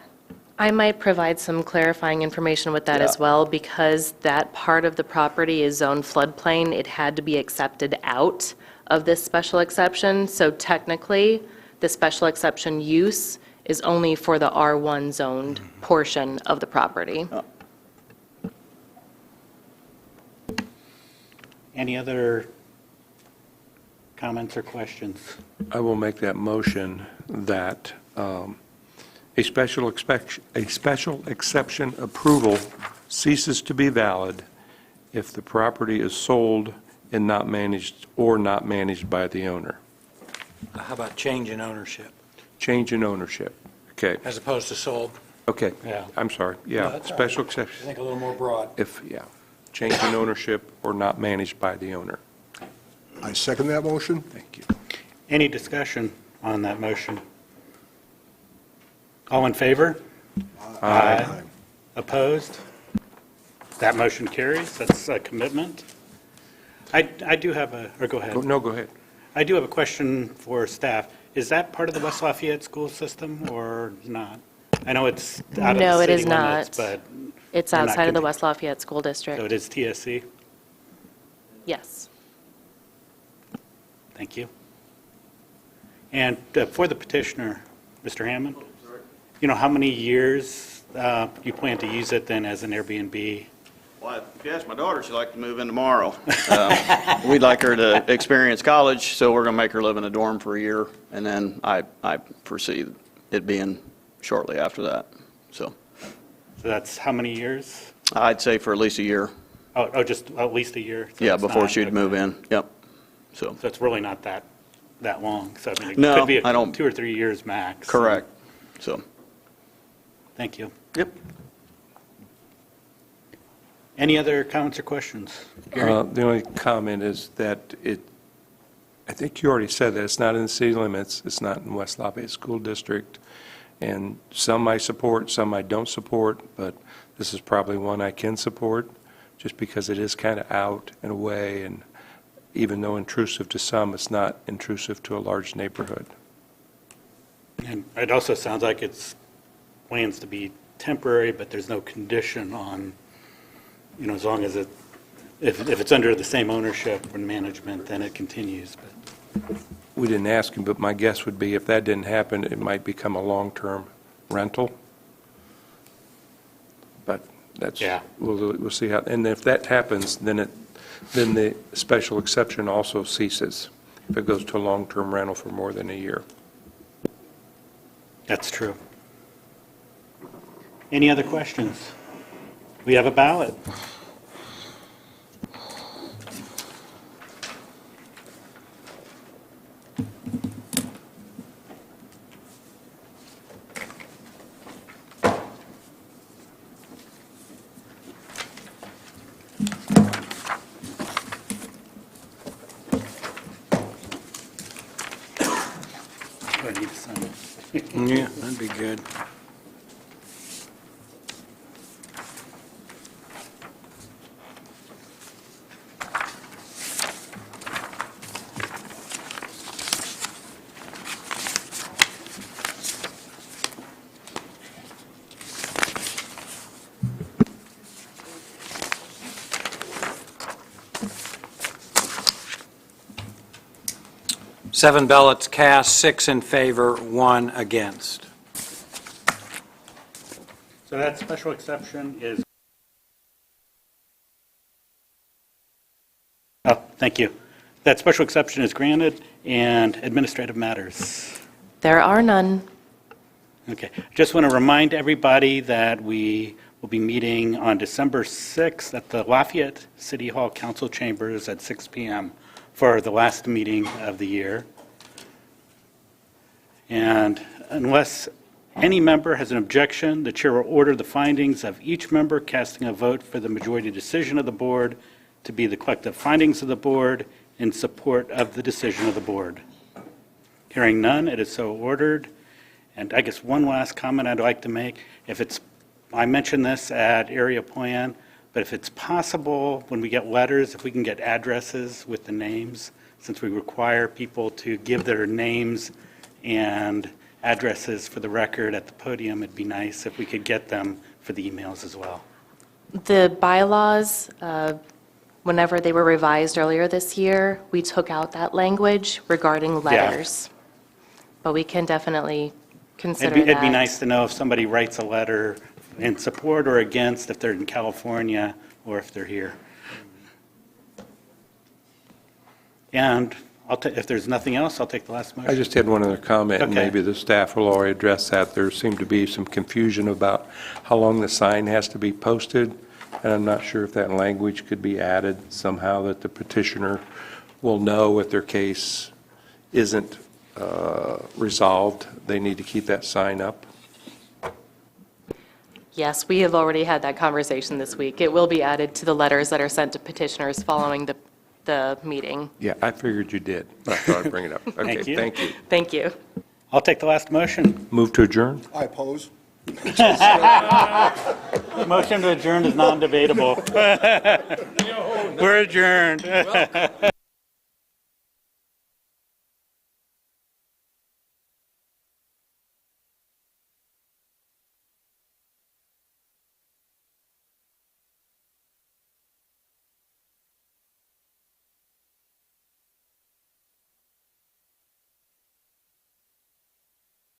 I might provide some clarifying information with that as well, because that part of the property is zoned floodplain. It had to be accepted out of this special exception. So technically, the special exception use is only for the R1 zoned portion of the property.
Any other comments or questions?
I will make that motion that a special exception approval ceases to be valid if the property is sold and not managed by the owner.
How about change in ownership,
Change in ownership. Okay.
as opposed to sold?
Okay.
Yeah.
I'm sorry.
No,
Yeah.
that's all
Special
right.
exception.
I think a little more broad.
Change in ownership or not managed by the owner.
I second that motion.
Thank you.
Any discussion on that motion? All in favor? Aye. Opposed? That motion carries. That's a commitment. I do have or go ahead.
No, go ahead.
I do have a question for staff. Is that part of the West Lafayette school system or not? I know it's out of the
No, it
city
is
limits,
not.
but
It's
we're not
outside of the
gonna-
West Lafayette School
So
District.
it is TSC?
Yes.
Thank you. And for the petitioner, Mr. Hammond, how many years you plan to use it then as an Airbnb?
Well, if you ask my daughter, she'd like to move in tomorrow. We'd like her to experience college, so we're going to make her live in a dorm for a year, and then I foresee it being shortly after that, so.
So that's how many years?
I'd say for at least a year.
Oh, just at least a year? So
Yeah,
it's
before
not-
she'd move in, yep, so.
So it's really not that long? So I mean, it
No,
could be
I don't-
2 or 3 years max?
Correct, so.
Thank you.
Yep.
Any other comments or questions? Gary?
The only comment is that I think you already said that it's not in the city limits, it's not in West Lafayette School District, and some I support, some I don't support, but this is probably one I can support, just because it is kind of out and away, and even though intrusive to some, it's not intrusive to a large neighborhood.
And it also sounds like it's plans to be temporary, but there's no condition on, as long as if it's under the same ownership and management, then it continues. But
We didn't ask him, but my guess would be if that didn't happen, it might become a long-term rental. But that's, we'll see how, and if that happens, then the special exception also ceases if it goes to a long-term rental for more than a year.
That's true. Any other questions? We have a ballot. I need to sign it.
Yeah, that'd be good. 7 ballots cast, 6 in favor, 1 against.
So that special exception is... Oh, thank you. That special exception is granted, and administrative matters.
There are none.
Okay. Just want to remind everybody that we will be meeting on December 6th at the Lafayette City Hall Council Chambers at 6 p.m. for the last meeting of the year. And unless any member has an objection, the chair will order the findings of each member casting a vote for the majority decision of the board to be the collective findings of the board in support of the decision of the board. Hearing none, it is so ordered. And I guess one last comment I'd like to make. I mentioned this at area plan, but if it's possible, when we get letters, if we can get addresses with the names, since we require people to give their names and addresses for the record at the podium, it'd be nice if we could get them for the emails as well.
The bylaws, whenever they were revised earlier this year, we took out that language regarding letters. But we can definitely consider that.
It'd be nice to know if somebody writes a letter in support or against, if they're in California or if they're here. And if there's nothing else, I'll take the last motion.
I just had one other comment, and
Okay.
maybe the staff will already address that. There seemed to be some confusion about how long the sign has to be posted, and I'm not sure if that language could be added somehow that the petitioner will know if their case isn't resolved, they need to keep that sign up.
Yes, we have already had that conversation this week. It will be added to the letters that are sent to petitioners following the meeting.
Yeah, I figured you did. I thought I'd bring it up. Okay,
Thank you.
thank you.
Thank you.
I'll take the last motion.
Move to adjourn?
I oppose.
Motion to adjourn is non-debatable. We're adjourned.